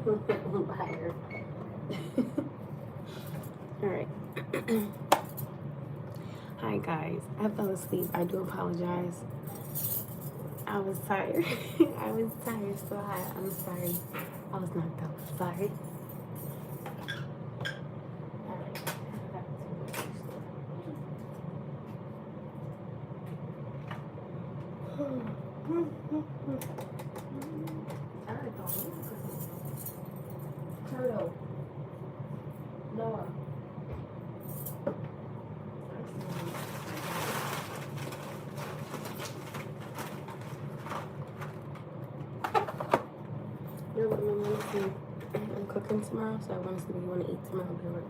Liar. Alright. Hi guys. I fell asleep. I do apologize. I was tired. I was tired, so I'm sorry. I was knocked out. Sorry. Alright. Turtle. Noah. You want to see? I'm cooking tomorrow, so I want to see what you want to eat tomorrow. Be right.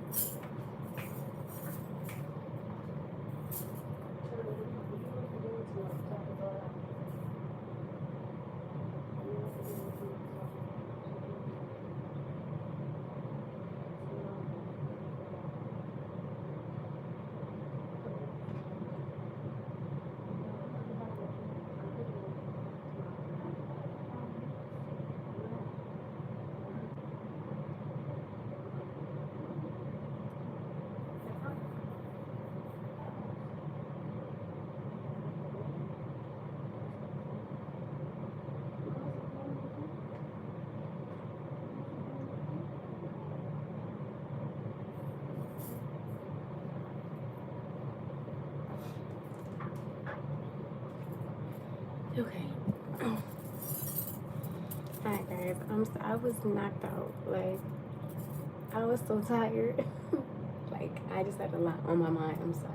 Okay. Alright guys, I was knocked out. Like, I was so tired. Like, I just had a lot on my mind. I'm sorry.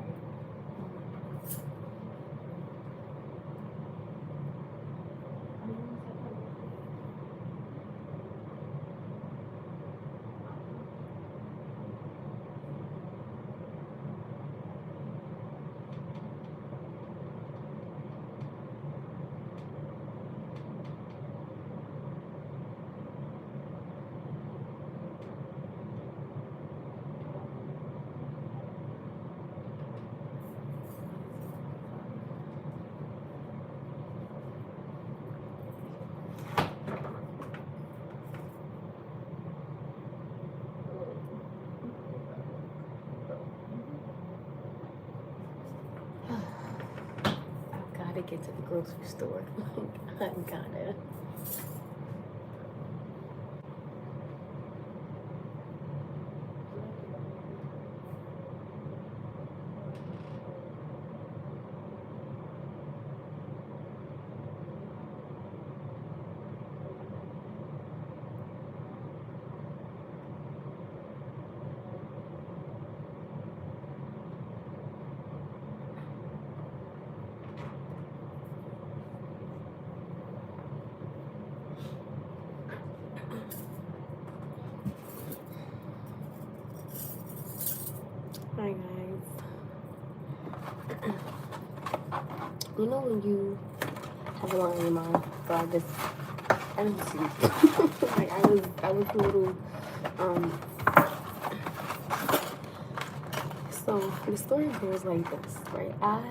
I've got to get to the grocery store. I've gotta. Hi guys. You know when you have a lot on your mind? God, I didn't sleep. Like I was a little so the story goes like this, right? I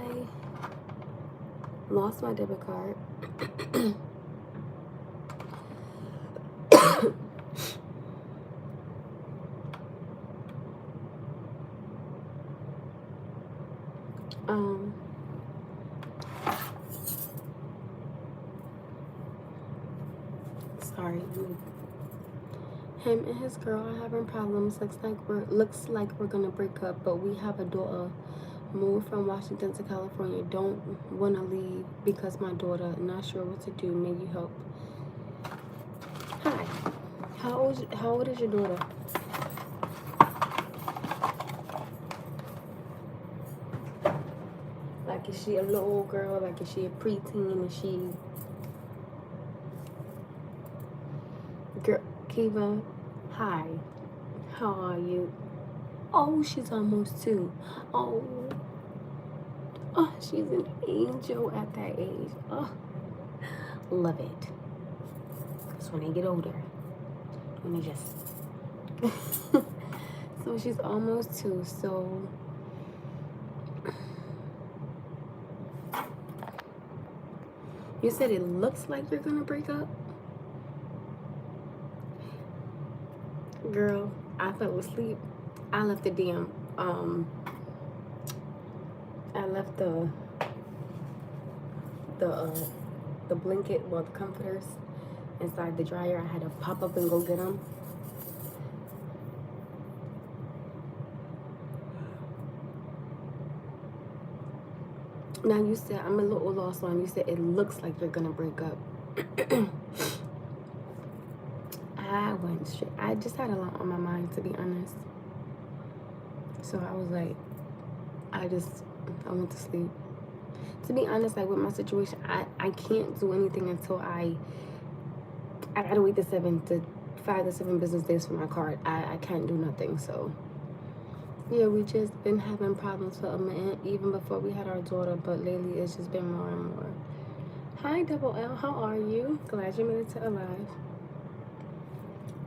lost my debit card. Sorry. Him and his girl are having problems. Looks like we're gonna break up, but we have a daughter. Moved from Washington to California. Don't want to leave because my daughter. Not sure what to do. Maybe help. Hi. How old is your daughter? Like, is she a little girl? Like, is she a preteen? Is she... Girl, Kiva, hi. How are you? Oh, she's almost 2. Oh, she's an angel at that age. Oh, love it. Because when they get older, when they just... So she's almost 2, so... You said it looks like you're gonna break up? Girl, I fell asleep. I left the damn, I left the, uh, the blanket, well, the comforters inside the dryer. I had to pop up and go get them. Now you said, I'm a little lost on, you said it looks like you're gonna break up. I went straight. I just had a lot on my mind, to be honest. So I was like, I went to sleep. To be honest, like with my situation, I can't do anything until I gotta wait the 5 to 7 business days for my card. I can't do nothing. So yeah, we just been having problems for a minute, even before we had our daughter, but lately it's just been more and more. Hi, Double L, how are you? Glad you made it to alive.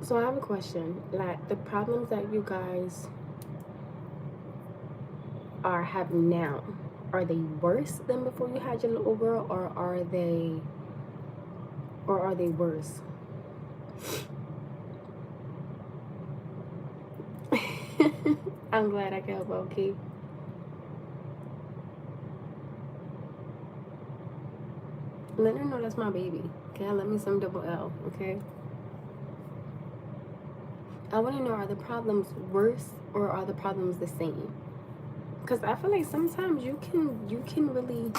So I have a question. Like, the problems that you guys are having now, are they worse than before you had your little girl, or are they worse? I'm glad I can help, okay? Let her know that's my baby. Okay, let me some Double L, okay? I want to know, are the problems worse or are the problems the same? Because I feel like sometimes you can really,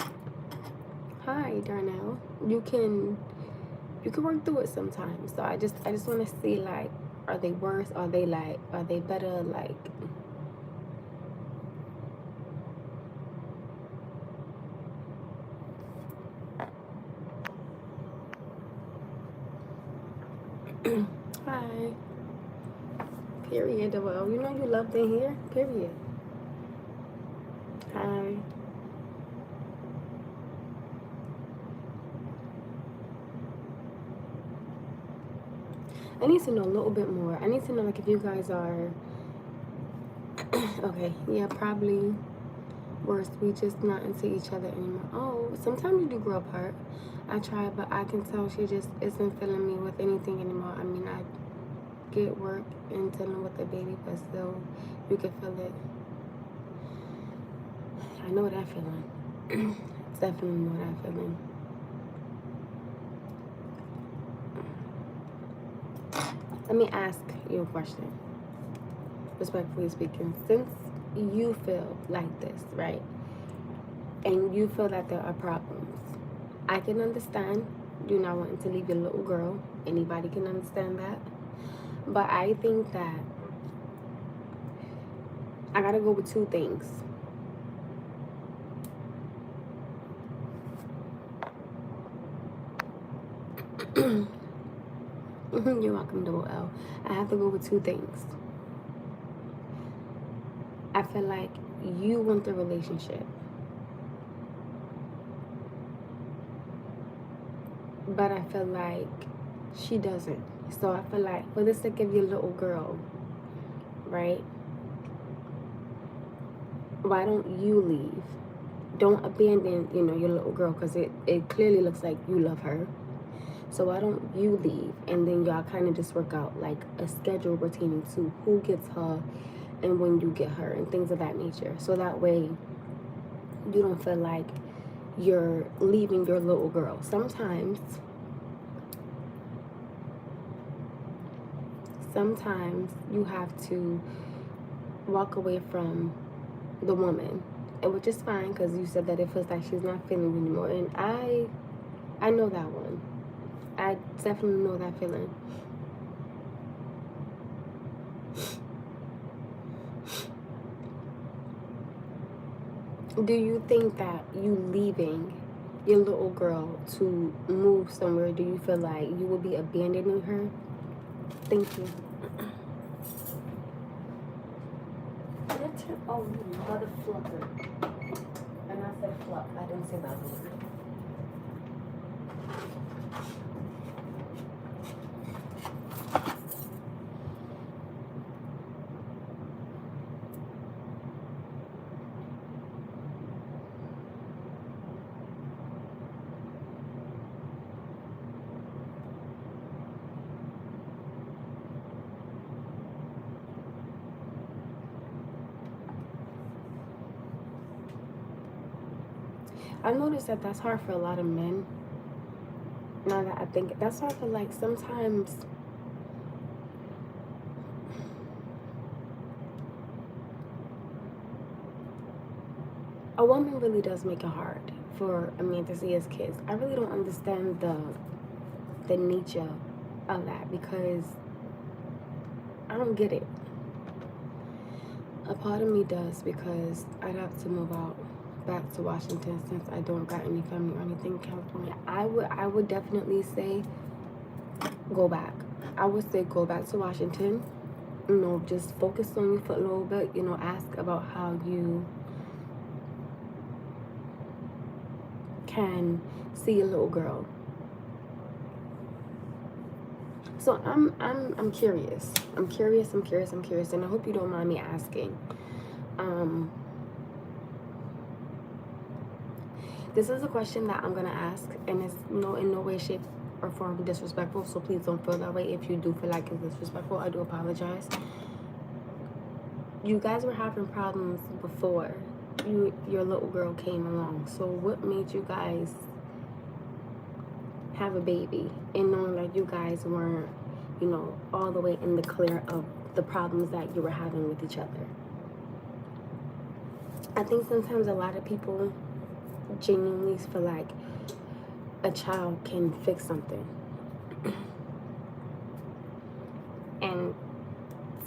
hi Darnell, you can work through it sometimes. So I just want to see, like, are they worse? Are they better? Like, hi. Period. Well, you know you love to hear. Period. Hi. I need to know a little bit more. I need to know, like, if you guys are okay. Yeah, probably worse. We just not into each other anymore. Oh, sometimes you do grow apart. I try, but I can tell she just isn't feeling me with anything anymore. I mean, I get work and dealing with the baby, but still, you can feel it. I know that feeling. Definitely know that feeling. Let me ask you a question. Respectfully speaking, since you feel like this, right, and you feel that there are problems, I can understand you not wanting to leave your little girl. Anybody can understand that. But I think that I gotta go with two things. You're welcome, Double L. I have to go with two things. I feel like you want the relationship, but I feel like she doesn't. So I feel like, for the sake of your little girl, right, why don't you leave? Don't abandon, your little girl, because it clearly looks like you love her. So why don't you leave, and then y'all kind of just work out like a schedule pertaining to who gets her and when you get her and things of that nature. So that way you don't feel like you're leaving your little girl. Sometimes you have to walk away from the woman, and which is fine, because you said that it feels like she's not feeling you anymore, and I know that one. I definitely know that feeling. Do you think that you leaving your little girl to move somewhere, do you feel like you will be abandoning her? Thank you. Oh, you mother flucker. And I said fluck. I didn't say that word. I've noticed that that's hard for a lot of men. Now that I think, that's why I feel like sometimes a woman really does make it hard for a man to see his kids. I really don't understand the nature of that, because I don't get it. A part of me does, because I'd have to move out back to Washington since I don't got any family or anything in California. I would definitely say go back. I would say go back to Washington. You know, just focus on you for a little bit. You know, ask about how you can see a little girl. So I'm curious. I'm curious, and I hope you don't mind me asking. This is a question that I'm gonna ask, and it's in no way, shape, or form disrespectful. So please don't feel that way. If you do feel like it's disrespectful, I do apologize. You guys were having problems before your little girl came along. So what made you guys have a baby, and knowing that you guys weren't, you know, all the way in the clear of the problems that you were having with each other? I think sometimes a lot of people genuinely feel like a child can fix something. And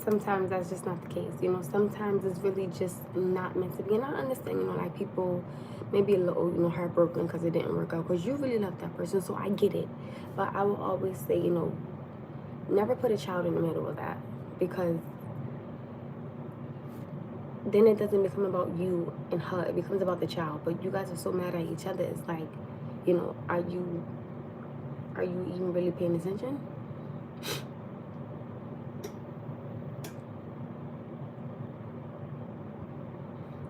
sometimes that's just not the case. You know, sometimes it's really just not meant to be. And I understand, you know, like people maybe a little, you know, heartbroken because it didn't work out, because you really love that person. So I get it. But I will always say, you know, never put a child in the middle of that, because then it doesn't become about you and her. It becomes about the child. But you guys are so mad at each other. It's like, you know, are you even really paying attention?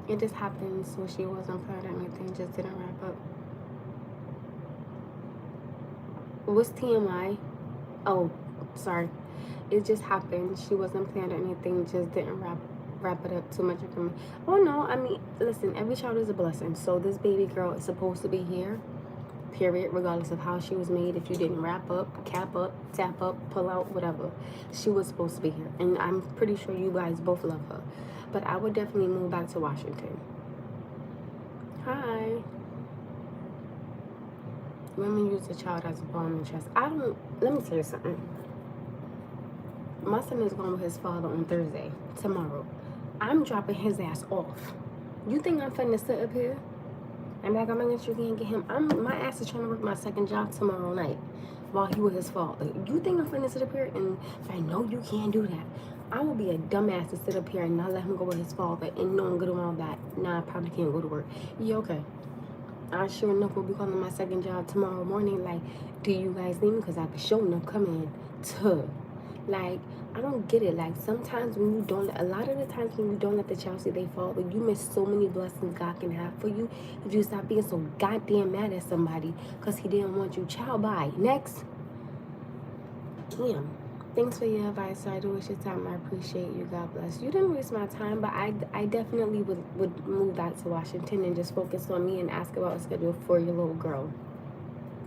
It just happens when she wasn't planning anything, just didn't wrap up. What's TMI? Oh, sorry. It just happened. She wasn't planning anything, just didn't wrap it up. Too much information. Oh no, I mean, listen, every child is a blessing. So this baby girl is supposed to be here, period, regardless of how she was made. If you didn't wrap up, cap up, tap up, pull out, whatever, she was supposed to be here. And I'm pretty sure you guys both love her. But I would definitely move back to Washington. Hi. Women use a child as a bomb in chest. Let me tell you something. My son is going with his father on Thursday, tomorrow. I'm dropping his ass off. You think I'm finna sit up here? I'm like, I'm making sure he can't get him. My ass is trying to work my second job tomorrow night while he with his father. You think I'm finna sit up here and I know you can't do that? I will be a dumbass to sit up here and not let him go with his father and know good around that. Nah, I probably can't go to work. Yeah, okay. I sure enough will be calling my second job tomorrow morning. Like, do you guys need me? Because I be sure enough coming to. Like, I don't get it. Like, sometimes when you don't, a lot of the times when you don't let the child see they father, you miss so many blessings God can have for you if you stop being so goddamn mad at somebody because he didn't want you. Child, bye. Next. Damn. Thanks for your advice. Sorry to waste your time. I appreciate you. God bless. You didn't waste my time, but I definitely would move back to Washington and just focus on me and ask about a schedule for your little girl.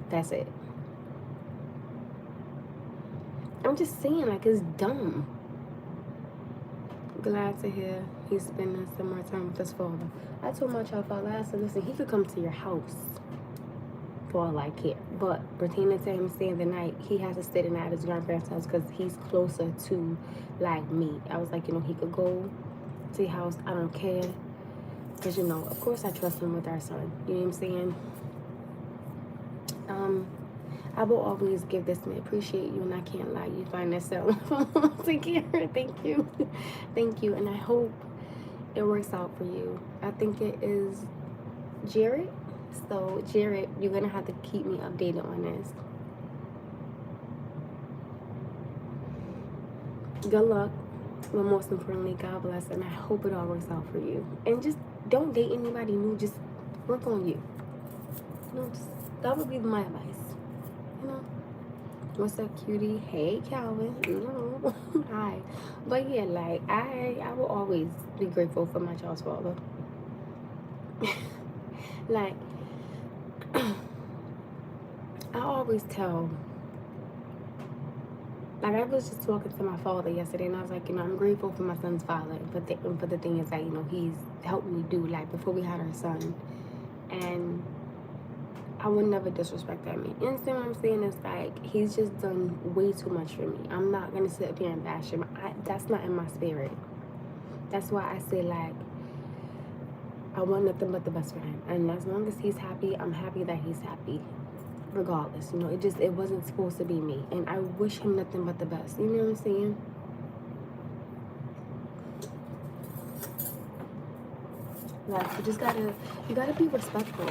That's it. I'm just saying, like, it's dumb. Glad to hear he's spending some more time with his father. I told my child father, I said, listen, he could come to your house for all I care. But pertaining to him staying the night, he has to stay the night at his grandparents' house because he's closer to, like, me. I was like, you know, he could go to your house. I don't care. Because, you know, of course I trust him with our son. You know what I'm saying? I will always give this man, appreciate you, and I can't lie. You find that so. Take care. Thank you. Thank you. And I hope it works out for you. I think it is Jared. So, Jared, you're going to have to keep me updated on this. Good luck. But most importantly, God bless. And I hope it all works out for you. And just don't date anybody new. Just work on you. You know, that would be my advice. You know, what's up, cutie? Hey, Calvin. You know, hi. But yeah, like I will always be grateful for my child's father. Like, I always tell, like, I was just talking to my father yesterday, and I was like, I'm grateful for my son's father, and for the things that, he's helped me do, like, before we had our son. And I would never disrespect that man. You understand what I'm saying? It's like, he's just done way too much for me. I'm not going to sit up here and bash him. That's not in my spirit. That's why I say, like, I want nothing but the best for him. And as long as he's happy, I'm happy that he's happy. Regardless, it wasn't supposed to be me. And I wish him nothing but the best. You know what I'm saying? Like, you gotta be respectful.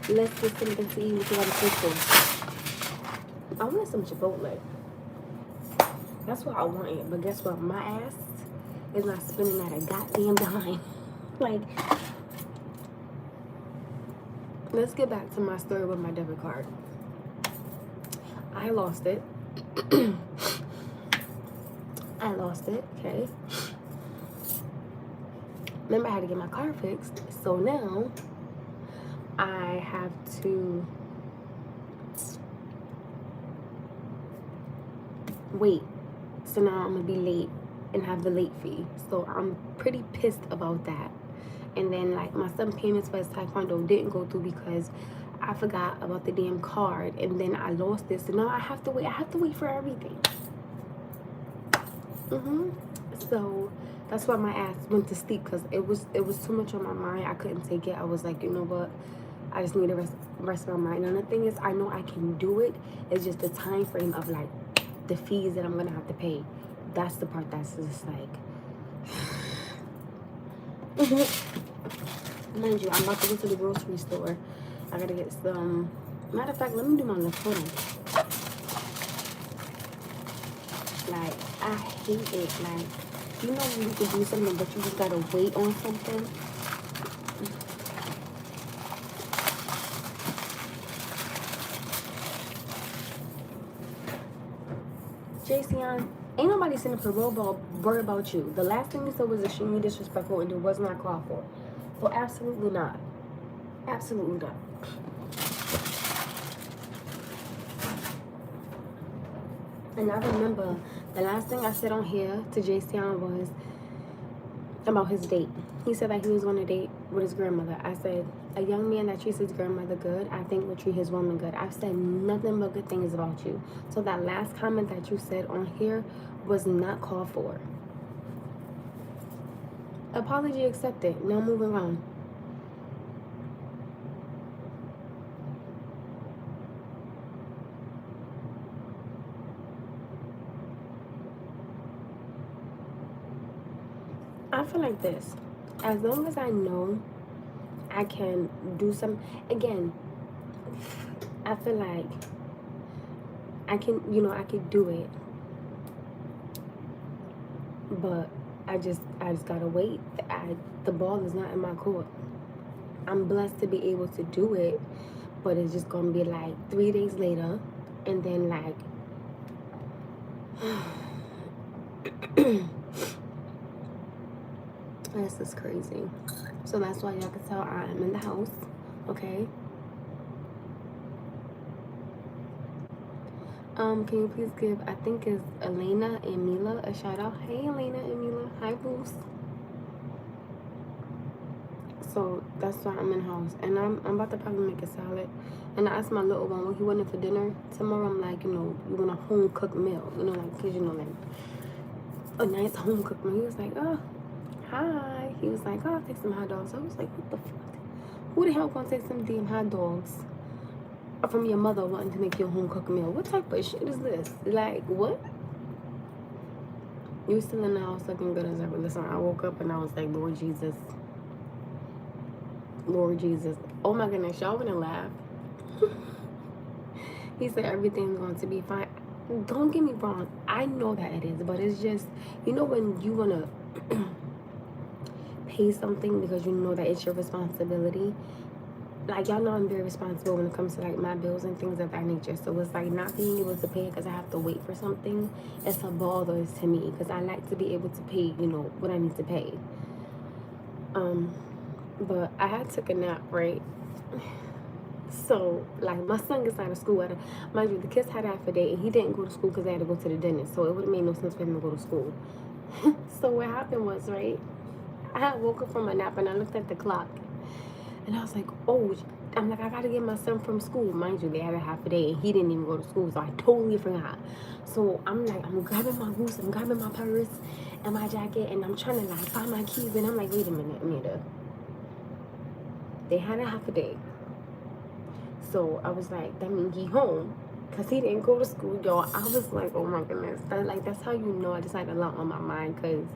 Let's get something to eat. What you gotta pay for? I want some Chipotle. That's what I wanted. But guess what? My ass is not spending at a goddamn dime. Like, let's get back to my story with my debit card. I lost it. Okay. Remember, I had to get my car fixed. So now, I have to wait. So now I'm going to be late and have the late fee. So I'm pretty pissed about that. And then, like, my son payments for his taekwondo didn't go through because I forgot about the damn card. And then I lost it. So now I have to wait. I have to wait for everything. So that's why my ass went to sleep, because it was too much on my mind. I couldn't take it. I was like, you know what? I just need to rest my mind. And the thing is, I know I can do it. It's just the time frame of, like, the fees that I'm going to have to pay. That's the part that's just like... Mind you, I'm about to go to the grocery store. I got to get some... Matter of fact, let me do my left phone. Like, I hate it. Like, when you can do something, but you just got to wait on something? Jason, ain't nobody sending a parole ball worry about you. The last thing you said was extremely disrespectful and it was not called for. Well, absolutely not. Absolutely not. And I remember the last thing I said on here to Jason was about his date. He said that he was on a date with his grandmother. I said, a young man that treats his grandmother good, I think will treat his woman good. I've said nothing but good things about you. So that last comment that you said on here was not called for. Apology accepted. Now moving on. I feel like this. As long as I know I can do some, again, I feel like I can, I could do it. But I just gotta wait. The ball is not in my court. I'm blessed to be able to do it, but it's just gonna be like 3 days later, and then like this is crazy. So that's why y'all can tell I'm in the house, okay? Can you please give, I think it's Elena and Mila, a shout out. Hey, Elena and Mila. Hi, Bruce. So that's why I'm in the house. And I'm about to probably make a salad. And I asked my little one what he wanted for dinner. Tomorrow I'm like, you want a home-cooked meal. Like, because, like, a nice home-cooked meal. He was like, oh, hi. He was like, oh, I'll take some hot dogs. I was like, what the fuck? Who the hell gonna take some damn hot dogs from your mother wanting to make you a home-cooked meal? What type of shit is this? Like, what? You still in the house looking good as ever. Listen, I woke up and I was like, Lord Jesus. Lord Jesus. Oh my goodness, y'all wanna laugh. He said everything's going to be fine. Don't get me wrong, I know that it is, but it's just, when you wanna pay something because you know that it's your responsibility. Like, y'all know I'm very responsible when it comes to, like, my bills and things of that nature. So it's like not being able to pay because I have to wait for something. It's a bother to me because I like to be able to pay, what I need to pay. But I had took a nap, right? So, like, my son gets out of school mind you, the kids had half a day, and he didn't go to school because they had to go to the dentist. So it would have made no sense for him to go to school. So what happened was, right, I had woke up from a nap and I looked at the clock, and I was like, oh, I'm like, I gotta get my son from school. Mind you, they had a half a day and he didn't even go to school, so I totally forgot. So I'm like, I'm grabbing my goose, I'm grabbing my purse and my jacket, and I'm trying to like find my keys, and I'm like, wait a minute, Amanda. They had a half a day. So I was like, that means he home. Because he didn't go to school, y'all. I was like, oh my goodness. That's how you know I just had a lot on my mind. Because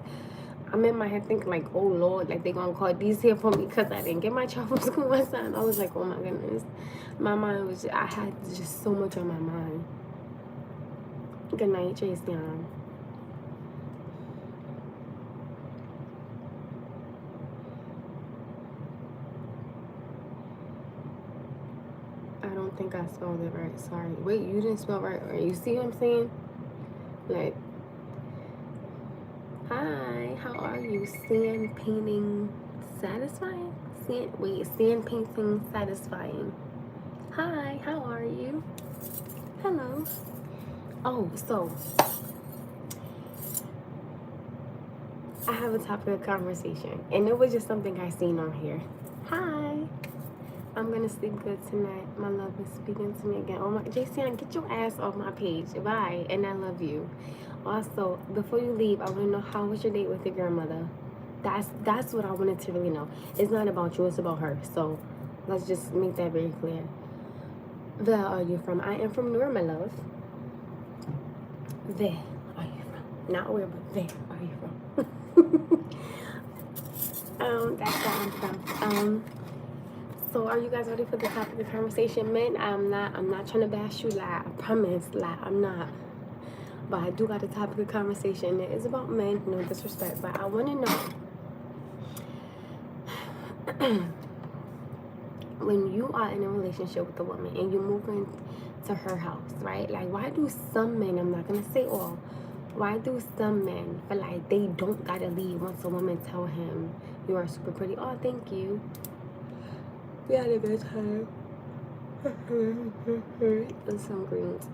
I'm in my head thinking like, oh Lord, like they gonna call these here for me because I didn't get my child from school one time. I was like, oh my goodness. My mind was I had just so much on my mind. Good night, Jason. I don't think I spelled it right. Sorry. Wait, you didn't spell right. You see what I'm saying? Like, hi, how are you? Sand painting satisfying? Sand painting satisfying. Hi, how are you? Hello. Oh, so I have a topic of conversation, and it was just something I seen on here. Hi. I'm gonna sleep good tonight. My love is speaking to me again. Oh my, Jason, get your ass off my page. Bye, and I love you. Also, before you leave, I want to know, how was your date with your grandmother? That's what I wanted to really know. It's not about you, it's about her. So let's just make that very clear. Where are you from? I am from Newark, my love. Where are you from? Not where, but where are you from? That's where I'm from. So are you guys ready for the topic of conversation? Men, I'm not trying to bash you, lie. I promise, lie, I'm not. But I do got a topic of conversation. It is about men, no disrespect, but I want to know, when you are in a relationship with a woman and you move into her house, right? Like, why do some men, I'm not going to say all, why do some men feel like they don't got to leave once a woman tell him, you are super pretty? Oh, thank you. We had a good time. And some greens.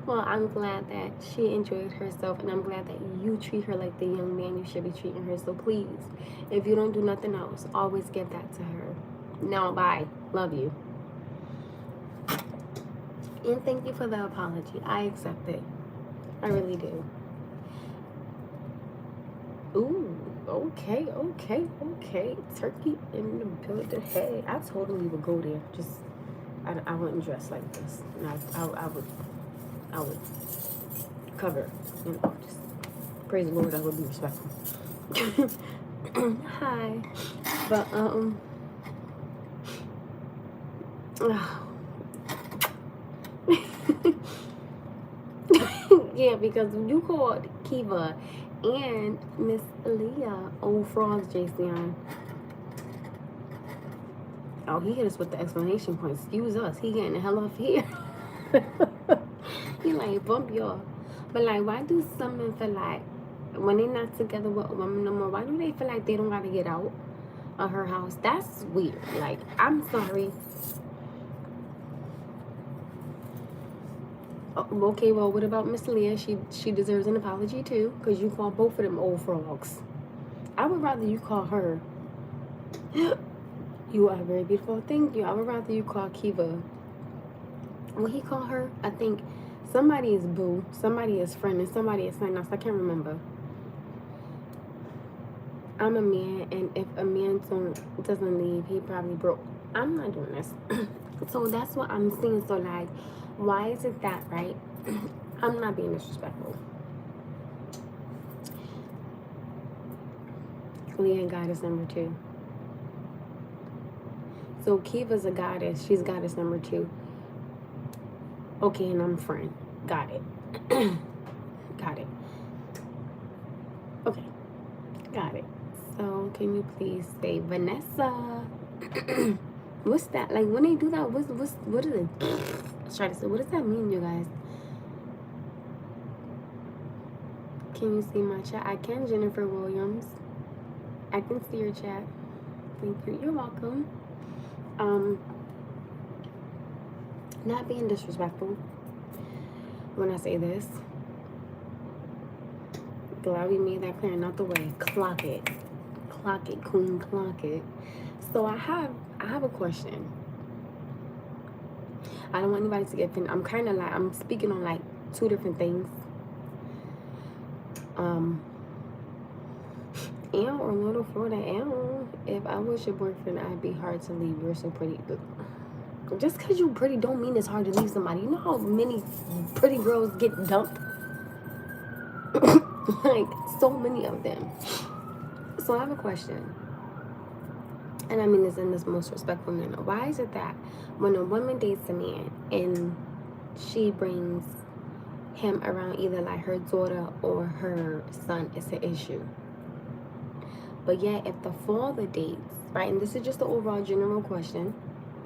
Well, I'm glad that she enjoyed herself, and I'm glad that you treat her like the young man you should be treating her. So please, if you don't do nothing else, always give that to her. Now, bye. Love you. And thank you for the apology. I accept it. I really do. Ooh, okay. Turkey in the building. Hey, I totally would go there. Just, I wouldn't dress like this. I would cover, just praise the Lord, I would be respectful. Hi. But, yeah, because you called Kiva and Miss Leah old frogs, Jason. Oh, he hit us with the explanation point. Excuse us. He getting the hell off here. He like, bump y'all. But like, why do some men feel like when they not together with a woman no more, why do they feel like they don't gotta get out of her house? That's weird. Like, I'm sorry. Okay, well, what about Miss Leah? She deserves an apology too, because you call both of them old frogs. I would rather you call her you are very beautiful. Thank you. I would rather you call Kiva. What he call her? I think somebody is boo, somebody is friend, and somebody is something else. I can't remember. I'm a man, and if a man doesn't leave, he probably broke. I'm not doing this. So that's what I'm saying. So like, why is it that, right? I'm not being disrespectful. Leah goddess number 2. So Kiva's a goddess. She's goddess number 2. Okay, and I'm friend. Got it. Got it. Okay. Got it. So can you please say Vanessa? What's that? Like, when they do that, what is it? Let's try to say, what does that mean, you guys? Can you see my chat? I can, Jennifer Williams. I can see your chat. Thank you. You're welcome. Not being disrespectful when I say this. Glad we made that clear, not the way. Clock it, queen, clock it. So I have a question. I don't want anybody to get offended. I'm kind of like, I'm speaking on like two different things. And Orlando, Florida, and if I was your boyfriend, I'd be hard to leave. You're so pretty. Just because you're pretty don't mean it's hard to leave somebody. You know how many pretty girls get dumped? Like, so many of them. So I have a question. And I mean this in this most respectful manner. Why is it that when a woman dates a man and she brings him around either like her daughter or her son, it's an issue? But yet if the father dates, right, and this is just the overall general question,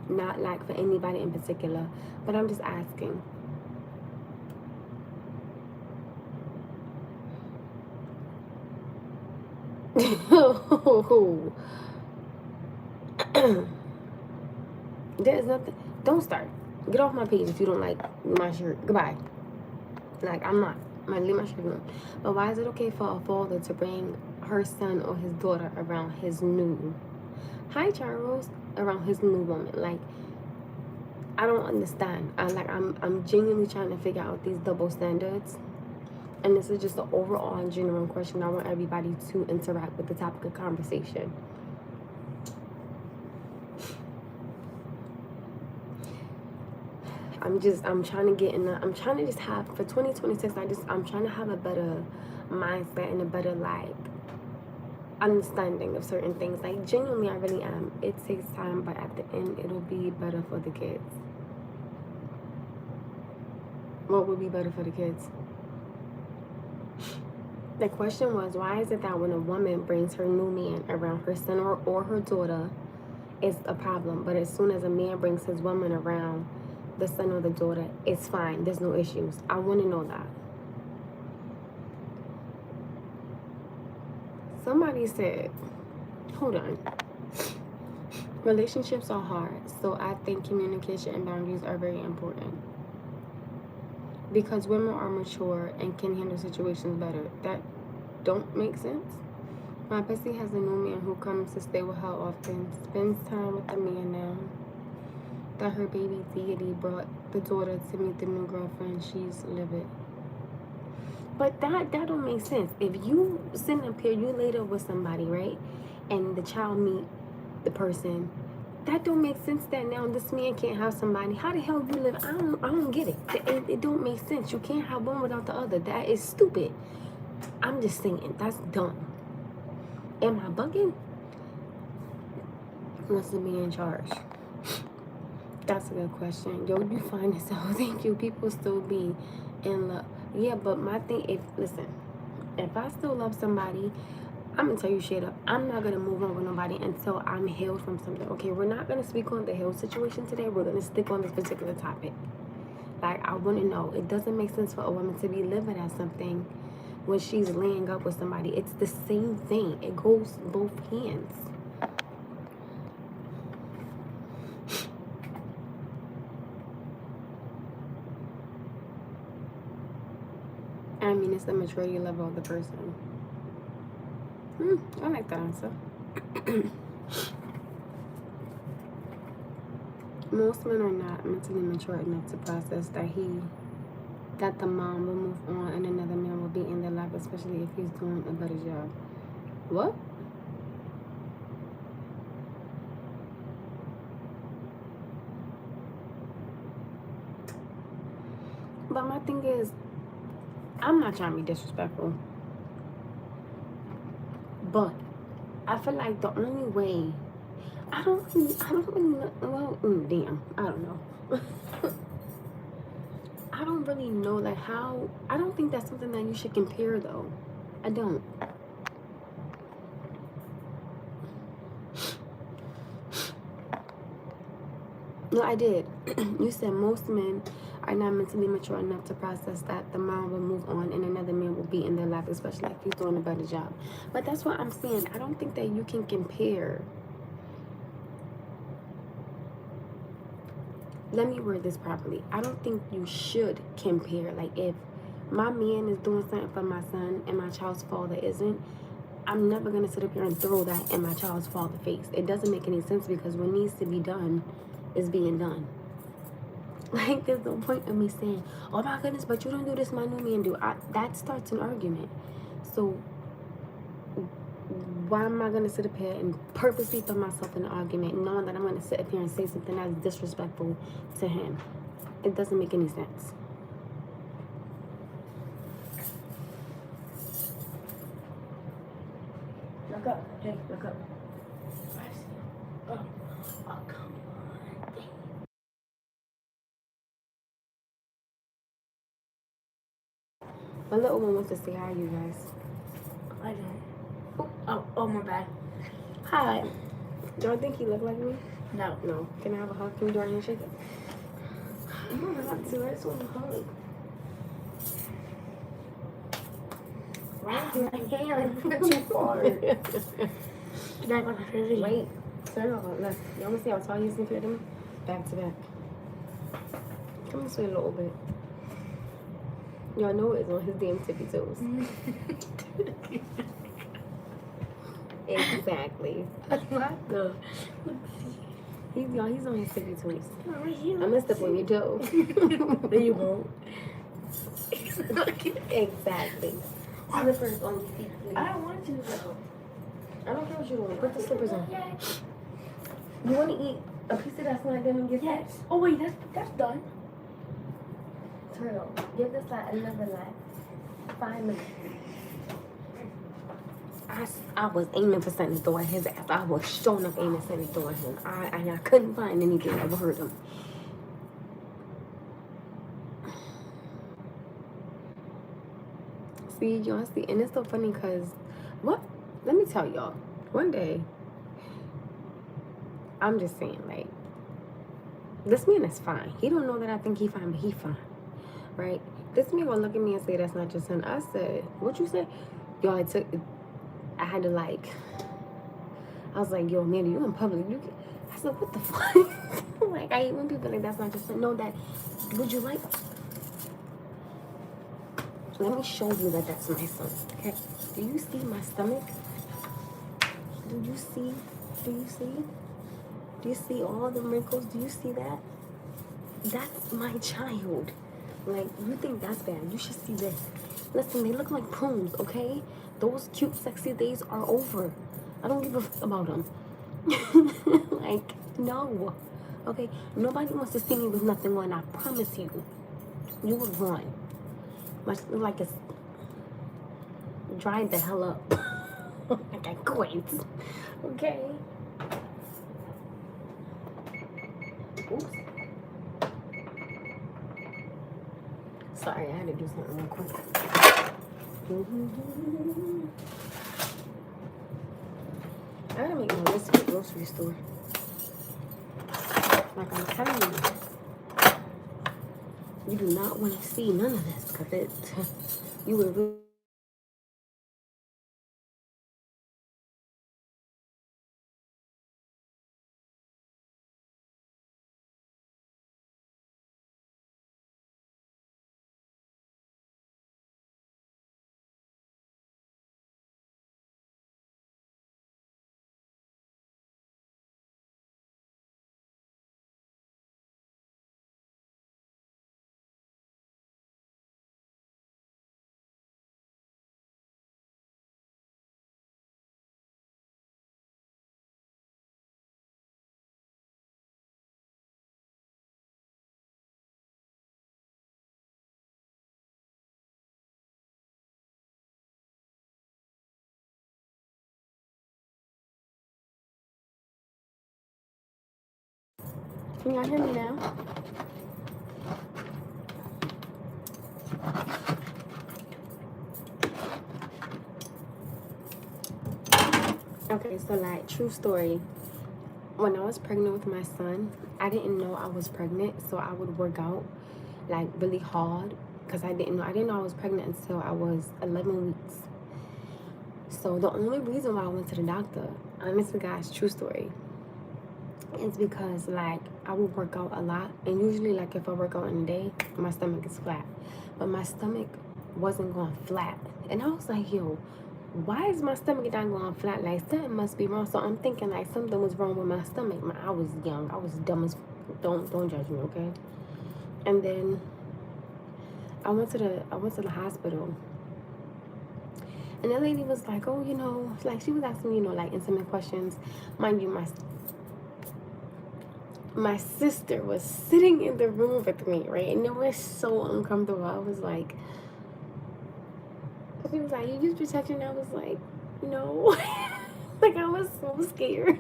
not like for anybody in particular, but I'm just asking. There's nothing. Don't start. Get off my page if you don't like my shirt. Goodbye. Like, I'm not. I'm gonna leave my shirt alone. But why is it okay for a father to bring her son or his daughter around his new, hi Charles, around his new woman? Like, I don't understand. I'm genuinely trying to figure out these double standards. And this is just an overall general question. I want everybody to interact with the topic of conversation. I'm trying to get in I'm trying to just have, for 2026, I'm trying to have a better mindset and a better, like, understanding of certain things. Like, genuinely, I really am. It takes time, but at the end, it'll be better for the kids. What would be better for the kids? The question was, why is it that when a woman brings her new man around her son or her daughter, it's a problem, but as soon as a man brings his woman around the son or the daughter, it's fine, there's no issues? I want to know that. Somebody said, hold on, relationships are hard, so I think communication and boundaries are very important because women are mature and can handle situations better. That don't make sense. My bestie has a new man who comes to stay with her often, spends time with the man now that her baby deity brought the daughter to meet the new girlfriend. She's livid. But that don't make sense. If you sitting up here, you later with somebody, right? And the child meet the person, that don't make sense that now this man can't have somebody. How the hell you live? I don't get it. It don't make sense. You can't have one without the other. That is stupid. I'm just saying, that's dumb. Am I bugging? Wants to be in charge? That's a good question. Yo, you find this out. Thank you. People still be in love. Yeah, but my thing, if I still love somebody, I'm gonna tell you straight up, I'm not gonna move on with nobody until I'm healed from something. Okay, we're not gonna speak on the healed situation today. We're gonna stick on this particular topic. Like, I want to know, it doesn't make sense for a woman to be living at something when she's laying up with somebody. It's the same thing. It goes both hands. I mean, it's the maturity level of the person. I like that answer. Most men are not mentally mature enough to process that the mom will move on and another man will be in their life, especially if he's doing a better job. What? But my thing is, I'm not trying to be disrespectful, but I feel like the only way, I don't really know, well, damn, I don't know. I don't really know, like, how, I don't think that's something that you should compare, though. I don't. No, I did. You said most men are not mentally mature enough to process that the mom will move on and another man will be in their life, especially if he's doing a better job. But that's what I'm saying. I don't think that you can compare. let me word this properly. I don't think you should compare. Like, if my man is doing something for my son and my child's father isn't, I'm never going to sit up here and throw that in my child's father's face. It doesn't make any sense, because what needs to be done is being done. Like, there's no point of me saying, oh my goodness, but you don't do this, my new man do. That starts an argument. So why am I going to sit up here and purposely put myself in an argument, knowing that I'm going to sit up here and say something that's disrespectful to him? It doesn't make any sense. Look up. Hey, look up. Oh, come on. My little one wants to say hi, you guys. I don't. Oh, my bad. Hi. Don't think he look like me? No. No. Can I have a hug? Can we do our handshake? You don't have to. I just want a hug. Right? My hand. Too far. Back on the video. Wait. Turn on. Let's. Y'all want to see how tall he's compared to me? Back to back. Come this way a little bit. Y'all know it's on his damn tippy toes. Exactly. No. He's on his tippy toes. I'm gonna step on your toe. There you go. Exactly. Slippers on your feet, please. I don't want to though. I don't care what you want. Put the slippers on. You want to eat a piece of that snack then and get Yes. Oh wait, that's done. Turtle. Give this like another like 5 minutes. I was aiming for something to throw at his ass. I was showing up aiming for something to throw at him. I couldn't find anything that would hurt him. See, y'all see, and it's so funny because let me tell y'all, one day, I'm just saying, like, this man is fine. He don't know that I think he fine, but he fine, right? This man gonna look at me and say that's not your son. I said, what you say? Y'all, I had to like, I was like, yo, man, you in public? I said, what the fuck? Like, I hate when people like that's not your son. No, that, would you like? Let me show you that that's my son. Okay, do you see my stomach? Do you see? Do you see? Do you see all the wrinkles? Do you see that? That's my child. Like, you think that's bad? You should see this. Listen, they look like prunes, okay? Those cute, sexy days are over. I don't give a fuck about them. Like, no. Okay? Nobody wants to see me with nothing on. I promise you. You would run. Much like it's dried the hell up. Like I quit. Okay? Oops. Sorry, I had to do something real quick. I gotta make my list for the grocery store. Like I'm telling you do not want to see none of this, because you would really. Can y'all hear me now? Okay, so like, true story. When I was pregnant with my son, I didn't know I was pregnant, so I would work out like really hard because I didn't know I was pregnant until I was 11 weeks. So the only reason why I went to the doctor, honestly guys, true story, It's because, like, I would work out a lot. And usually, like, if I work out in the day, my stomach is flat. But my stomach wasn't going flat. And I was like, yo, why is my stomach not going flat? Like, something must be wrong. So I'm thinking, like, something was wrong with my stomach. I was young. I was dumb as... Don't judge me, okay? And then I went to the hospital. And the lady was like, oh, you know, like, she was asking, you know, like, intimate questions. Mind you, my sister was sitting in the room with me, right? And it was so uncomfortable. I was like, she was like, you use protection? I was like, no. Like, I was so scared.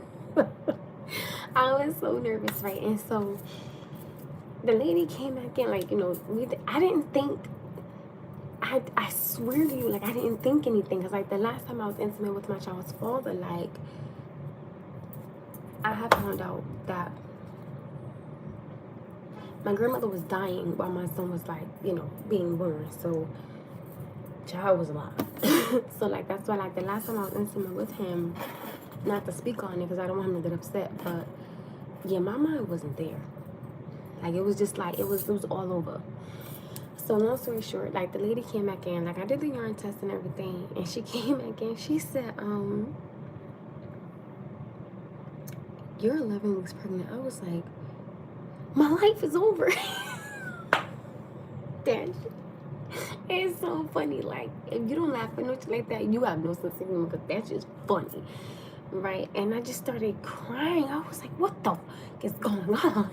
I was so nervous, right? And so the lady came back in, like, you know, I didn't think, I swear to you, like, I didn't think anything. Because, like, the last time I was intimate with my child's father, like, I had found out that my grandmother was dying while my son was, like, you know, being born. So, child was alive. So, like, that's why, like, the last time I was intimate with him, not to speak on it because I don't want him to get upset, but, yeah, my mind wasn't there. Like, it was just, like, it was all over. So, long story short, like, the lady came back in. Like, I did the urine test and everything. And she came back in. She said, you're 11 weeks pregnant. I was like, my life is over. That it's so funny. Like, if you don't laugh at nothing like that, you have no sense of humor, because that's just funny. Right? And I just started crying. I was like, what the fuck is going on?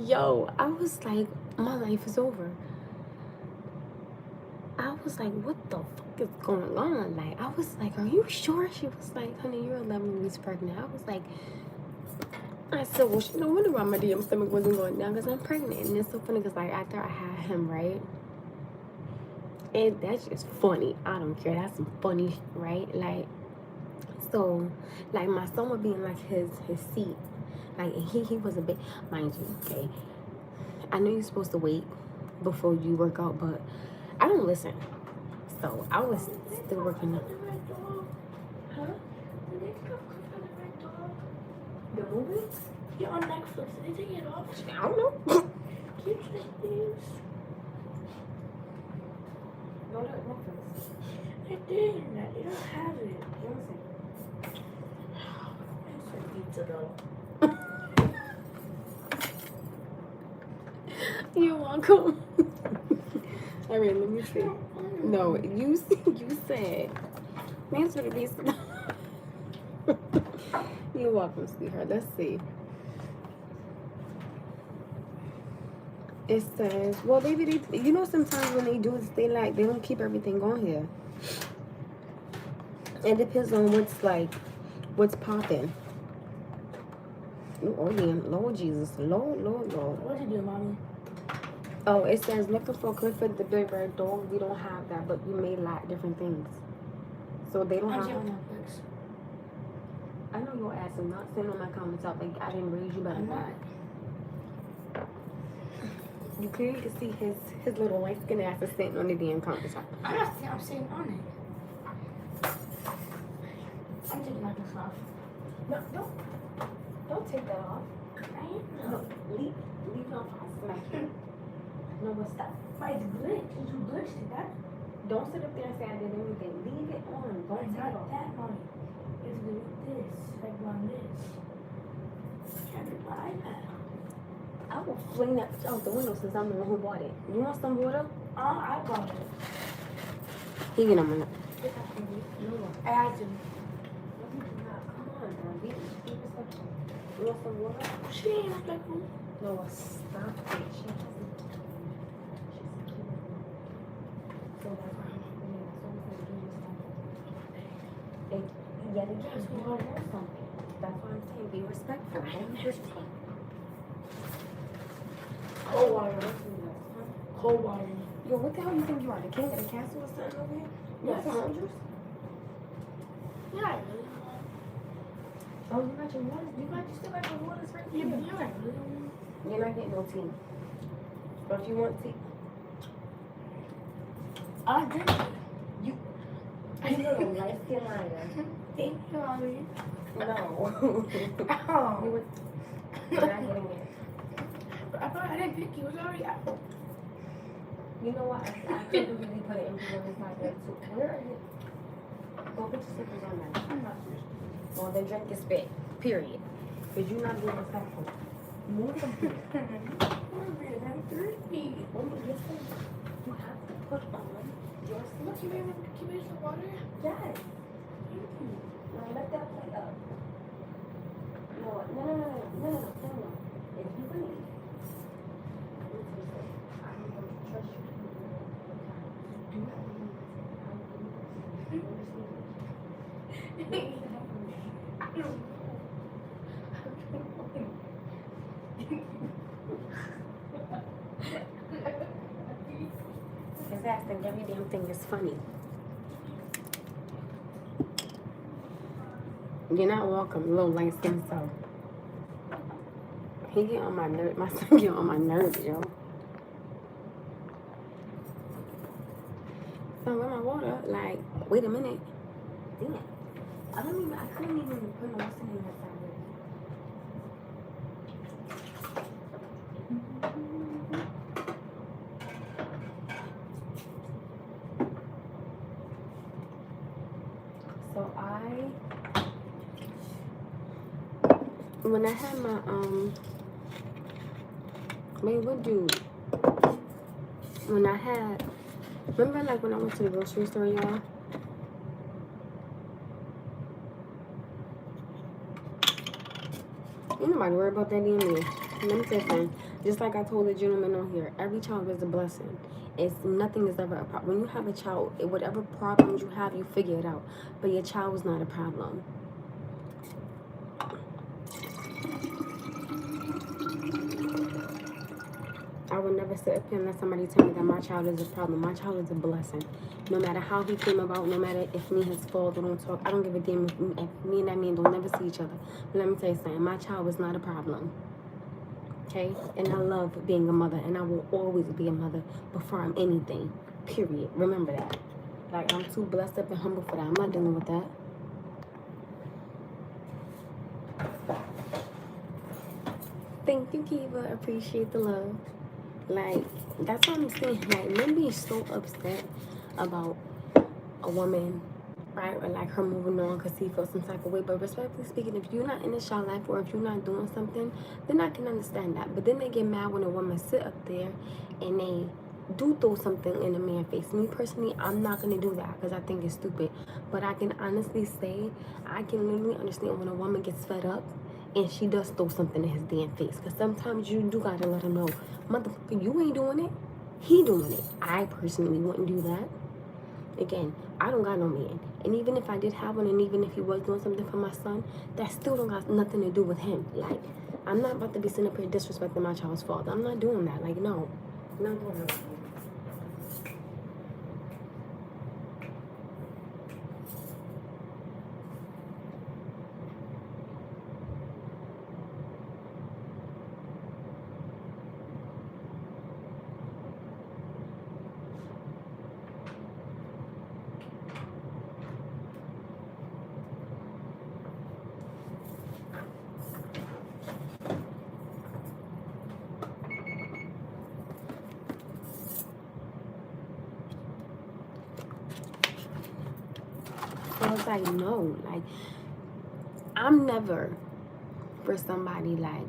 Yo, I was like, my life is over. I was like, what the fuck is going on? Like, I was like, are you sure? She was like, honey, you're 11 weeks pregnant. I was like, I said, well, no wonder why my damn stomach wasn't going down, because I'm pregnant. And it's so funny because, like, after I had him, right? And that's just funny. I don't care. That's some funny shit, right? Like, so, like, my son would be in, like, his seat. Like, and he was a bit, mind you, okay? I know you're supposed to wait before you work out, but I don't listen. So, I was still working out. Huh? The movie? Yeah, on Netflix. Did they take it off? I don't know. Keep the news. No, not Netflix. They did. They don't have it. Let me see. It's a pizza though. You're welcome. All right, let me see. No, you said. Answer the piece. You're welcome, sweetheart. Let's see. It says, well, baby, they, you know, sometimes when they do it, they don't keep everything on here. It depends on what's popping. Oh, damn. Lord Jesus. Lord. What you do, mommy? Oh, it says, looking for Clifford the Big Red Dog. We don't have that, but we made a lot of different things. So they don't have... on Netflix. I know your ass. I'm not saying on my comments out like I didn't raise you, but I'm not. You clearly can see his little light skin ass is sitting on the damn countertop. I'm not saying I'm sitting on it. I'm taking my clothes off. No, don't take that off. I am. No, leave it on. I'll smack you. No, what's that? Why it's glitched? You glitched it, that? Don't sit up there and say I did anything. Leave it on. Don't take it Not off. that, mommy. It's with this. Like on this. Can't be my iPad. I will fling that out the window since I'm the one who bought it. You want some water? I bought it. He get on my... No. I had to. Come on, girl. Be respectful. You want some water? She ain't respectful. No, stop it. She hasn't. She's cute. So that's why I'm yeah, they just want to know something. That's why I'm saying be respectful. Don't be disrespectful. Cold water. Cold water. Yo, what the hell you think you are? The king of the castle or something over here? You Yes. got some oranges? Yeah, I really Oh, you got your waters? You still got your waters right Yeah, here? but you're right. You're not getting no tea. Don't you want tea? I drink it. You little light skin liar. Thank you, Mommy. No. Oh. You're not getting it. I thought I didn't pick you. It was already out. You know what? I could really put it in pajamas like that too. Where are you? Go put your slippers on now. I'm not thirsty. Well, then drink your spit. Period. Because you're not being respectful. Move them here. I'm thirsty. Oh, listen. You have to put on your Look, slippers. can we use some water? Yes. Thank you. Now let that plate up. No. If you believe, I'm going to trust you. Do not believe this. I don't believe this. I don't know. His ass think every damn thing is funny. You're not welcome, little light skin so. He get on my nerves. My son get on my nerves, yo. So where my water? Like, wait a minute. Damn. I couldn't even put no what's in that side. So when I had my, when I had, remember like when I went to the grocery store, y'all? Ain't nobody worry about that damn me. Let me tell you something. Just like I told the gentleman on here, every child is a blessing. Nothing is ever a problem. When you have a child, whatever problems you have, you figure it out. But your child is not a problem. I would never sit up here and let somebody tell me that my child is a problem. My child is a blessing. No matter how he came about, no matter if me and his fault or don't talk, I don't give a damn if me and that man don't never see each other. But let me tell you something, my child is not a problem. Okay? And I love being a mother, and I will always be a mother before I'm anything. Period. Remember that. Like, I'm too blessed up and humble for that. I'm not dealing with that. Thank you, Kiva. Appreciate the love. Like, that's what I'm saying. Like, men be so upset about a woman, right? Or like her moving on because he feels some type of way. But respectfully speaking, if you're not in the child life or if you're not doing something, then I can understand that. But then they get mad when a woman sit up there and they do throw something in a man's face. Me personally, I'm not going to do that because I think it's stupid. But I can honestly say, I can literally understand when a woman gets fed up and she does throw something in his damn face. Because sometimes you do got to let him know, motherfucker, you ain't doing it. He doing it. I personally wouldn't do that. Again, I don't got no man. And even if I did have one, and even if he was doing something for my son, that still don't got nothing to do with him. Like, I'm not about to be sitting up here disrespecting my child's father. I'm not doing that. Like, no. I'm not doing that. So it's like, no, like, I'm never for somebody like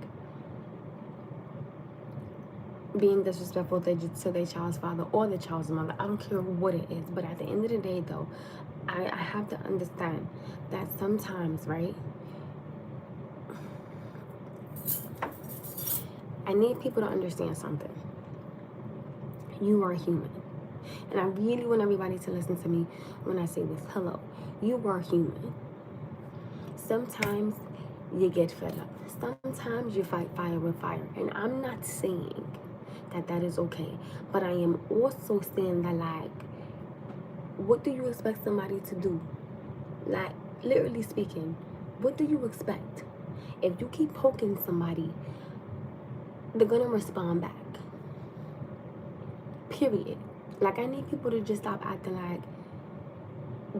being disrespectful to their child's father or the child's mother. I don't care what it is. But at the end of the day, though, I have to understand that sometimes, right, I need people to understand something. You are human. And I really want everybody to listen to me when I say this. Hello. You are human. Sometimes you get fed up. Sometimes you fight fire with fire. And I'm not saying that that is okay. But I am also saying that, like, what do you expect somebody to do? Like, literally speaking, what do you expect? If you keep poking somebody, they're going to respond back. Period. Like, I need people to just stop acting like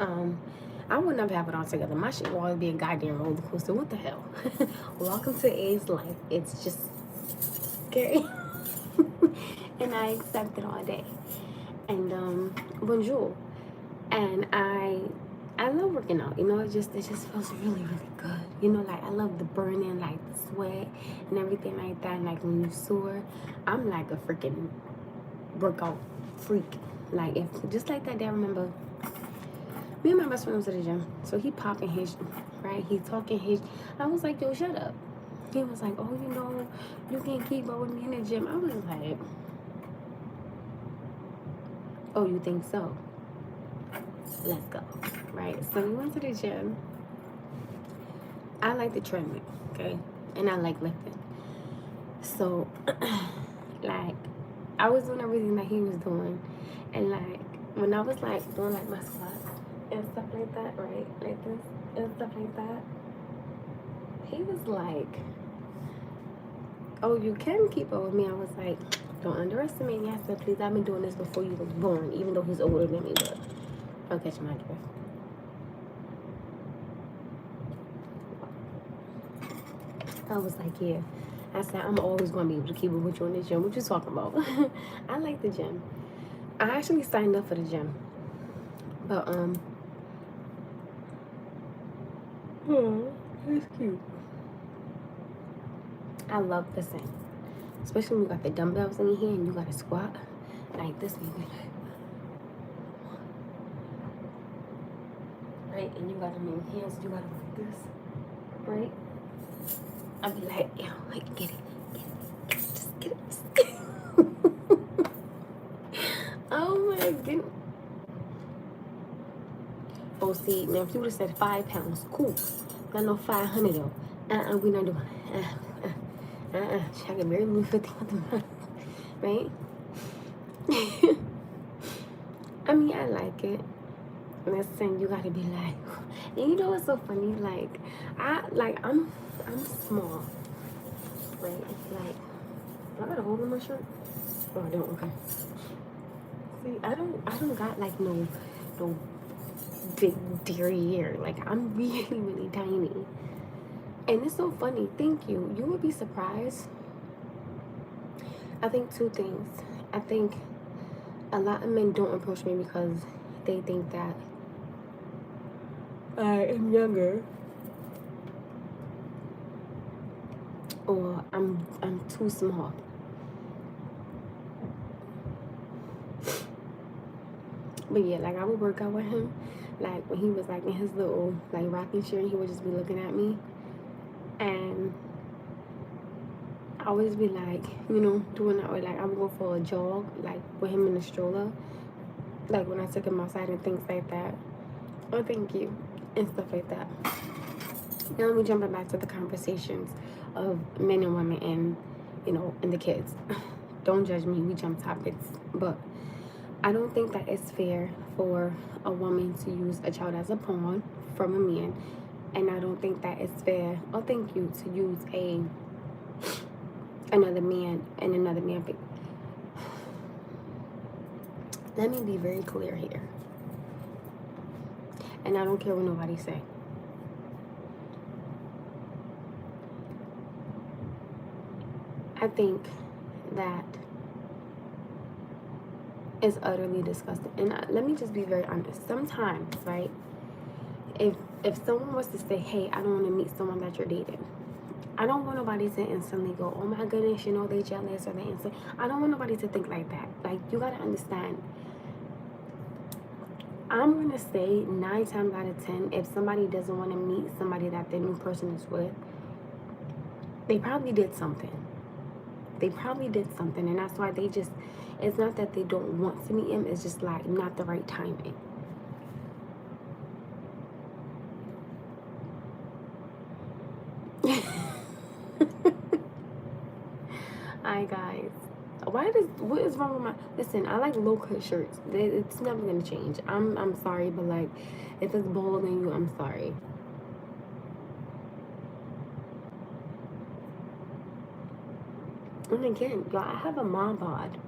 I would never have it all together. My shit will always be a goddamn roller coaster. What the hell? Welcome to age life. It's just scary. And I accept it all day. And bonjour. And I love working out. You know, it just feels really, really good. You know, like I love the burning, like the sweat and everything like that. And like when you sore, I'm like a freaking workout freak. Like if just like that day, I remember me and my best friend was at the gym. So he popping his, right? He talking his. I was like, yo, shut up. He was like, oh, you know, you can't keep up with me in the gym. I was like, oh, you think so? Let's go, right? So we went to the gym. I like the treadmill, okay? And I like lifting. So, like, I was doing everything that he was doing. And, like, when I was, like, doing, like, my squats and stuff like that, right? Like this and stuff like that. He was like, oh, you can keep up with me. I was like, don't underestimate me. I said, please, I've been doing this before you were born, even though he's older than me, but I'll catch my breath. I was like, yeah. I said, I'm always going to be able to keep it with you in the gym. What you talking about? I like the gym. I actually signed up for the gym. But, that's cute. I love the same. Especially when you got the dumbbells in your hand and you got to squat. Like this, maybe. Right? And you got them in your hands. You got to like this. Right? I'd be like, yo, like, get it. Just get it. Oh my goodness. Oh, see, now if you would have said 5 pounds, cool. Not no 500 though. We not doing it. I can barely move 50 on the month. Right? I mean, I like it. Listen, you gotta be like, and you know what's so funny? Like, I'm small. Right? Like, do I got a hole in my shirt? Oh, I don't. Okay. See, I don't got like no big derriere. Like I'm really, really tiny. And it's so funny. Thank you. You would be surprised. I think 2 things. I think a lot of men don't approach me because they think that I am younger, or I'm too small. But yeah, like I would work out with him. Like when he was like in his little like rocking chair, he would just be looking at me, and I always be like, you know, doing that way. Like I would go for a jog, like with him in the stroller, like when I took him outside and things like that. Oh, thank you, and stuff like that. Now we jumping back to the conversations of men and women and, you know, and the kids. Don't judge me. We jump topics, but I don't think that it's fair for a woman to use a child as a pawn from a man, and I don't think that it's fair. Oh, thank you, to use another man and another man. Let me be very clear here, and I don't care what nobody say. I think that is utterly disgusting. And let me just be very honest. Sometimes, right, if someone was to say, hey, I don't want to meet someone that you're dating, I don't want nobody to instantly go, oh my goodness, you know, they jealous or they insane. I don't want nobody to think like that. Like, you got to understand, I'm going to say 9 times out of 10, if somebody doesn't want to meet somebody that the new person is with, they probably did something. They probably did something, and that's why they just, it's not that they don't want to meet him, it's just like not the right timing. Alright guys, what is wrong with my, listen, I like low cut shirts. It's never gonna change. I'm sorry, but like if it's bolder than you, I'm sorry. And again, y'all, I have a mom bod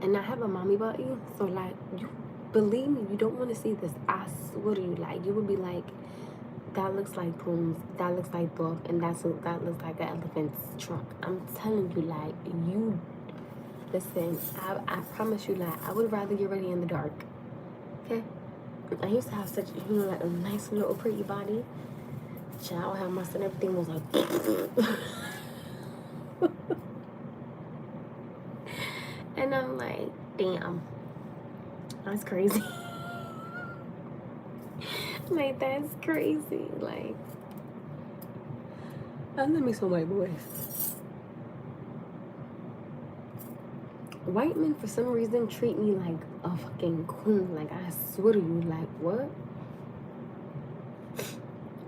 and I have a mommy body, so like you believe me, you don't want to see this. I swear to you, like, you would be like, that looks like prunes, that looks like dog, and that looks like an elephant's trunk. I'm telling you, like, you, listen, I promise you, like, I would rather get ready in the dark, okay? I used to have such, like, a nice little pretty body. Child, how my son, everything was like, and I'm like, damn, that's crazy. Like, that's crazy. Like, I love me some white boys. White men, for some reason, treat me like a fucking queen. Like, I swear to you, like, what?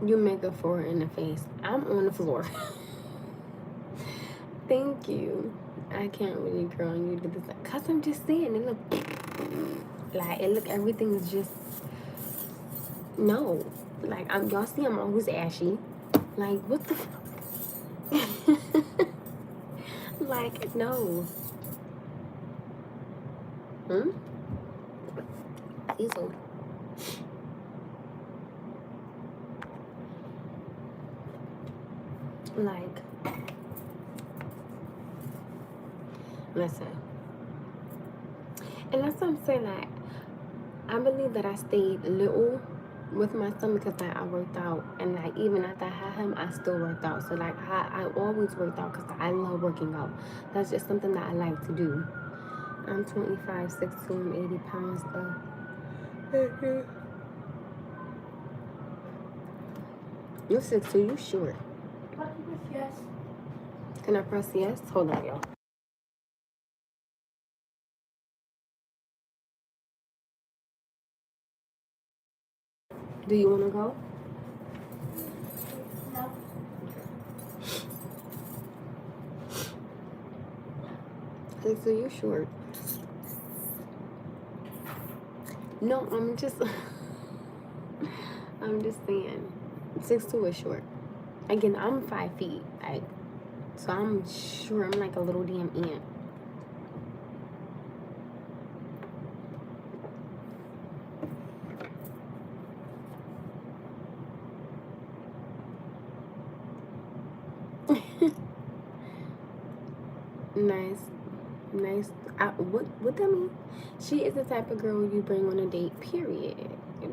You make a four in the face. I'm on the floor. Thank you. I can't really girl on you to this. Cause I'm just saying, it look like everything is just no. Like, y'all see I'm always ashy. Like, what the fuck? Like, no. Easel. Like, listen. And that's what I'm saying, like, I believe that I stayed little with my son because, like, I worked out. And, like, even after I had him, I still worked out. So, like, I always worked out because I love working out. That's just something that I like to do. I'm 25, 6'2", 80 pounds of... You're 6'2", you short. Yes. Can I press yes? Hold on, y'all. Do you want to go? No. So you short. No, I'm just saying. 6'2" is short. Again, I'm 5 feet. Like, so I'm sure I'm like a little damn ant. Nice. What that mean? She is the type of girl you bring on a date, period.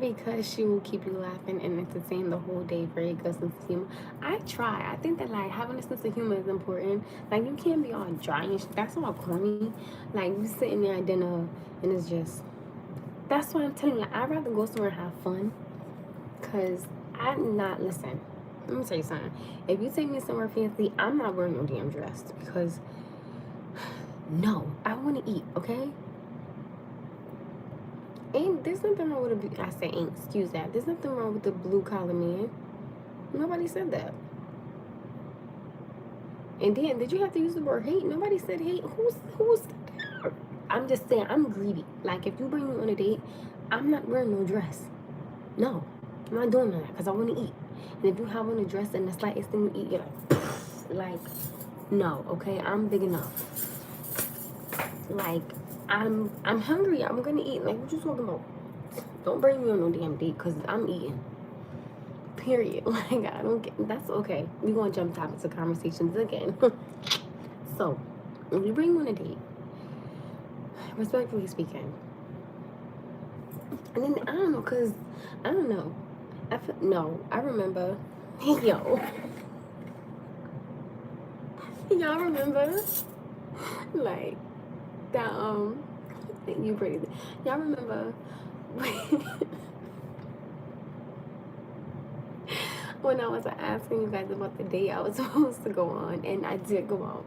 Because she will keep you laughing and entertained the whole day. Very good sense of humor. I try. I think that, like, having a sense of humor is important. Like, you can't be all dry and that's all corny. Like, you sitting there at dinner and it's just... That's why I'm telling you, like, I'd rather go somewhere and have fun. Because I'm not... Listen, let me tell you something. If you take me somewhere fancy, I'm not wearing no damn dress. Because... No, I want to eat, okay? There's nothing wrong with excuse that. There's nothing wrong with the blue collar man. Nobody said that. And then, did you have to use the word hate? Nobody said hate. Who's I'm just saying, I'm greedy. Like, if you bring me on a date, I'm not wearing no dress. No, I'm not doing that because I want to eat. And if you have on a dress and the slightest thing you eat, you're like, no, okay? I'm big enough. Like, I'm hungry. I'm gonna eat. Like, what you talking about? Don't bring me on no damn date because I'm eating. Period. Like, I don't get... That's okay. We're gonna jump topics of conversations again. So, if you bring me on a date, respectfully speaking, and then, I don't know, because, I don't know. I remember... Yo. Y'all remember? Like... That you pretty. Y'all remember when I was asking you guys about the date I was supposed to go on, and I did go out,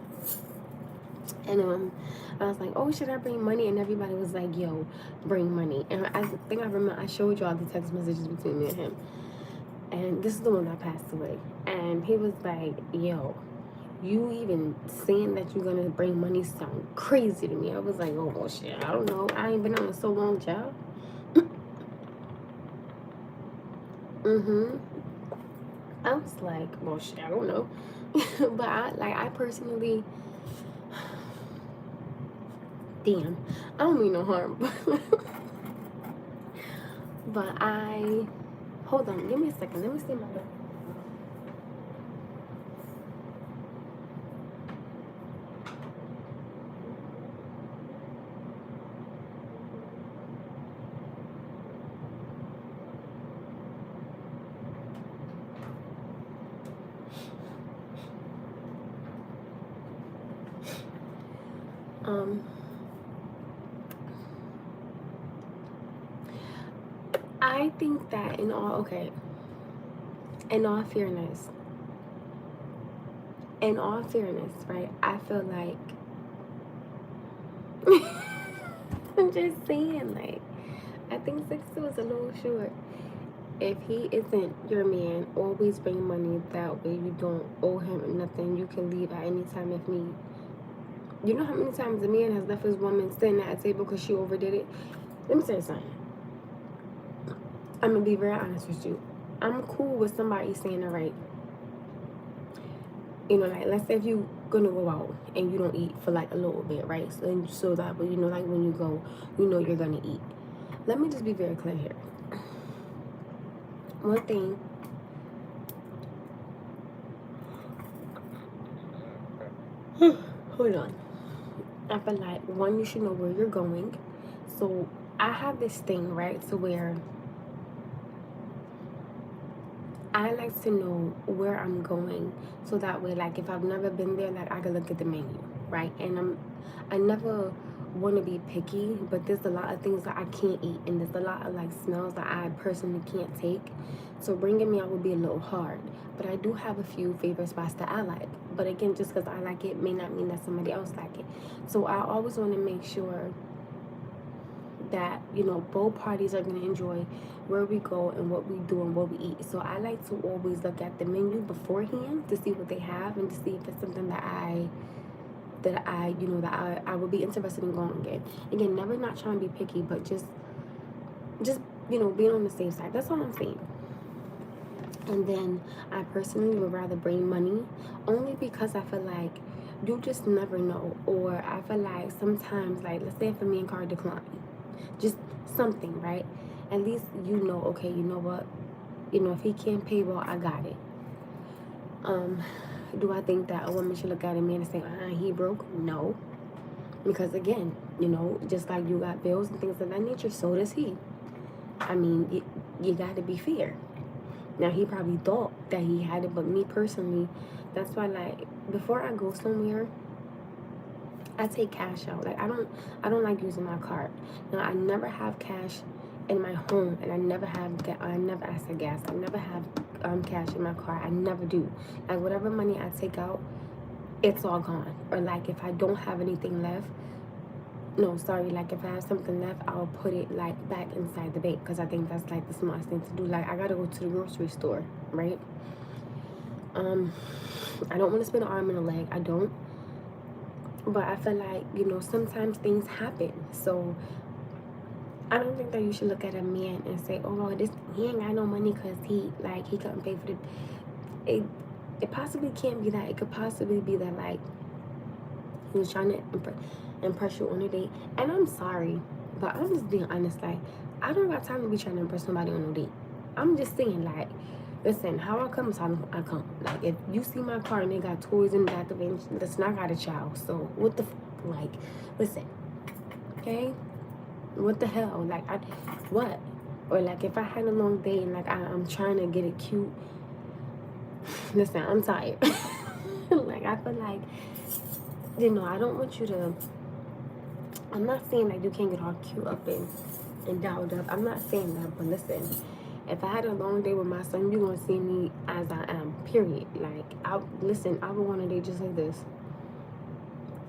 and I was like, oh, should I bring money? And everybody was like, yo, bring money. And I think I remember I showed y'all the text messages between me and him, and this is the one that passed away, and he was like, yo, you even saying that you're gonna bring money sound crazy to me. I was like, oh, well, shit, I don't know. I ain't been on it so long, child. I was like, well, shit, I don't know. But I personally, damn, I don't mean no harm. But hold on, give me a second. Let me see my book. I think that in all fairness, right? I feel like I'm just saying, like, I think 62 is a little short. If he isn't your man, always bring money. That way you don't owe him nothing. You can leave at any time if need. You know how many times a man has left his woman sitting at a table because she overdid it? Let me tell you something. I'm going to be very honest with you. I'm cool with somebody saying it right. You know, like, let's say if you're going to go out and you don't eat for, like, a little bit, right? So that way, you know, like, when you go, you know you're going to eat. Let me just be very clear here. One thing. Hold on. I feel like, one, you should know where you're going. So, I have this thing, right, to where I like to know where I'm going, so that way, like, if I've never been there, like, I can look at the menu, right? And I never want to be picky, but there's a lot of things that I can't eat, and there's a lot of, like, smells that I personally can't take. So bringing me out would be a little hard, but I do have a few favorite spots that I like. But again, just because I like it may not mean that somebody else like it. So I always want to make sure that, you know, both parties are going to enjoy where we go and what we do and what we eat. So I like to always look at the menu beforehand to see what they have and to see if it's something that I would be interested in going again. Again, never not trying to be picky, but just you know, being on the safe side. That's all I'm saying. And then I personally would rather bring money, only because I feel like you just never know. Or I feel like sometimes, like, let's say if a man card decline, just something, right? At least you know, okay, you know what? You know, if he can't pay, well, I got it. Do I think that a woman should look at a man and say, he broke? No. Because again, you know, just like you got bills and things of that nature, so does he. I mean, you got to be fair. Now, he probably thought that he had it, but me personally, that's why, like, before I go somewhere, I take cash out. Like, I don't like using my card. Now, I never have cash in my home, and I never have gas. I never have cash in my car. I never do. Like, whatever money I take out, it's all gone. Or, like, if I don't have anything left, like, if I have something left, I'll put it, like, back inside the bank, because I think that's, like, the smartest thing to do. Like, I gotta go to the grocery store, right? I don't want to spend an arm and a leg. I don't. But I feel like, you know, sometimes things happen. So I don't think that you should look at a man and say, oh, well, he ain't got no money because he couldn't pay for it possibly can't be that. It could possibly be that, like, he was trying to impress you on a date. And I'm sorry, but I'm just being honest. Like, I don't got time to be trying to impress somebody on a date. I'm just saying, like, listen, how I come is how I come. Like, if you see my car and they got toys in the back of it, listen, I got a child. So, what the like, listen, okay? What the hell? Like, what? Or, like, if I had a long day and, like, I'm trying to get it cute, listen, I'm tired. Like, I feel like, you know, I don't want you to, I'm not saying that you can't get all cute up and dialed up. I'm not saying that, but listen, if I had a long day with my son, you're going to see me as I am, period. Like, I would want a day just like this.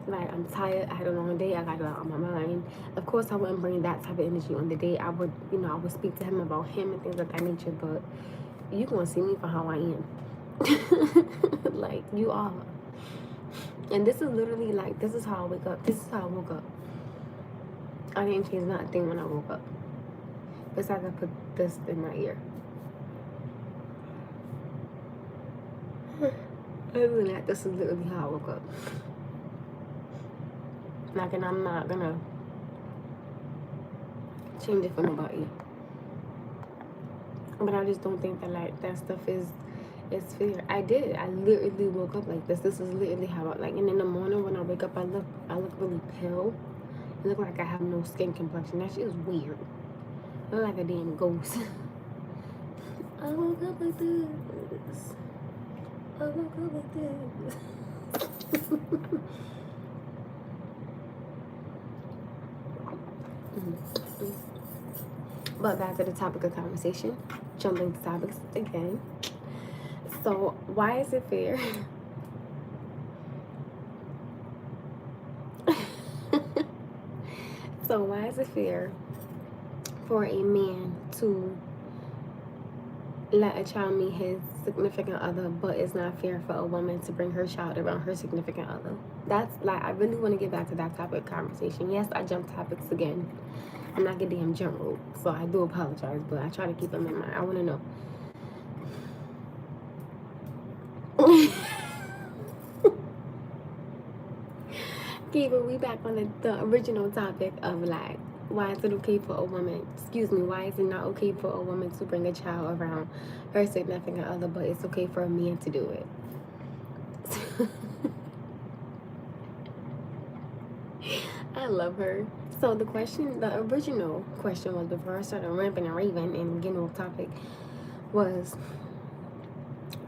Like, I'm tired, I had a long day, I got a lot on my mind. Of course, I wouldn't bring that type of energy on the day. I would, you know, I would speak to him about him and things of that nature, but you're going to see me for how I am. Like, you are. And this is literally, like, this is how I wake up. This is how I woke up. I didn't change nothing when I woke up. Besides, I put this in my ear. Other than that, this is literally how I woke up. Like, and I'm not gonna change it for nobody. But I just don't think that like that stuff is fair. I literally woke up like this. This is literally how I like. And in the morning when I wake up, I look really pale. I look like I have no skin complexion. That shit is weird. I look like a damn ghost. I woke up like this. I woke up like this. But back to the topic of conversation. Jumping to topics again. So why is it fair? So why is it fair for a man to let a child meet his significant other, but it's not fair for a woman to bring her child around her significant other? That's like, I really want to get back to that topic of conversation. Yes, I jumped topics again. I'm not gonna damn jump rope, so I do apologize, but I try to keep them in mind. I want to know. Okay, but we back on the original topic of like, why is it okay for a woman, why is it not okay for a woman to bring a child around her significant other, but it's okay for a man to do it? I love her. So the original question was, before I started ramping and raving and getting off topic, was,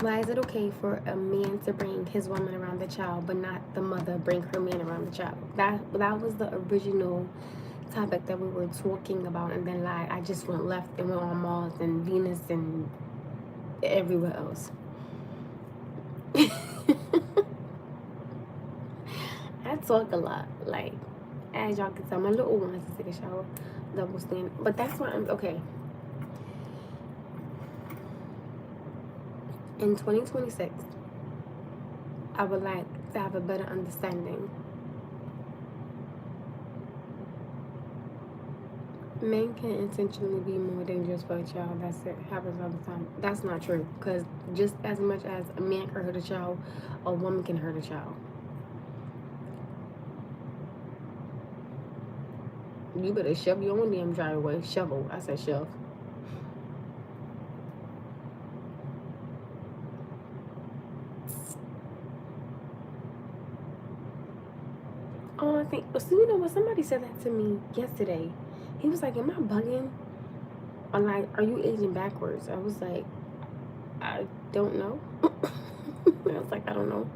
why is it okay for a man to bring his woman around the child, but not the mother bring her man around the child? That was the original topic that we were talking about, and then like I just went left and went on Mars and Venus and everywhere else. I talk a lot, like, as y'all can tell, my little one has to take a shower, double stand. But that's why I'm okay. In 2026, I would like to have a better understanding. Men can intentionally be more dangerous for a child. That's it. Happens all the time. That's not true. Because just as much as a man can hurt a child, a woman can hurt a child. You better shove your own damn driveway. Shovel. I said shove. Oh, I think. So you know what? Somebody said that to me yesterday. He was like, "Am I bugging? Or like, are you aging backwards?" I was like, "I don't know." I was like, "I don't know."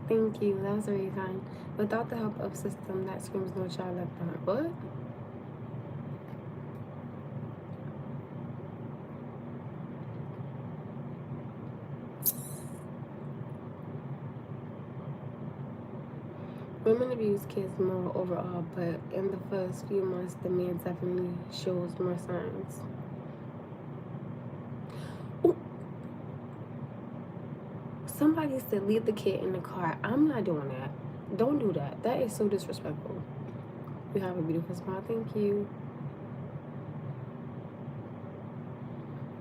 Thank you. That was very kind. Without the help of system that screams no child left behind. What? Women abuse kids more overall, but in the first few months, the man definitely shows more signs. Ooh. Somebody said leave the kid in the car. I'm not doing that. Don't do that. That is so disrespectful. You have a beautiful smile. Thank you.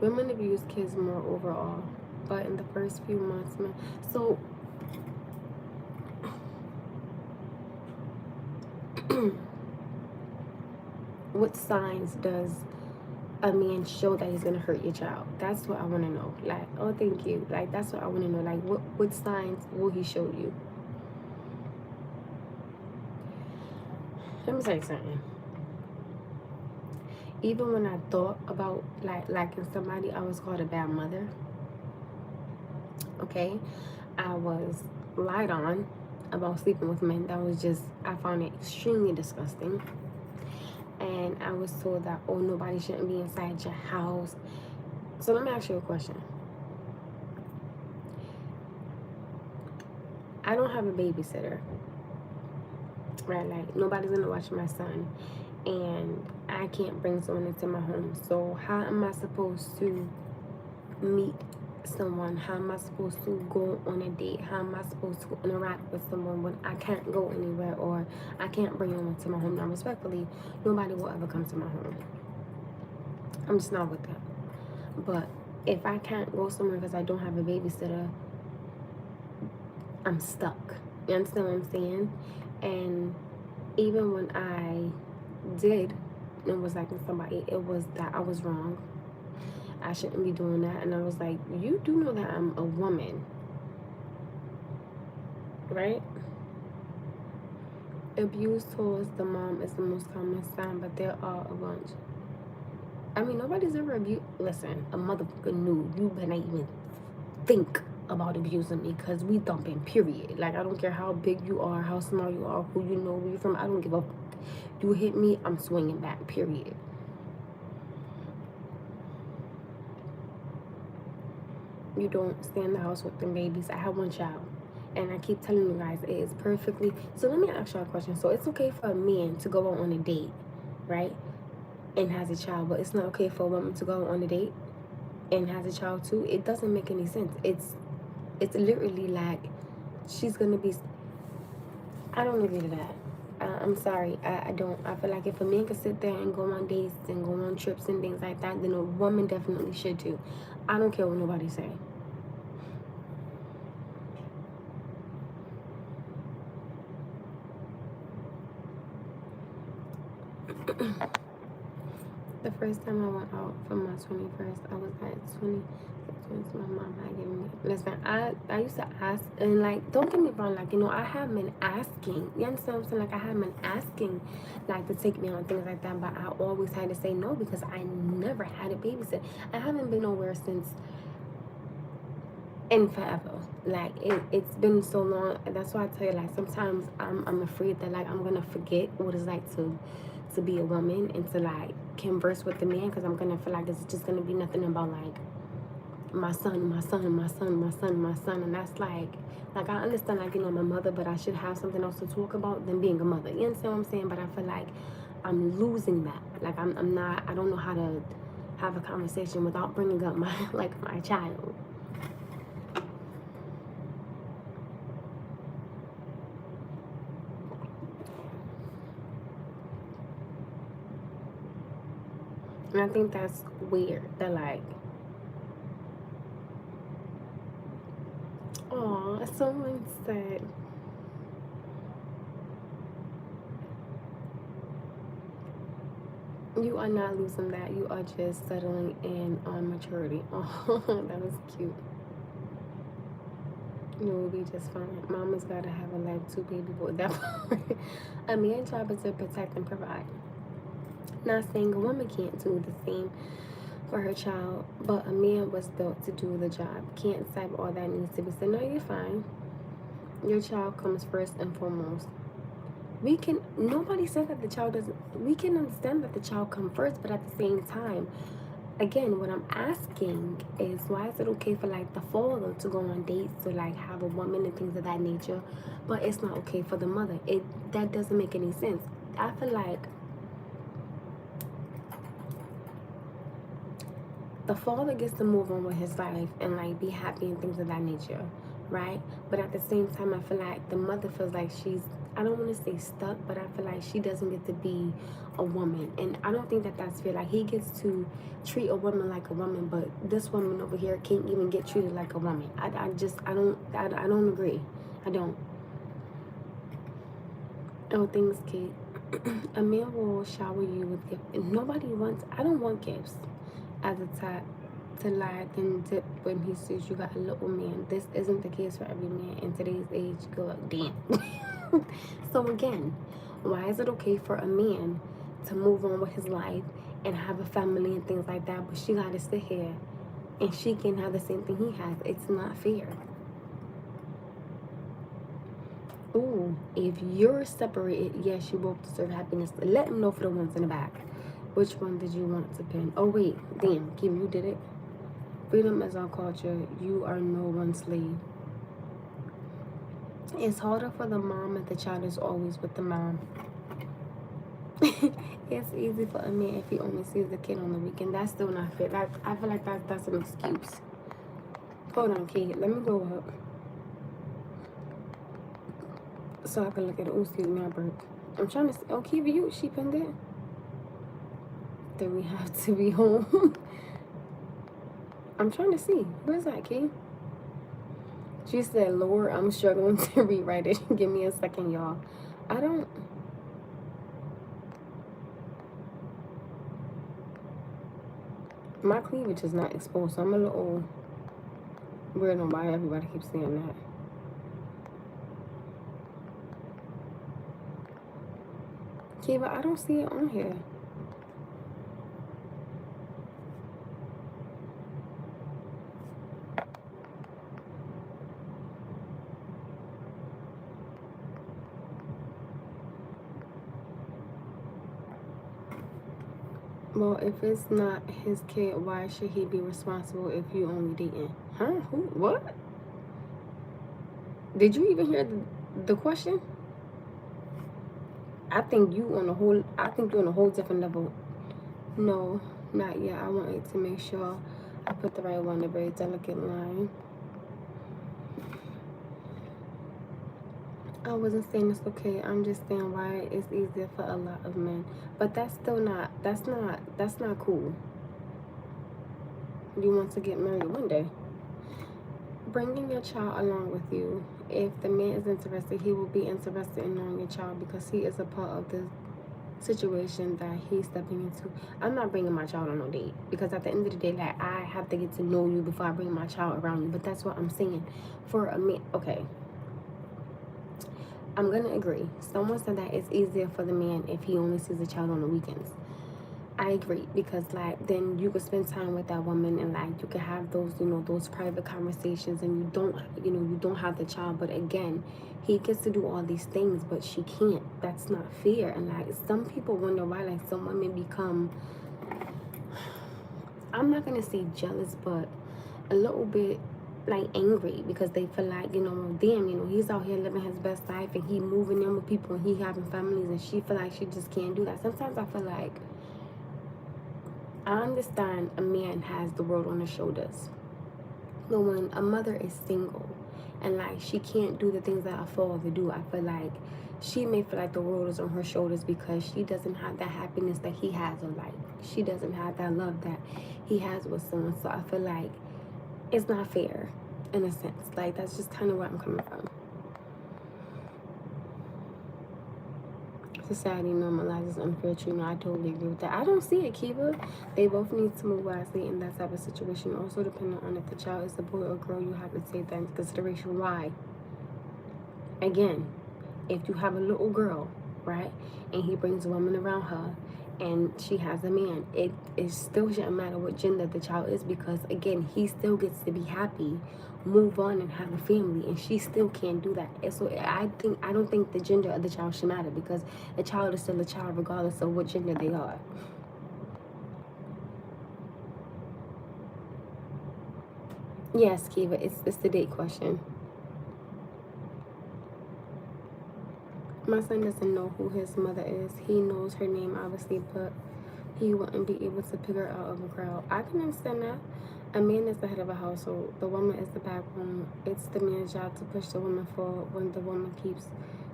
Women abuse kids more overall, but in the first few months, man. So, what signs does a man show that he's gonna hurt your child? That's what I want to know. Like, oh, thank you. Like, that's what I want to know. Like, what signs will he show you? Let me tell you something. Even when I thought about like liking somebody, I was called a bad mother. Okay, I was lied on about sleeping with men. That was just, I found it extremely disgusting. And I was told that, oh, nobody shouldn't be inside your house. So let me ask you a question. I don't have a babysitter, right? Like, nobody's gonna watch my son, and I can't bring someone into my home. So how am I supposed to meet someone? How am I supposed to go on a date? How am I supposed to interact with someone when I can't go anywhere, or I can't bring them into my home? Now, respectfully, nobody will ever come to my home. I'm just not with that. But if I can't go somewhere because I don't have a babysitter, I'm stuck. You understand what I'm saying? And even when I did and was liking somebody, it was that I was wrong. I shouldn't be doing that. And I was like, you do know that I'm a woman, right? Abuse towards the mom is the most common sign, but there are a bunch. I mean, nobody's ever abused. Listen, a motherfucker knew. You better not even think about abusing me, because we thumping, period. Like, I don't care how big you are, how small you are, who you know, where you're from. I don't give a fuck. You hit me, I'm swinging back, period. You don't stay in the house with them babies. I have one child. And I keep telling you guys, it is perfectly. So let me ask y'all a question. So it's okay for a man to go out on a date, right? And has a child, but it's not okay for a woman to go on a date and has a child too. It doesn't make any sense. It's literally like she's gonna be. I don't agree to that. I'm sorry. I don't. I feel like if a man could sit there and go on dates and go on trips and things like that, then a woman definitely should too. I don't care what nobody say. The first time I went out for my 21st, I was at 20. My mom had given me. Listen, I used to ask, and like, don't get me wrong, like, you know, I have been asking. You understand what I'm saying? Like, I have been asking, like, to take me on things like that, but I always had to say no because I never had a babysit. I haven't been nowhere since in forever. Like, it's been so long. That's why I tell you, like, sometimes I'm afraid that, like, I'm gonna forget what it's like to be a woman and to, like, converse with the man, because I'm gonna feel like it's just gonna be nothing about, like, my son, my son, my son, my son, my son. And that's like I understand, like, you know, my mother, but I should have something else to talk about than being a mother. You understand what I'm saying? But I feel like I'm losing that. Like, I'm not, I don't know how to have a conversation without bringing up my, like, my child. And I think that's weird. That, like, oh, someone said, you are not losing that. You are just settling in on maturity. Oh, that was cute. You will be just fine. Mama's gotta have a life too, baby boy. That part. A man's job is to protect and provide. Not saying a woman can't do the same for her child, but a man was built to do the job. Can't say all that needs to be said. No, you're fine. Your child comes first and foremost. Nobody said that the child doesn't, we can understand that the child comes first, but at the same time, again, what I'm asking is, why is it okay for, like, the father to go on dates, to, like, have a woman and things of that nature, but it's not okay for the mother? That doesn't make any sense. I feel like the father gets to move on with his life and, like, be happy and things of that nature, right? But at the same time, I feel like the mother feels like she's, I don't want to say stuck, but I feel like she doesn't get to be a woman. And I don't think that that's fair. Like, he gets to treat a woman like a woman, but this woman over here can't even get treated like a woman. I don't agree. I don't. Oh, thanks, Kate. A man will shower you with gifts. Nobody wants, I don't want gifts as a top to lie then dip when he sees you got a little man. This isn't the case for every man in today's age. Go up, damn. So again, why is it okay for a man to move on with his life and have a family and things like that, but she gotta sit here and she can have the same thing he has? It's not fair. Ooh, if you're separated, yes, you both deserve happiness. Let him know for the ones in the back. Which one did you want to pin? Oh wait, damn, Kim, you did it. Freedom is our culture. You are no one's slave. It's harder for the mom if the child is always with the mom. It's easy for a man if he only sees the kid on the weekend. That's still not fair. I feel like that's an excuse. Hold on, Kate. Let me go up so I can look at it. Oh, excuse me, I burped. I'm trying to see. Oh, Kiva, she pinned it. Then we have to be home. I'm trying to see. Where's that, Kate? She said, Lord, I'm struggling to rewrite it. Give me a second, y'all. I don't. My cleavage is not exposed, so I'm a little weird on why everybody keeps saying that. Kiva, I don't see it on here. Well, if it's not his kid, why should he be responsible if you only dating? Huh? Who? What? Did you even hear the question? I think you on a whole different level. No, not yet. I wanted to make sure I put the right one, a very delicate line. I wasn't saying it's okay. I'm just saying why it's easier for a lot of men. But that's not cool. You want to get married one day. Bringing your child along with you. If the man is interested, he will be interested in knowing your child because he is a part of the situation that he's stepping into. I'm not bringing my child on no date because at the end of the day, like, I have to get to know you before I bring my child around you. But that's what I'm saying. For a man, okay, I'm gonna agree. Someone said that it's easier for the man if he only sees the child on the weekends. I agree because like then you could spend time with that woman and like you could have those, you know, those private conversations and you don't have the child. But again, he gets to do all these things but she can't. That's not fair. And like some people wonder why like some women become, I'm not gonna say jealous, but a little bit like angry because they feel like, you know, damn, you know, he's out here living his best life and he moving in with people and he having families and she feel like she just can't do that. Sometimes I feel like I understand a man has the world on his shoulders, but when a mother is single and like she can't do the things that a father do, I feel like she may feel like the world is on her shoulders because she doesn't have that happiness that he has, or like she doesn't have that love that he has with someone. So I feel like it's not fair in a sense. Like that's just kind of where I'm coming from. Society normalizes unfair treatment. I totally agree with that. I don't see it, Kiva. They both need to move wisely in that type of situation. Also, depending on if the child is a boy or girl, you have to take that into consideration. Why? Again, if you have a little girl, right, and he brings a woman around her, and she has a man, it still shouldn't matter what gender the child is because, again, he still gets to be happy, move on, and have a family, and she still can't do that. And so I don't think the gender of the child should matter because the child is still a child regardless of what gender they are. Yes, Kiva, it's the date question. My son doesn't know who his mother is. He knows her name, obviously, but he wouldn't be able to pick her out of a crowd. I can understand that. A man is the head of a household. The woman is the backbone. It's the man's job to push the woman forward when the woman keeps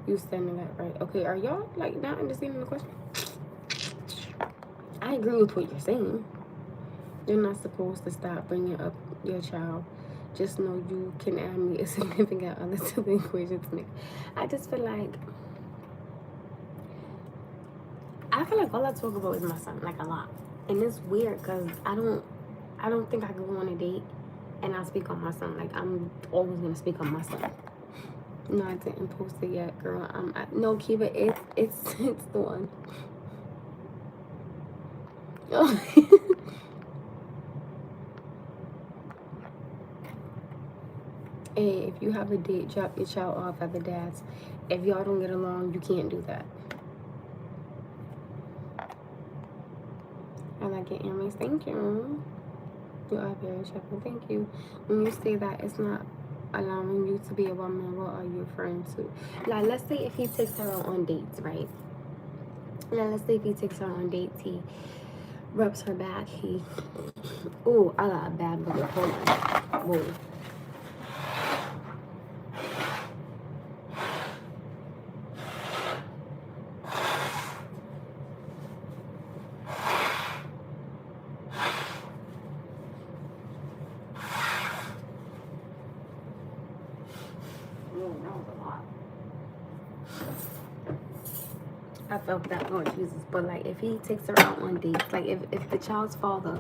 you standing up, right? Okay, are y'all, like, not understanding the question? I agree with what you're saying. You're not supposed to stop bringing up your child. Just know you can add me a significant other to the equation to make. I just feel like all I talk about is my son, like a lot. And it's weird because I don't think I could go on a date and I speak on my son. Like I'm always gonna speak on my son. No, I didn't post it yet, girl. No, Kiva, it's the one. Hey, if you have a date, drop your child off at the dad's. If y'all don't get along, you can't do that. I like your earrings. Thank you. You are very chipper. Thank you. When you say that it's not allowing you to be a woman, what are you referring to? Like, let's say if he takes her out on dates, right? Now, let's say if he takes her on dates, he rubs her back. Oh, I got a bad booger. Hold on. Whoa. I felt that, Lord Jesus. But like if he takes her out on dates, like if the child's father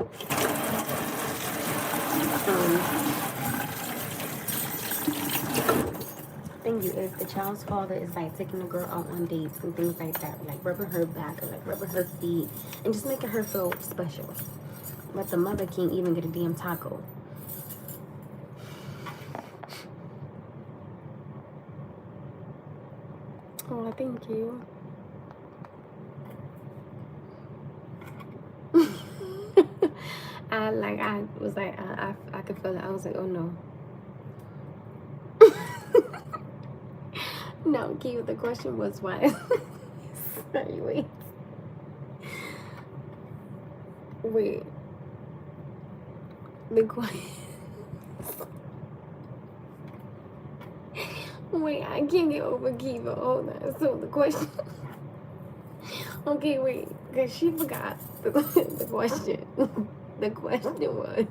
Thank you. If the child's father is like taking the girl out on dates and things like that, like rubbing her back or like rubbing her feet and just making her feel special, but the mother can't even get a damn taco. Oh, thank you. I was like, I could feel it. I was like, oh no. No, Kiva, the question was why. Sorry, wait. The question. Wait, I can't get over Kiva. Hold on. So the question. Okay, wait, because she forgot the question. The question was.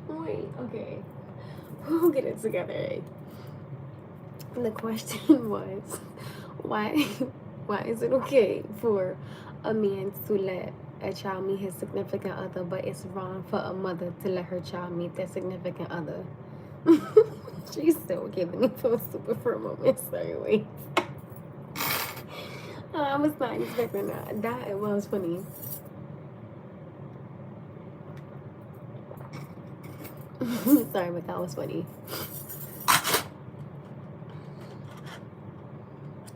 Wait, okay. We'll get it together. Eh? The question was, why is it okay for a man to let a child meet his significant other, but it's wrong for a mother to let her child meet their significant other? She's still giving me those super for a moment. Sorry, wait. I was not expecting that. That was funny. Sorry, but that was funny.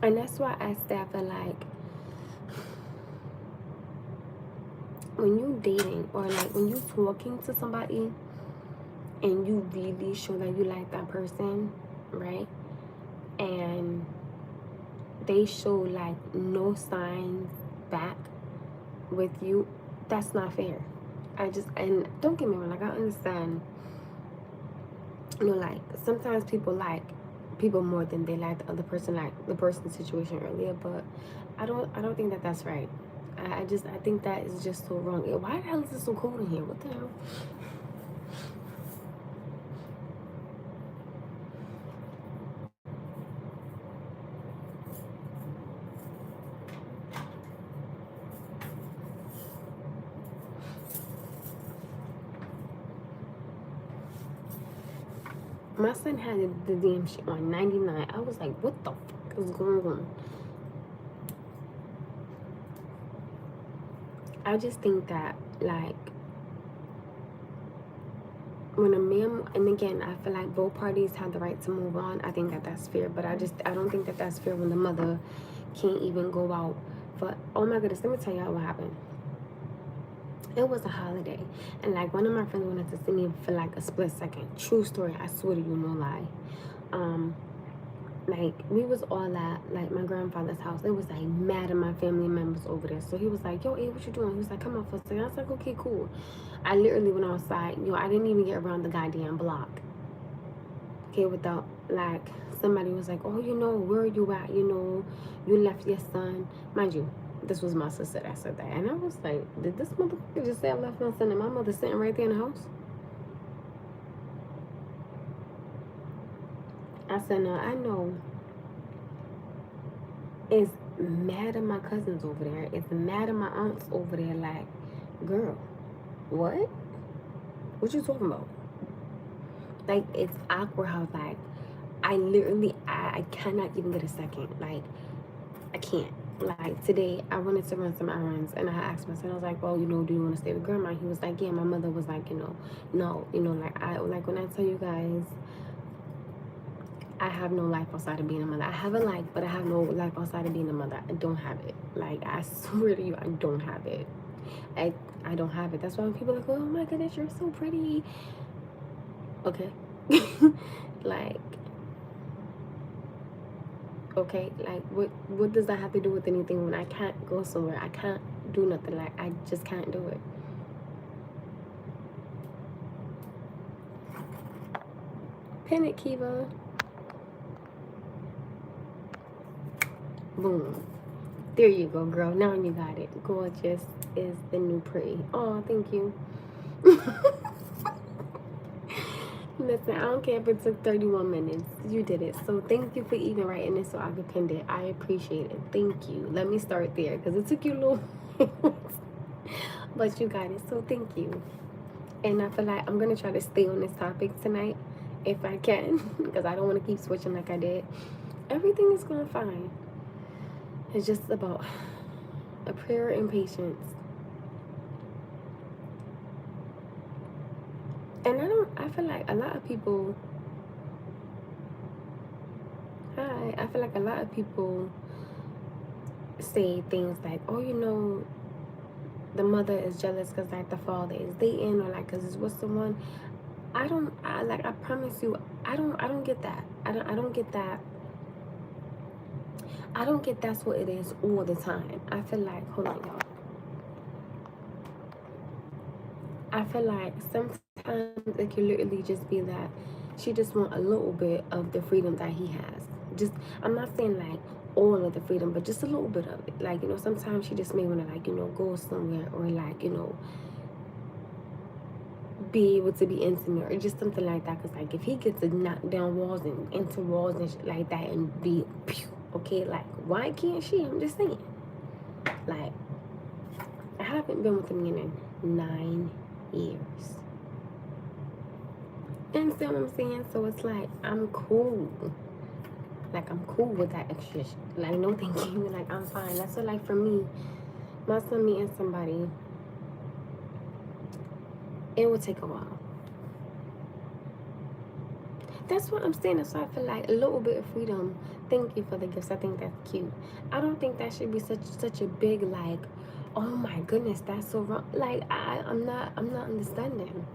And that's why I say I feel like when you dating or like when you talking to somebody and you really show that you like that person, right? And they show like no signs back with you, that's not fair. And don't get me wrong, like I understand, you know, like sometimes people like people more than they like the other person, like the person's situation earlier, but I don't think that that's right. I think that is just so wrong. Why the hell is it so cold in here? What the hell? My son had the damn shit on 99. I was like, what the fuck is going on? I just think that, like, when a man, and again, I feel like both parties have the right to move on. I think that that's fair, but I don't think that that's fair when the mother can't even go out for, oh my goodness, let me tell y'all what happened. It was a holiday, and like one of my friends wanted to see me for like a split second. True story, I swear to you, no lie. Like we was all at like my grandfather's house. It was like mad at my family members over there. So he was like, yo, A, what you doing? He was like, come out for a second. I was like, okay, cool. I literally went outside. I didn't even get around the goddamn block. Okay, without like somebody was like, oh, where are you at? You left your son. Mind you, this was my sister that said that. And I was like, did this motherfucker just say I left my son and my mother sitting right there in the house? I said, no, I know. It's mad at my cousins over there. It's mad at my aunts over there. Like, girl, what? What you talking about? Like, it's awkward how, like, I cannot even get a second. Like, I can't. Like, today, I wanted to run some errands, and I asked my son, I was like, well, do you want to stay with grandma? He was like, yeah. My mother was like, no. Like when I tell you guys, I have no life outside of being a mother. I have a life, but I have no life outside of being a mother. I don't have it. Like, I swear to you, I don't have it. I don't have it. That's why when people are like, oh my goodness, you're so pretty. Okay. Like, okay, like what does that have to do with anything when I can't go somewhere? I can't do nothing. Like, I just can't do it. Pin it, Kiva. Boom. There you go, girl. Now you got it. Gorgeous is the new pretty. Oh, thank you. Listen, I don't care if it took 31 minutes. You did it. So thank you for even writing it so I could pin it. I appreciate it. Thank you. Let me start there because it took you a little. But you got it, so thank you. And I feel like I'm gonna try to stay on this topic tonight if I can, because I don't want to keep switching like I did. Everything is going fine. It's just about a prayer and patience. And I feel like a lot of people, I feel like a lot of people say things like, oh, the mother is jealous because like the father is dating, or like because it's with someone. I promise you, I don't get that. I don't get that. I don't get that's what it is all the time. I feel like, hold on, y'all. I feel like sometimes it can literally just be that she just want a little bit of the freedom that he has. Just, I'm not saying like all of the freedom, but just a little bit of it. Like, sometimes she just may want to like, go somewhere, or like, be able to be intimate, or just something like that. Because like if he gets to knock down walls and into walls and shit like that and be pew, okay, like why can't she? I'm just saying. Like, I haven't been with a man in 9 years. And see what I'm saying? So it's like I'm cool. Like I'm cool with that extra shit. Like no thank you. Like I'm fine. That's what, like for me, my son meeting somebody, it would take a while. That's what I'm saying. That's why I feel like a little bit of freedom. Thank you for the gifts. I think that's cute. I don't think that should be such a big like, oh my goodness, that's so wrong. Like I'm not understanding.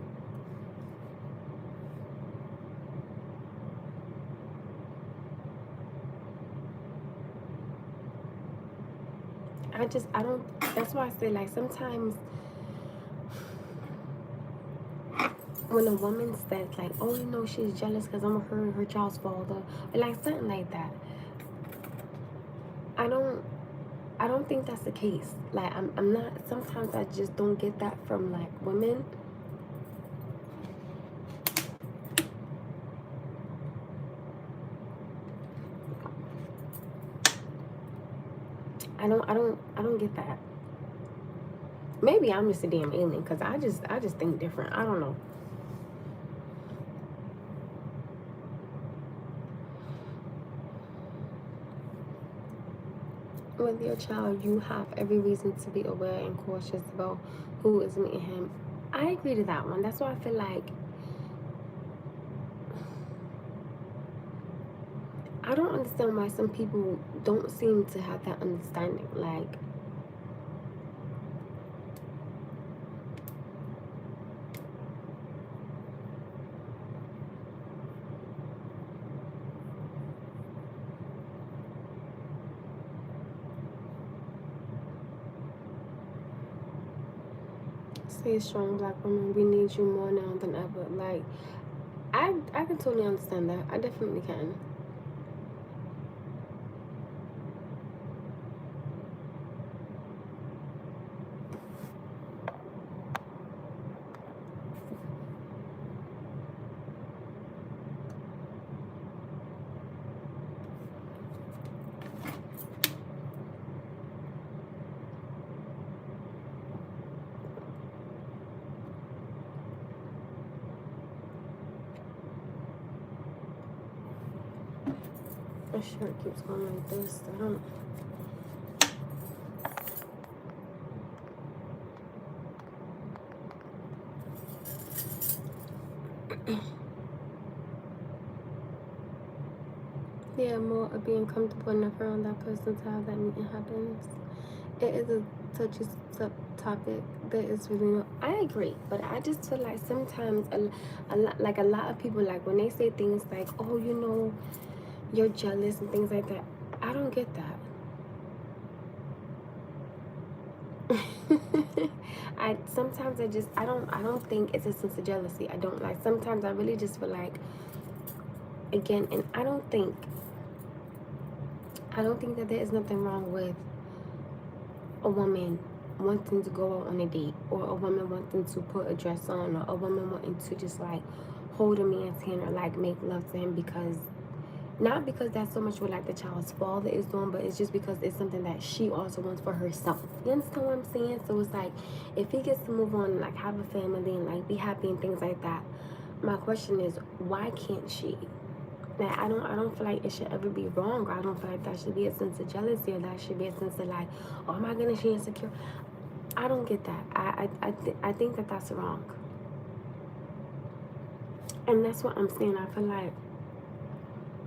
I don't, that's why I say like sometimes when a woman says like, oh, she's jealous because I'm her child's father, or like something like that, I don't think that's the case. Like I'm not, sometimes I just don't get that from like women. I don't get that. Maybe I'm just a damn alien, because I just think different. I don't know. With your child, you have every reason to be aware and cautious about who is meeting him. I agree to that one. That's why I feel like I don't understand why some people don't seem to have that understanding. Like, say strong black woman, we need you more now than ever. Like, I can totally understand that. I definitely can. My shirt keeps going like this. I don't. Yeah, more of being comfortable enough around that person to have that meeting happens. It is a touchy topic. There is really no. I agree, but I just feel like sometimes a lot of people, like when they say things like, "Oh, you're jealous" and things like that. I don't get that. I don't think it's a sense of jealousy. I don't, like, sometimes I really just feel like, again, and I don't think that there is nothing wrong with a woman wanting to go out on a date, or a woman wanting to put a dress on, or a woman wanting to just like hold a man's hand or like make love to him because Not because that's so much what like the child's father is doing, but it's just because it's something that she also wants for herself. You understand what I'm saying? So it's like, if he gets to move on and like have a family and like be happy and things like that, my question is, why can't she? Like, I don't feel like it should ever be wrong. Or I don't feel like that should be a sense of jealousy, or that should be a sense of like, oh my goodness, she insecure. I don't get that. I think that that's wrong. And that's what I'm saying. I feel like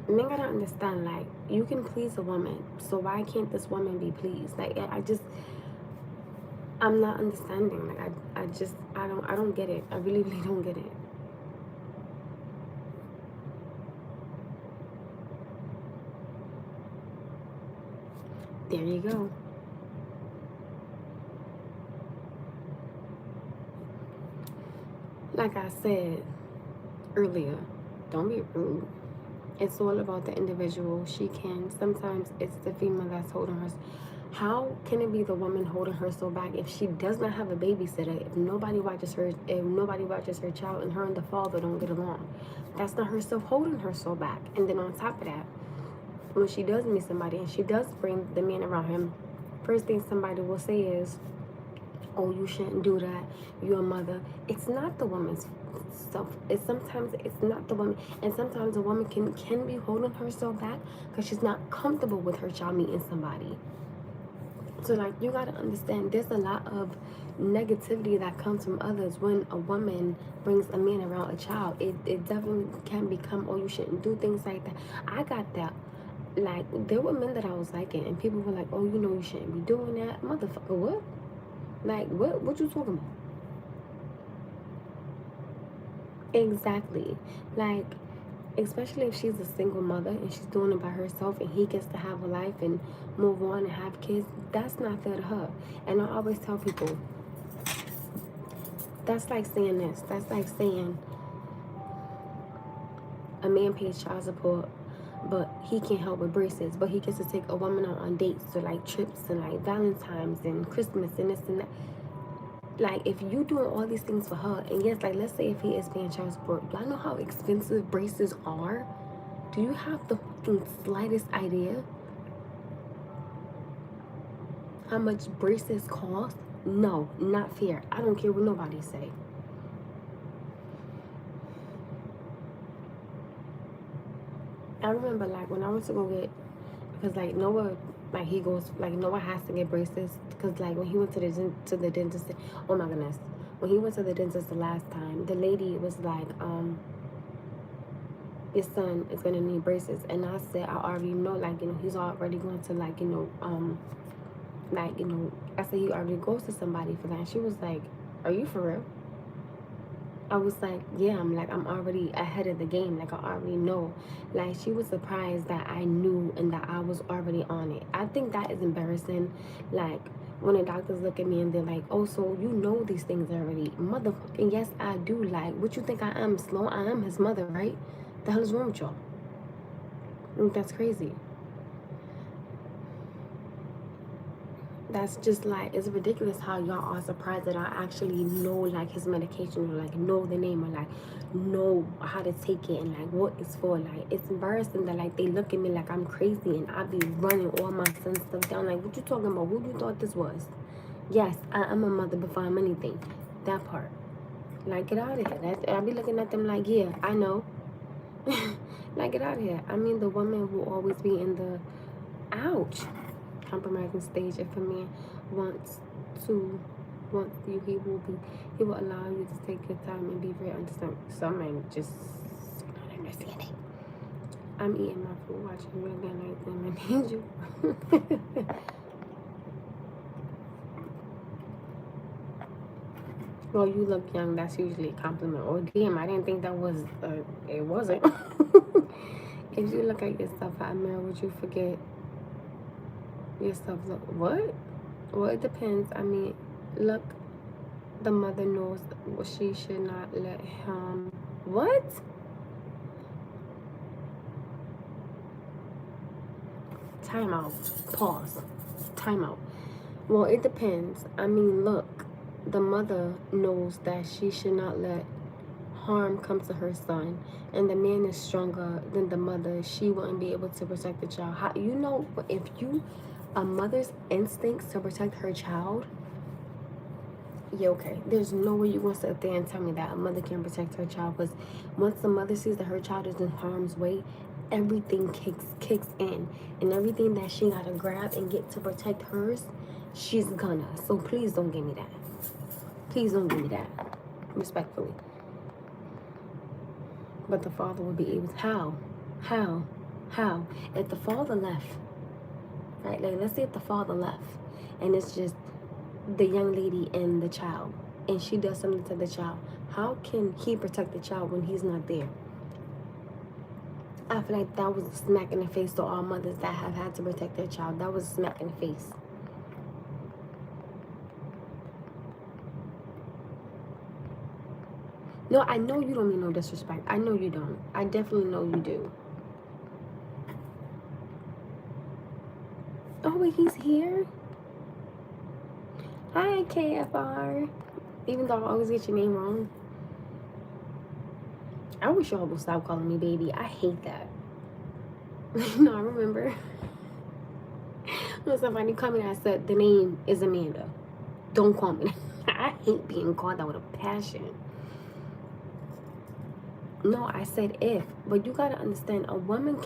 men gotta understand, like, you can please a woman, so why can't this woman be pleased? Like, I'm not understanding. Like, I don't get it. I really, really don't get it. There you go. Like I said earlier, don't be rude. It's all about the individual. Sometimes it's the female that's holding her. How can it be the woman holding her so back if she does not have a babysitter, if nobody watches her child, and her and the father don't get along? That's not herself holding her so back. And then on top of that, when she does meet somebody and she does bring the man around him, first thing somebody will say is, oh, you shouldn't do that, you're a mother. It's not the woman's self. Sometimes it's not the woman, and sometimes a woman can be holding herself back because she's not comfortable with her child meeting somebody. So like, you gotta understand, there's a lot of negativity that comes from others when a woman brings a man around a child. It definitely can become, oh, you shouldn't do things like that. I got that. Like, there were men that I was liking, and people were like, oh, you know, you shouldn't be doing that. Motherfucker, what? Like, what you talking about? Exactly. Like, especially if she's a single mother and she's doing it by herself, and he gets to have a life and move on and have kids, that's not fair to her. And I always tell people, that's like saying this. That's like saying a man pays child support, but he can't help with braces, but he gets to take a woman out on dates, or like trips, and like Valentine's and Christmas and this and that. Like, if you doing all these things for her, and yes, like, let's say if he is paying child support, y'all know how expensive braces are? Do you have the fucking slightest idea how much braces cost? No, not fair. I don't care what nobody say. I remember, like, when I went to go get, because like Noah, like, he goes, like, Noah has to get braces, because like when he went to the dentist, oh my goodness, when he went to the dentist the last time, the lady was like, your son is gonna need braces. And I said, I already know, like, you know, he's already going to, like, you know, like, you know, I said he already goes to somebody for that. And she was like, are you for real? I was like, yeah, I'm already ahead of the game. Like, I already know. Like, she was surprised that I knew and that I was already on it. I think that is embarrassing. Like, when the doctors look at me and they're like, oh, so you know these things already. Motherfucking yes, I do. Like, what you think I am, slow? I am his mother, right? The hell is wrong with y'all? That's crazy. That's just like, it's ridiculous how y'all are surprised that I actually know, like, his medication, or like know the name, or like know how to take it, and like what it's for. Like, it's embarrassing that like they look at me like I'm crazy, and I be running all my son's stuff down. Like, what you talking about? Who you thought this was? Yes, I'm a mother before I'm anything. That part. Like, get out of here. I be looking at them like, yeah, I know. Like, get out of here. I mean, the woman will always be in the ouch compromising stage. If a man wants you, he will allow you to take your time and be very understanding. Some men just not understanding. I'm eating my food, watching real good night, and I need you. Well, you look young. That's usually a compliment. Oh, damn, I didn't think that was, it wasn't. If you look at yourself at a mirror, would you forget yourself? Look, what? Well, it depends. I mean, look, the mother knows what she should not let him. What? Time out. Pause. Time out. Well, it depends. I mean, look, the mother knows that she should not let harm comes to her son and the man is stronger than the mother, she wouldn't be able to protect the child. How, you know, if a mother's instincts to protect her child, yeah, okay. There's no way you're going to sit there and tell me that a mother can protect her child, because once the mother sees that her child is in harm's way, everything kicks in, and everything that she got to grab and get to protect hers, she's gonna. So please don't give me that. Please don't give me that. Respectfully. But the father would be able to. How? If the father left, right? Like, let's say if the father left, and it's just the young lady and the child, and she does something to the child, how can he protect the child when he's not there? I feel like that was a smack in the face to all mothers that have had to protect their child. That was a smack in the face. No, I know you don't mean no disrespect. I know you don't. I definitely know you do. Oh, wait, he's here? Hi, KFR. Even though I always get your name wrong. I wish y'all would stop calling me baby. I hate that. No, I remember when somebody called me and I said, the name is Amanda. Don't call me. I hate being called that with a passion. No, I said if. But you gotta understand, a woman,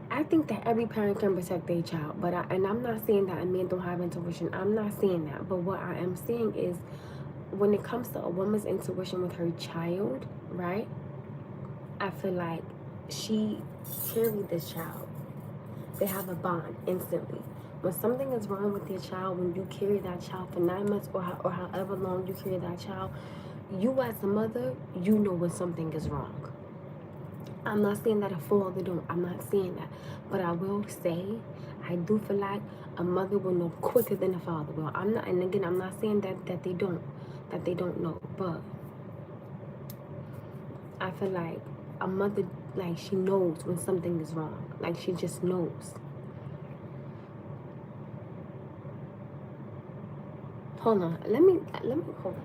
I think that every parent can protect their child. But I'm not saying that a man don't have intuition. I'm not saying that. But what I am saying is, when it comes to a woman's intuition with her child, right? I feel like she carried this child. They have a bond instantly. When something is wrong with your child, when you carry that child for 9 months or however long you carry that child, you as a mother, you know when something is wrong. I'm not saying that a father don't. I'm not saying that. But I will say, I do feel like a mother will know quicker than a father will. I'm not, and again, I'm not saying that they don't know. But I feel like a mother, like, she knows when something is wrong. Like, she just knows. Hold on. Let me hold on.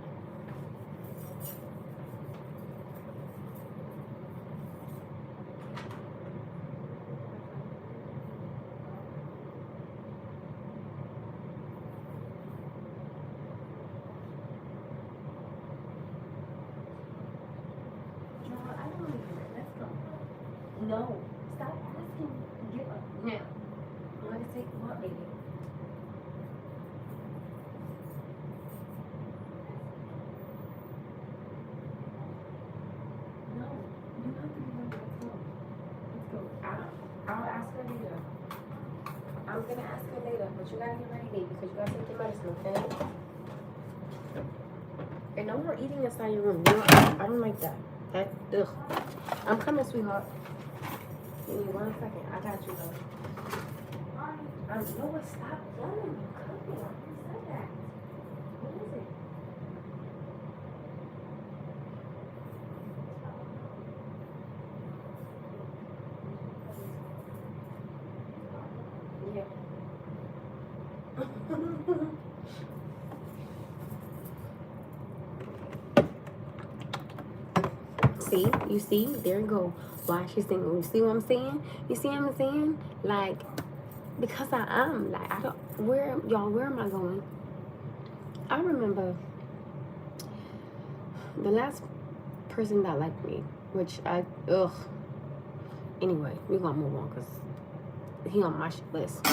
No, stop asking. Get up now. I'm gonna take you up, baby. No, you have to be ready. Let's go. I'll ask her later. I'm gonna ask her later, but you gotta get ready, baby, because you gotta take your medicine, okay? And no more eating inside your room. You know, I don't like that. Ugh. I'm coming, sweetheart. Give me 1 second. I got you, though. No, stop yelling. I'm coming. Who said that? What is it? Yeah. See? You see? There you go. Why she's singing. You see what I'm saying? You see what I'm saying? Like, because I am. Like, I don't. Where am I going? I remember the last person that liked me, which anyway, we're gonna move on because he on my list.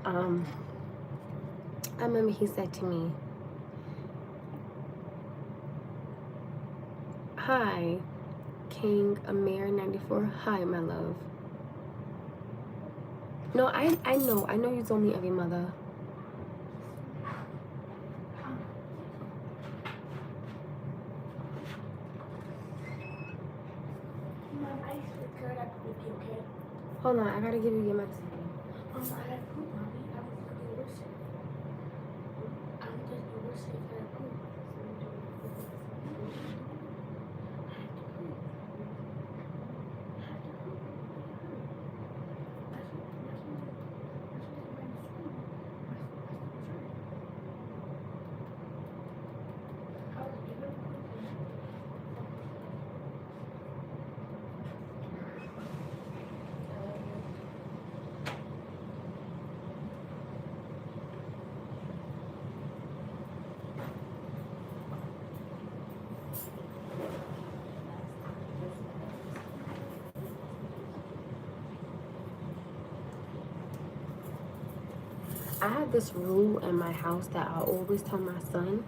I remember he said to me, hi, King Amir 94. Hi, my love. No, I know you told me of your mother. Hold on, I gotta give you your medicine. I had poop, mommy. I was looking worse. I would just be worse if I had poop. I have this rule in my house that I always tell my son.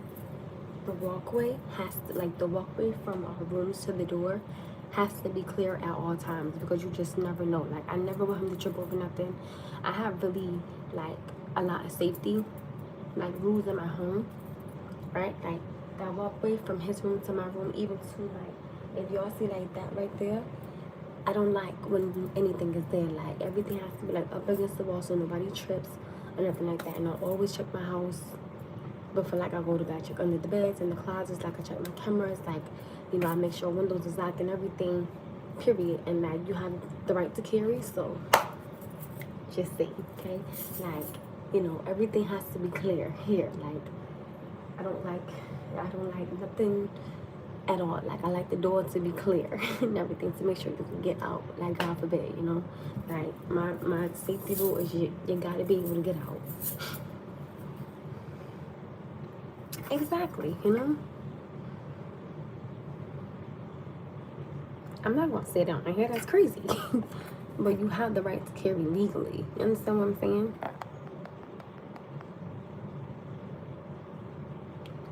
The walkway has to, like, the walkway from our rooms to the door has to be clear at all times, because you just never know. Like, I never want him to trip over nothing. I have really, like, a lot of safety, like, rules in my home, right? Like, that walkway from his room to my room, even to, like, if y'all see, like, that right there, I don't like when anything is there. Like, everything has to be, like, up against the wall so nobody trips or nothing like that. And I always check my house before, like, I go to bed. Check under the beds and the closets. Like, I check my cameras. Like, you know, I make sure windows is locked and everything, period. And, like, you have the right to carry, so just say, okay? Like, you know, everything has to be clear here. Like, I don't like nothing at all. Like, I like the door to be clear and everything, to make sure you can get out. Like, God forbid, you know? Like, my safety rule is you gotta be able to get out. Exactly, you know? I'm not gonna say that on here, that's crazy. But you have the right to carry legally. You understand what I'm saying?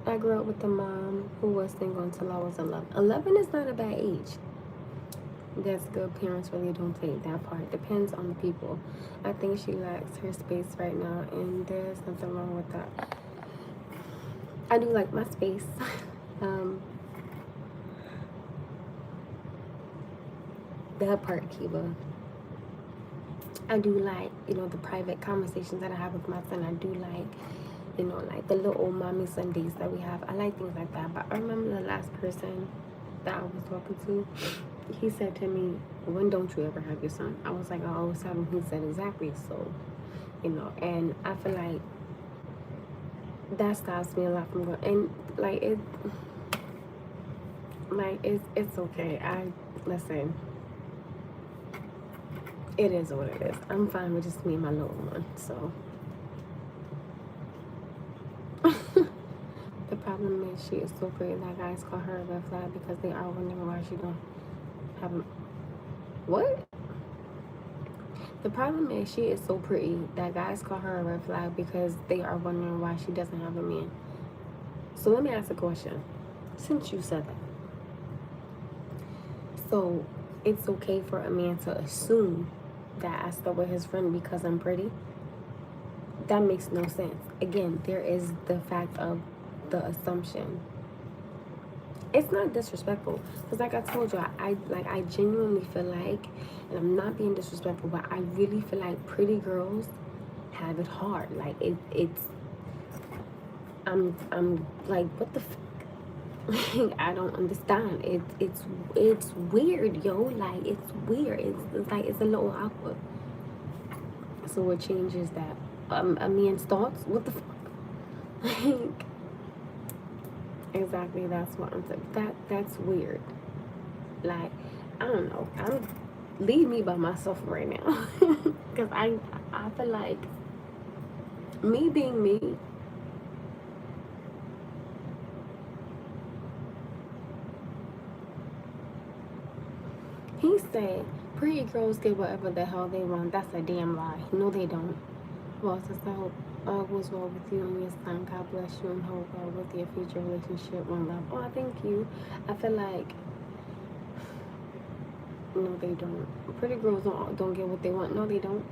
I grew up with a mom who was single until I was 11. 11 is not a bad age. That's good. Parents really don't take that part. Depends on the people. I think she lacks her space right now, and there's nothing wrong with that. I do like my space. That part, Kiva. I do like, you know, the private conversations that I have with my son. I do like, you know, like the little mommy Sundays that we have. I like things like that. But I remember the last person that I was talking to, he said to me, when don't you ever have your son? I was like, I always have him. He said, exactly. So, you know, and I feel like that stops me a lot from going. And like, it's okay. Listen, it is what it is. I'm fine with just me and my little one. So the problem is she is so pretty that guys call her a red flag because they are wondering why she don't have a... What? The problem is she is so pretty that guys call her a red flag because they are wondering why she doesn't have a man. So let me ask a question. Since you said that, so it's okay for a man to assume that I slept with his friend because I'm pretty? That makes no sense. Again, there is the fact of the assumption. It's not disrespectful, because like I told you, I genuinely feel like, and I'm not being disrespectful, but I really feel like pretty girls have it hard. Like I'm like, what the I don't understand. It's weird, yo. Like, it's weird. It's like, it's a little awkward. So what changes that? A man's thoughts? What the fuck? Like, exactly, that's what I'm saying. That's weird. Like, I don't know. Leave me by myself right now. Because I feel like me being me, he said pretty girls get whatever the hell they want. That's a damn lie. No, they don't. Well, since I hope all goes well with you and your son. God bless you and hope well with your future relationship. One love. Oh, thank you. I feel like, no, they don't. Pretty girls don't get what they want. No, they don't.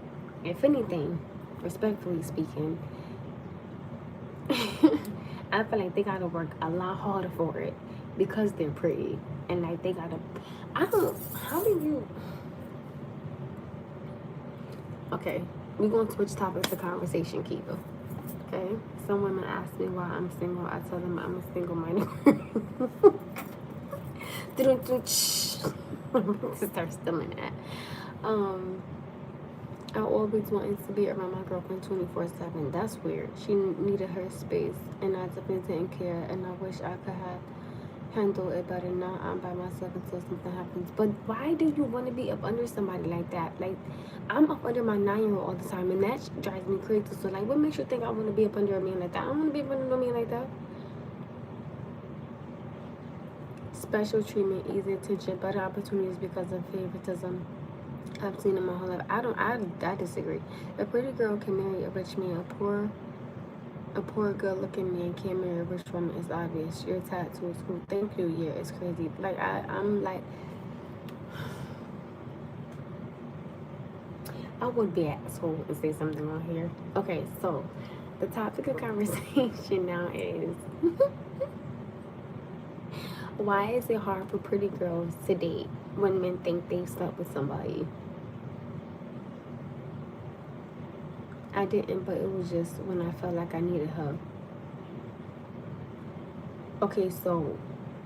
If anything, respectfully speaking, I feel like they gotta work a lot harder for it because they're pretty. And like, they gotta, how do you, okay, we're gonna switch topics to conversation keeper. Okay, some women ask me why I'm single. I tell them I'm a single-minded start stumbling that. I always wanted to be around my girlfriend 24/7. That's weird. She needed her space, and I definitely didn't care. And I wish I could have handled it better. Now I'm by myself until something happens. But why do you want to be up under somebody like that? Like, I'm up under my 9-year-old all the time, and that drives me crazy. So, like, what makes you think I want to be up under a man like that? I don't want to be up under a man like that. Special treatment, easy attention, better opportunities because of favoritism. I've seen in my whole life. I disagree. A pretty girl can marry a rich man. A poor good looking man can't marry a rich woman. It's obvious. Your tattoo is cool. Thank you. Yeah, it's crazy. Like I'm like, I would be an asshole and say something on here. Okay, so the topic of conversation now is why is it hard for pretty girls to date when men think they've slept with somebody? I didn't, but it was just when I felt like I needed her. Okay, so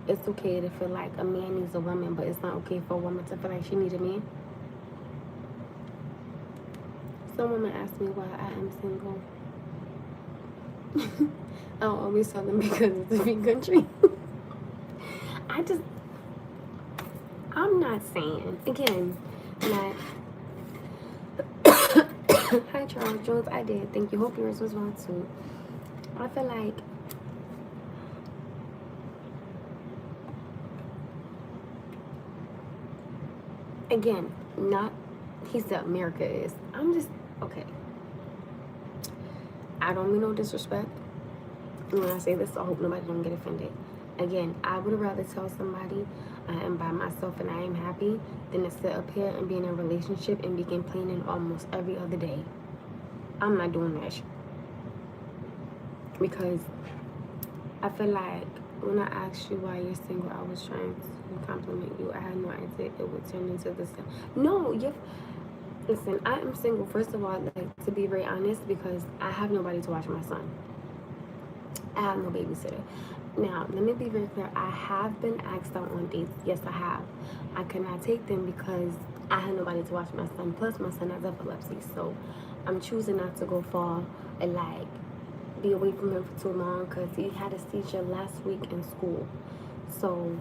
it's okay to feel like a man needs a woman, but it's not okay for a woman to feel like she needs a man. Some women ask me why I am single. I'll always tell them because it's a free country. I'm not saying, again, like, hi Charles Jones, I did, thank you, hope yours was well too. I feel like, again, not, he said America is, I'm just, okay, I don't mean no disrespect. And when I say this, I hope nobody don't get offended. Again, I would rather tell somebody I am by myself and I am happy than to sit up here and be in a relationship and be complaining almost every other day. I'm not doing that shit. Because I feel like when I asked you why you're single, I was trying to compliment you. I had no idea it would turn into this. No, listen, I am single, first of all, like, to be very honest, because I have nobody to watch my son. I have no babysitter. Now, let me be very clear. I have been asked out on dates. Yes, I have. I cannot take them because I have nobody to watch my son. Plus, my son has epilepsy. So, I'm choosing not to go far and, like, be away from him for too long because he had a seizure last week in school. So,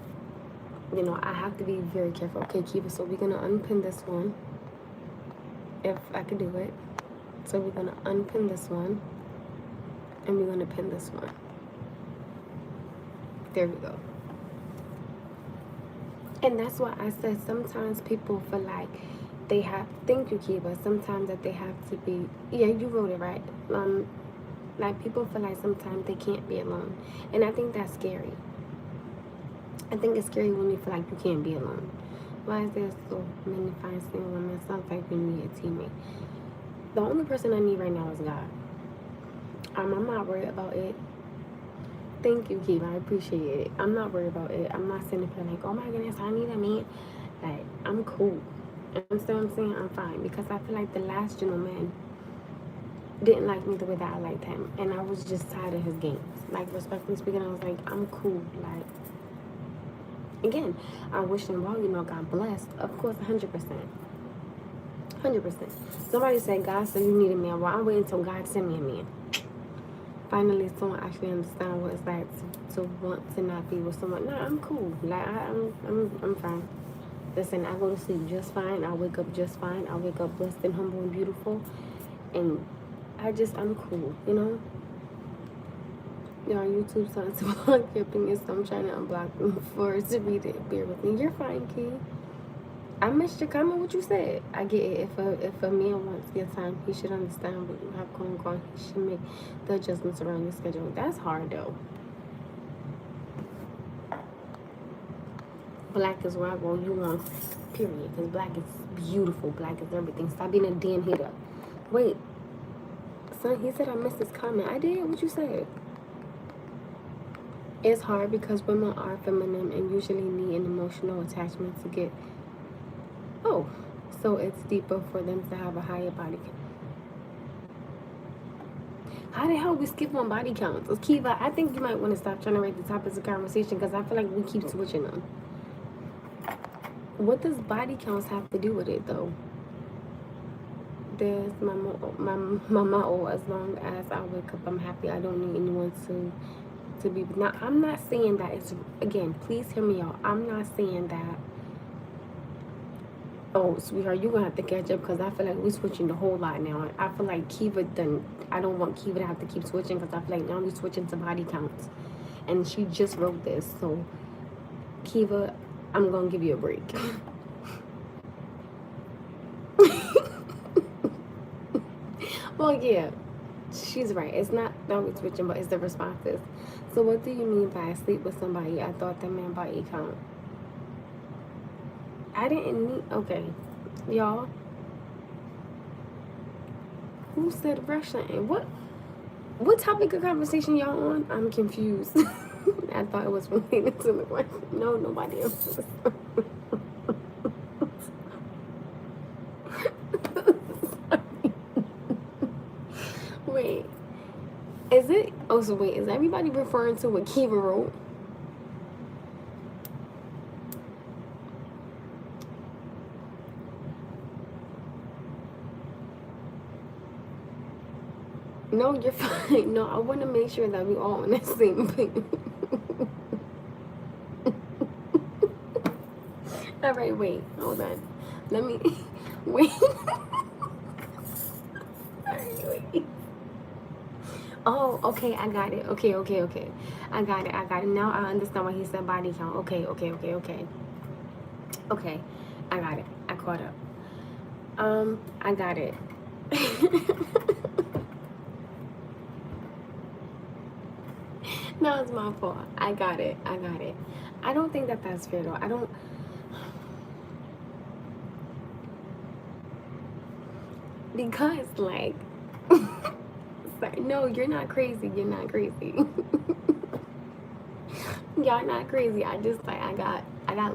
you know, I have to be very careful. Okay, Kiva, so we're going to unpin this one. If I could do it. So, we're going to unpin this one. And we're going to pin this one. There we go. And that's why I said sometimes people feel like they have, thank you, Kiva, sometimes that they have to be, yeah, you wrote it right. Like people feel like sometimes they can't be alone. And I think that's scary. I think it's scary when you feel like you can't be alone. Why is there so many fine single women? Sounds like we need a teammate. The only person I need right now is God. I'm not worried about it. Thank you, Kiva. I appreciate it. I'm not worried about it. I'm not sitting there like, oh my goodness, I need a man. Like, I'm cool. You understand what I'm saying? I'm fine. Because I feel like the last gentleman didn't like me the way that I liked him. And I was just tired of his games. Like, respectfully speaking, I was like, I'm cool. Like, again, I wish him well, you know, God blessed. Of course, 100%. 100%. Somebody said, God said you need a man. Well, I'm waiting until God send me a man. Finally, someone actually understand what it's like to want to not be with someone. No, I'm cool. Like I'm fine. Listen, I go to sleep just fine. I wake up just fine. I wake up blessed and humble and beautiful, and I'm cool. You know. Y'all, YouTube starting to block your opinion, so I'm trying to unblock them before to read it. Bear with me. You're fine, Key. I missed your comment. What you said? I get it. If a man wants your time, he should understand what you have going on. He should make the adjustments around your schedule. That's hard though. Black is where I go. You want, period. Because black is beautiful. Black is everything. Stop being a damn hater. Wait, son. He said I missed his comment. I did. What you said? It's hard because women are feminine and usually need an emotional attachment to get. Oh, so it's deeper for them to have a higher body count. How the hell we skip on body counts? Kiva, I think you might want to stop trying to write the topics of conversation because I feel like we keep switching them. What does body counts have to do with it, though? There's my motto. As long as I wake up, I'm happy. I don't need anyone to be. Now, I'm not saying that it's, again, please hear me out. I'm not saying that, oh, sweetheart, you're going to have to catch up because I feel like we're switching the whole lot now. I feel like Kiva I don't want Kiva to have to keep switching because I feel like now we're switching to body counts. And she just wrote this. So, Kiva, I'm going to give you a break. Well, yeah, she's right. It's not always switching, but it's the responses. So what do you mean by sleep with somebody? I thought that meant body count. I didn't need. Okay, y'all. Who said Russian? What topic of conversation y'all on? I'm confused. I thought it was related to the question. No, nobody else. Wait, is it? Oh, so wait, is everybody referring to what Kiva wrote? No, you're fine. No, I want to make sure that we all on the same page. All right, wait, hold on. Let me wait. All right, wait. Oh, okay, I got it. Okay. I got it. Now I understand why he said body count. Okay. Okay, I got it. I caught up. I got it. No, it's my fault. I got it. I don't think that that's fair though. I don't. Because like, sorry, no, you're not crazy. Y'all not crazy. I just like I got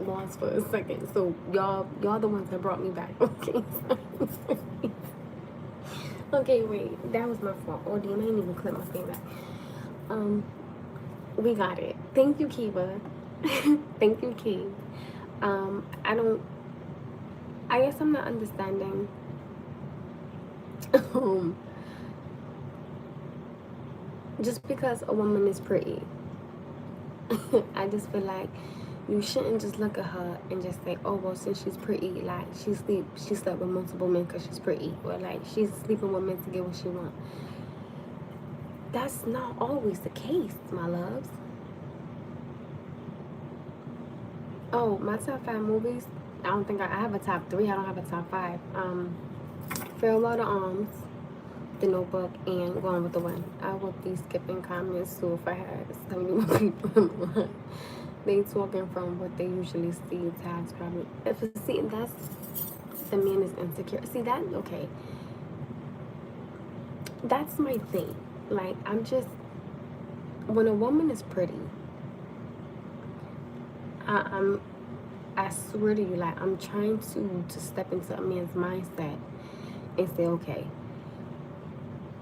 lost for a second. So y'all the ones that brought me back. Okay. Okay, wait. That was my fault. Oh damn, I didn't even clip my finger. We got it. Thank you, Kiva. Thank you, Key. I guess I'm not understanding. Just because a woman is pretty, I just feel like you shouldn't just look at her and just say, oh, well, since she's pretty, like, she slept with multiple men because she's pretty. Or, like, she's sleeping with men to get what she wants. That's not always the case, my loves. Oh, my top 5 movies, I don't think I have a top 3. I don't have a top 5. Farewell to Arms, The Notebook, and Gone with the Wind. I would be skipping comments too if I had 71 people in my line. They talking from what they usually see. Tags probably. See, that's the man is insecure. See that? Okay. That's my thing. Like, when a woman is pretty, I swear to you, like, I'm trying to step into a man's mindset and say, okay,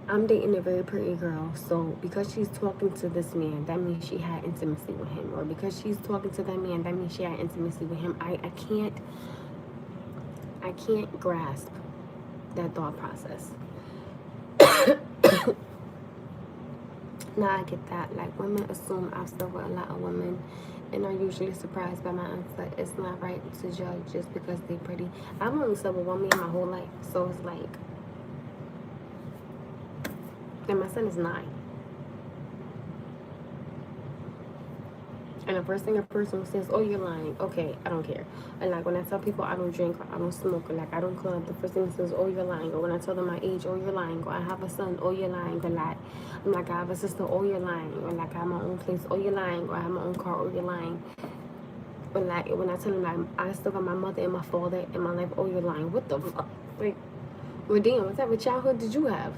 I'm dating a very pretty girl, so because she's talking to this man, that means she had intimacy with him. Or because she's talking to that man, that means she had intimacy with him. I can't grasp that thought process. Now I get that. Like, women assume I've slept with a lot of women and are usually surprised by my answer. It's not right to judge just because they're pretty. I've only slept with one man my whole life, so it's like, and my son is 9. And the first thing a person says, oh, you're lying. Okay, I don't care. And like when I tell people I don't drink or I don't smoke or like I don't club, the first thing that says, oh, you're lying. Or when I tell them my age, oh, you're lying. Or I have a son, oh, you're lying. Or like, I'm like, I have a sister, oh, you're lying. Or like, I have my own place, oh, you're lying. Or I have my own car, oh, you're lying. But like when I tell them like I still got my mother and my father in my life, oh, you're lying. What the fuck? Like, well, damn, what type of childhood did you have?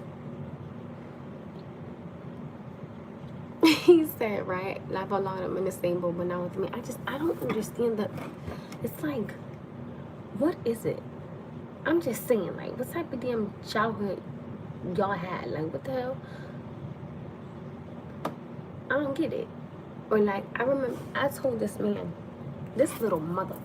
He said, right, like a lot of them in the same boat, but not with me. I don't understand that. It's like, what is it? I'm just saying, like, what type of damn childhood y'all had? Like, what the hell? I don't get it. Or like, I remember I told this man, this little mother.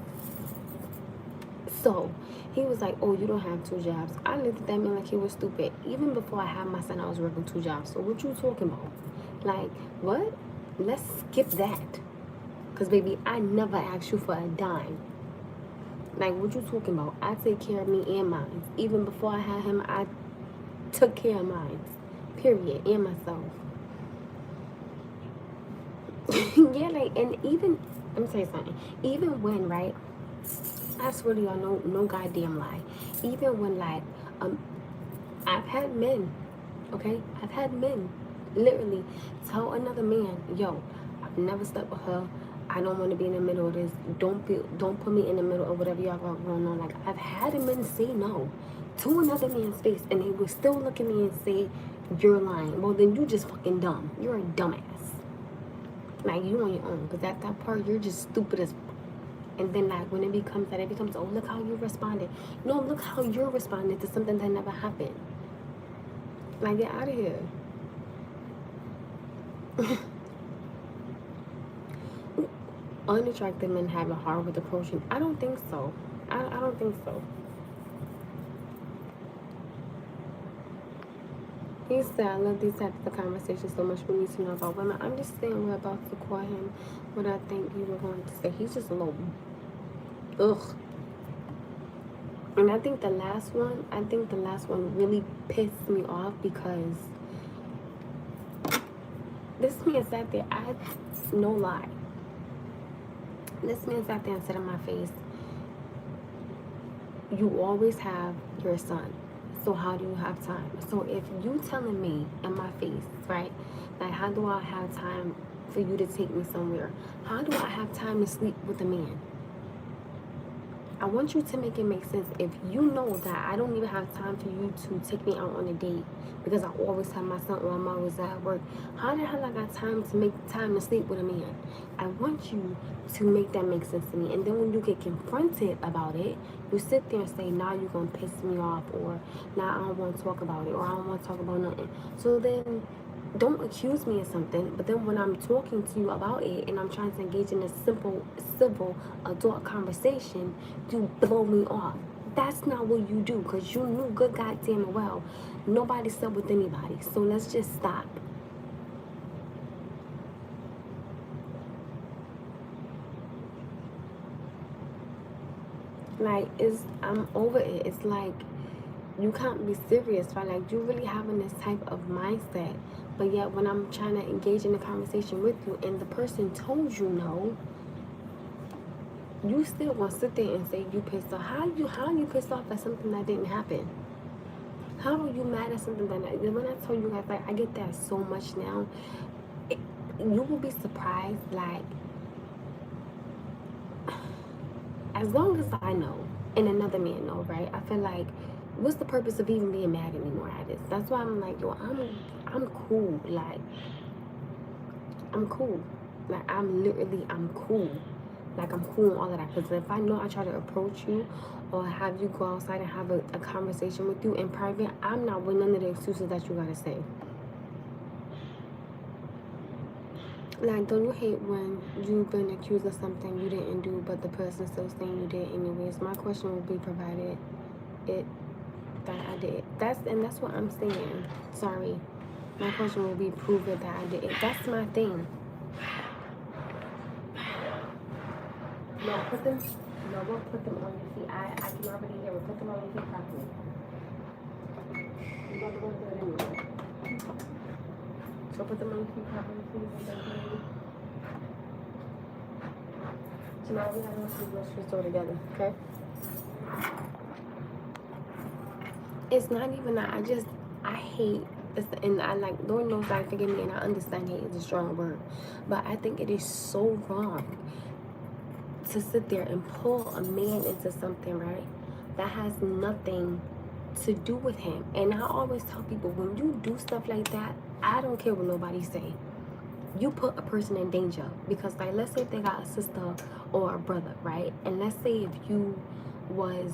So he was like, oh, you don't have 2 jobs. I looked at that man like he was stupid. Even before I had my son, I was working 2 jobs. So what you talking about? Like, what? Let's skip that. Because, baby, I never asked you for a dime. Like, what you talking about? I take care of me and mine. Even before I had him, I took care of mine. Period. And myself. Yeah, like, and even, let me tell you something. Even when, right, I swear to y'all, no goddamn lie. Even when, like, I've had men Okay? I've had men literally tell another man, yo, I've never slept with her. I don't want to be in the middle of this. Don't put me in the middle of whatever y'all got going on. Like, I've had a man say no to another man's face, and they would still look at me and say, you're lying. Well, then you just fucking dumb. You're a dumbass. Like, you on your own. Because at that part, you're just stupid as. And then, like, when it becomes that, it becomes, oh, look how you responded. No, look how you're responding to something that never happened. Like, get out of here. Unattractive men have a hard with approaching. I don't think so. I don't think so. He said, I love these types of conversations so much. We need to know about women. I'm just saying we're about to call him what I think you were going to say. He's just a little ugh. And I think the last one really pissed me off because this man sat there, no lie. This man sat there and said in my face, you always have your son. So how do you have time? So if you telling me in my face, right, like how do I have time for you to take me somewhere? How do I have time to sleep with a man? I want you to make it make sense. If you know that I don't even have time for you to take me out on a date because I always have my son or I'm always at work, how the hell I got time to make time to sleep with a man? I want you to make that make sense to me. And then when you get confronted about it, you sit there and say, now you're going to piss me off, or now I don't want to talk about it, or I don't want to talk about nothing. So then don't accuse me of something, but then when I'm talking to you about it and I'm trying to engage in a simple, civil, adult conversation, you blow me off. That's not what you do, because you knew good goddamn well nobody slept with anybody. So let's just stop. Like, I'm over it. It's like, you can't be serious, right? Like, you really having this type of mindset, but yet when I'm trying to engage in a conversation with you and the person told you no, you still want to sit there and say you pissed off. How you pissed off at something that didn't happen? How are you mad at something that when I told you guys, like, I get that so much now, you will be surprised. Like, as long as I know and another man know, right? I feel like, what's the purpose of even being mad anymore at this? That's why I'm like, yo, I'm cool. Like, I'm cool. Like, I'm cool. Like, I'm cool and all of that. Because if I know I try to approach you or have you go outside and have a conversation with you in private, I'm not with none of the excuses that you gotta say. Like, don't you hate when you've been accused of something you didn't do, but the person still saying you did anyways? My question would be, provided that I did. That's what I'm saying. Sorry. My question will be, prove it that I did it. That's my thing. No, don't put them on your feet. I can already hear it. Put them on your feet properly. You're about to go to bed anyway. So put them on your feet properly, please. Tomorrow we have to go to the grocery store together, okay? It's not even that. I hate this, and I like, Lord knows I forgive me, and I understand hate is a strong word, but I think it is so wrong to sit there and pull a man into something, right, that has nothing to do with him. And I always tell people, when you do stuff like that, I don't care what nobody say. You put a person in danger, because, like, let's say if they got a sister or a brother, right? And let's say if you was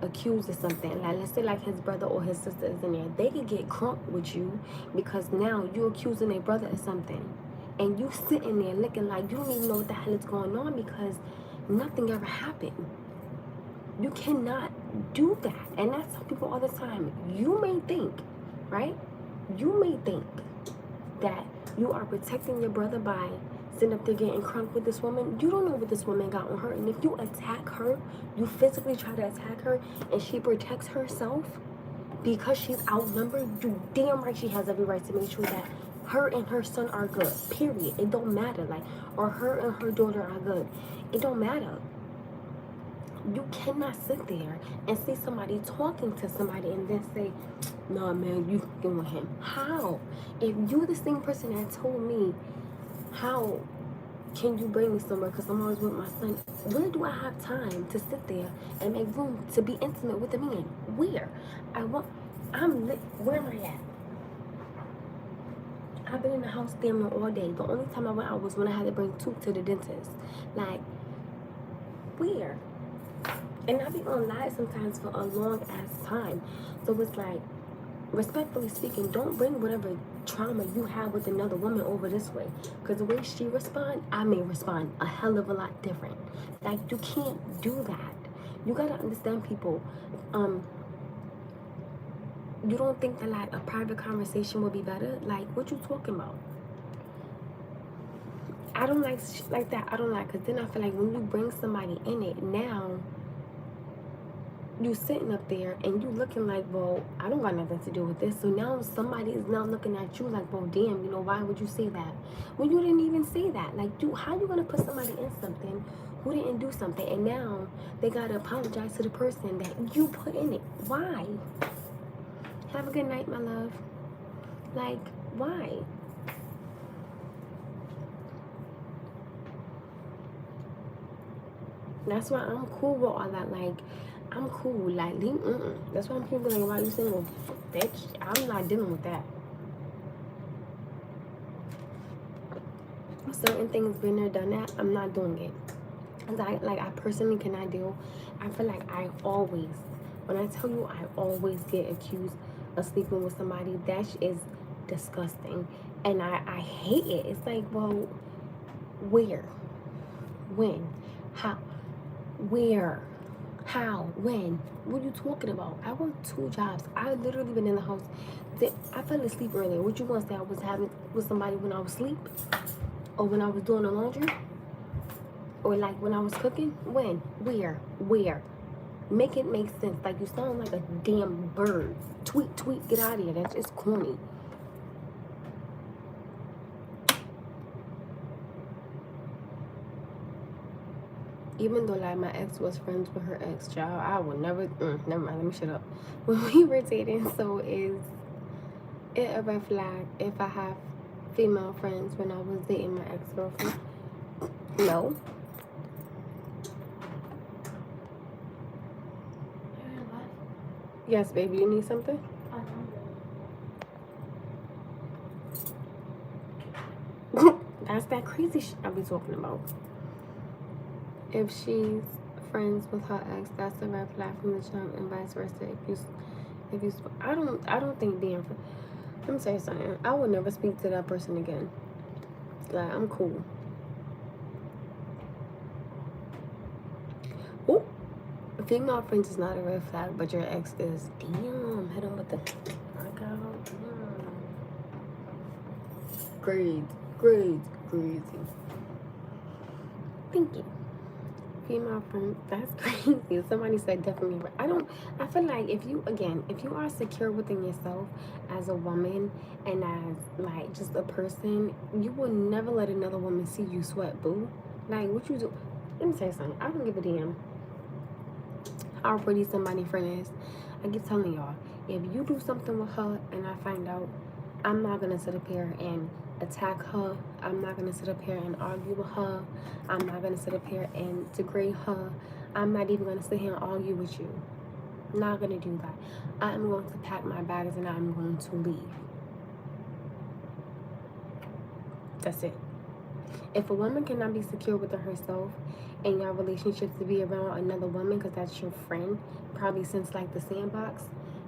accused of something, like let's say like his brother or his sister is in there, they could get crunk with you because now you accusing their brother of something, and you sitting there looking like you don't even know what the hell is going on because nothing ever happened. You cannot do that. And I tell people all the time, you may think, right? You may think that you are protecting your brother by sitting up there getting crunk with this woman. You don't know what this woman got on her. And if you attack her, you physically try to attack her, and she protects herself because she's outnumbered, you damn right she has every right to make sure that her and her son are good. Period. It don't matter. Like, or her and her daughter are good. It don't matter. You cannot sit there and see somebody talking to somebody and then say, nah, man, you fucking with him. How? If you're the same person that told me, how can you bring me somewhere? Because I'm always with my son. Where do I have time to sit there and make room to be intimate with a man? Where? Where am I at? I've been in the house damn near all day. The only time I went out was when I had to bring Toot to the dentist. Like, where? And I be on live sometimes for a long ass time. So it's like, respectfully speaking, don't bring whatever trauma you have with another woman over this way. Because the way she respond, I may respond a hell of a lot different. Like, you can't do that. You gotta understand people. You don't think that like a private conversation would be better? Like, what you talking about? I don't like shit like that. I don't like, because then I feel like when you bring somebody in it, now you sitting up there and you looking like, well, I don't got nothing to do with this. So now somebody is now looking at you like, well, damn, you know, why would you say that? Well, you didn't even say that. Like, how you gonna put somebody in something who didn't do something, and now they gotta apologize to the person that you put in it? Why? Have a good night, my love. Like, why? That's why I'm cool with all that. Like, I'm cool. Like, that's why I'm people like, why you single? Bitch, I'm not dealing with that. Certain things, been there, done that. I'm not doing it. Cause I personally cannot deal. I feel like I always, when I tell you, I always get accused of sleeping with somebody. That is disgusting, and I hate it. It's like, well, where, when, how, where, how, when? What are you talking about? I work 2 jobs. I literally been in the house. I fell asleep earlier. What you gonna say I was having with somebody when I was asleep, or when I was doing the laundry? Or like when I was cooking? When? Where? Make it make sense. Like, you sound like a damn bird. Tweet, get out of here. That's just corny. Even though like my ex was friends with her ex child, I would never, never mind, let me shut up. When we were dating, so is it a red flag if I have female friends when I was dating my ex-girlfriend? No. Yes, baby, you need something? That's that crazy shit I be talking about. If she's friends with her ex, that's a red flag from the jump, and vice versa. If you, I don't think being. Let me tell you something. I would never speak to that person again. Like, I'm cool. Ooh, female friends is not a red flag, but your ex is. Damn, hit him with the. Grades. Thank you. Female friend, that's crazy. Somebody said definitely. I feel like if you are secure within yourself as a woman and as like just a person, you will never let another woman see you sweat, boo. Like, what you do? Let me tell you something. I don't give a damn how pretty somebody's friend is. I keep telling y'all, if you do something with her and I find out, I'm not gonna sit up here and attack her. I'm not gonna sit up here and argue with her. I'm not gonna sit up here and degrade her. I'm not even gonna sit here and argue with you. I'm not gonna do that. I'm going to pack my bags and I'm going to leave. That's it. If a woman cannot be secure within herself and your relationship to be around another woman because that's your friend, probably since like the sandbox,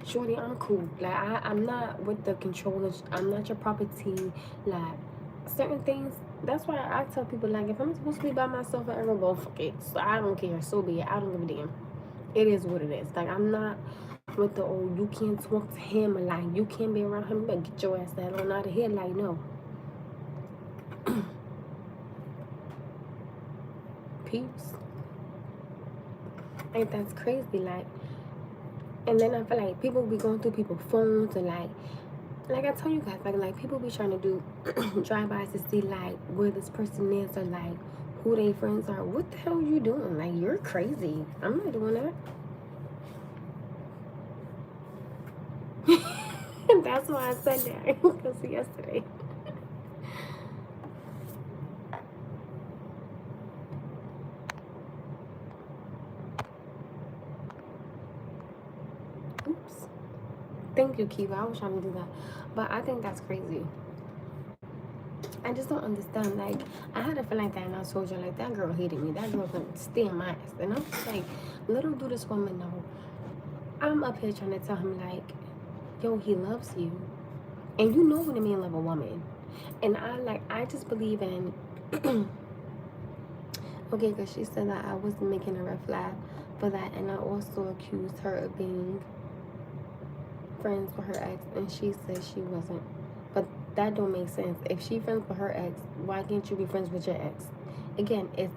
shorty, I'm cool. Like, I'm not with the controllers. I'm not your property. Like, certain things, that's why I tell people, like, if I'm supposed to be by myself forever, well, fuck it. So I don't care. So be it. I don't give a damn. It is what it is. Like, I'm not with the, oh, you can't talk to him, or like, you can't be around him, but get your ass the hell on out of here. Like, no. Peeps. Like, that's crazy. Like, and then I feel like people be going through people's phones and like I told you guys, like people be trying to do drive-bys to see like where this person is or like who they friends are. What the hell are you doing? Like, you're crazy. I'm not doing that. That's why I said that. Because yesterday. Oops. Thank you, Kiva. I was trying to do that. But I think that's crazy. I just don't understand. Like, I had a feeling like that, and I told you, like, that girl hated me. That girl couldn't stand my ass. And I'm just like, little do this woman know. I'm up here trying to tell him, like, yo, he loves you. And you know when a man love a woman. And I just believe in, okay, because she said that I was making a red flag for that. And I also accused her of being friends with her ex. And she said she wasn't. But that don't make sense. If she friends with her ex, why can't you be friends with your ex? Again, it's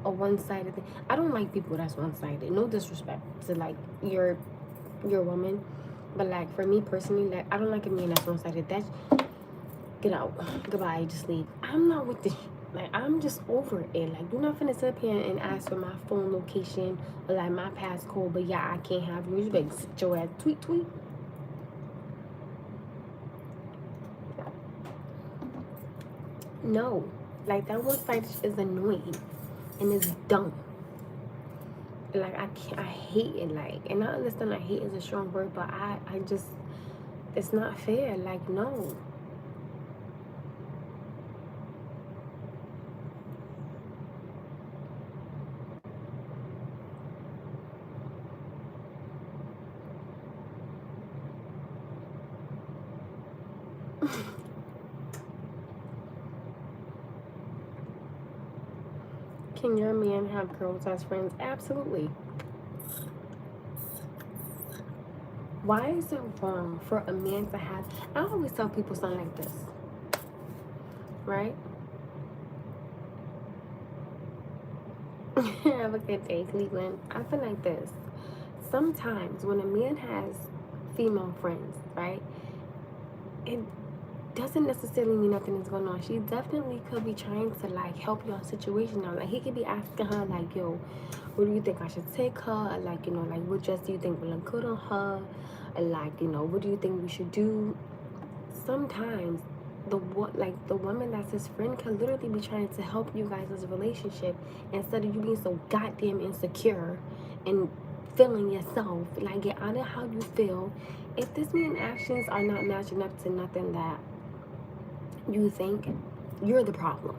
a one-sided thing. I don't like people that's one-sided. No disrespect to, like, your woman. But, like, for me personally, like, I don't like a man that's one-sided. That's, get out. Goodbye. Just leave. I'm not with this. Like, I'm just over it. Like, you're not finna sit up here and ask for my phone location or, like, my passcode, but yeah, I can't have yours. You better sit your ass. Tweet, tweet. No. Like, that one side is annoying. And it's dumb. Like, I hate it. Like, and I understand, like, hate is a strong word, but I just, it's not fair. Like, no. Can your man have girls as friends? Absolutely. Why is it wrong for a man to have, I always tell people something like this, right? Have a good day, Cleveland. I feel like this. Sometimes when a man has female friends, right, it doesn't necessarily mean nothing is going on. She definitely could be trying to, like, help your situation out. Like, he could be asking her, like, yo, what do you think I should take her? Or, like, you know, like, what dress do you think will look good on her? Or, like, you know, what do you think we should do? Sometimes the woman that's his friend can literally be trying to help you guys as a relationship, instead of you being so goddamn insecure and feeling yourself. Like, get out of how you feel. If this man's actions are not matching up to nothing that you think, you're the problem.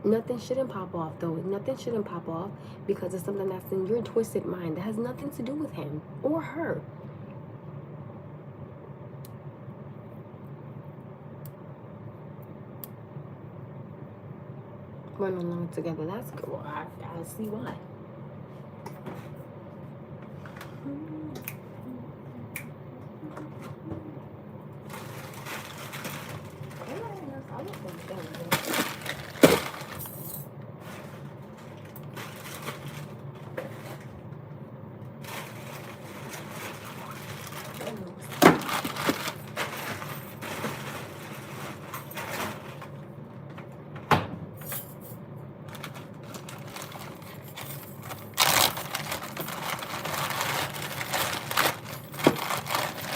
Nothing shouldn't pop off, though. Nothing shouldn't pop off because it's something that's in your twisted mind that has nothing to do with him or her. We're no longer together. That's good. Well, I see why.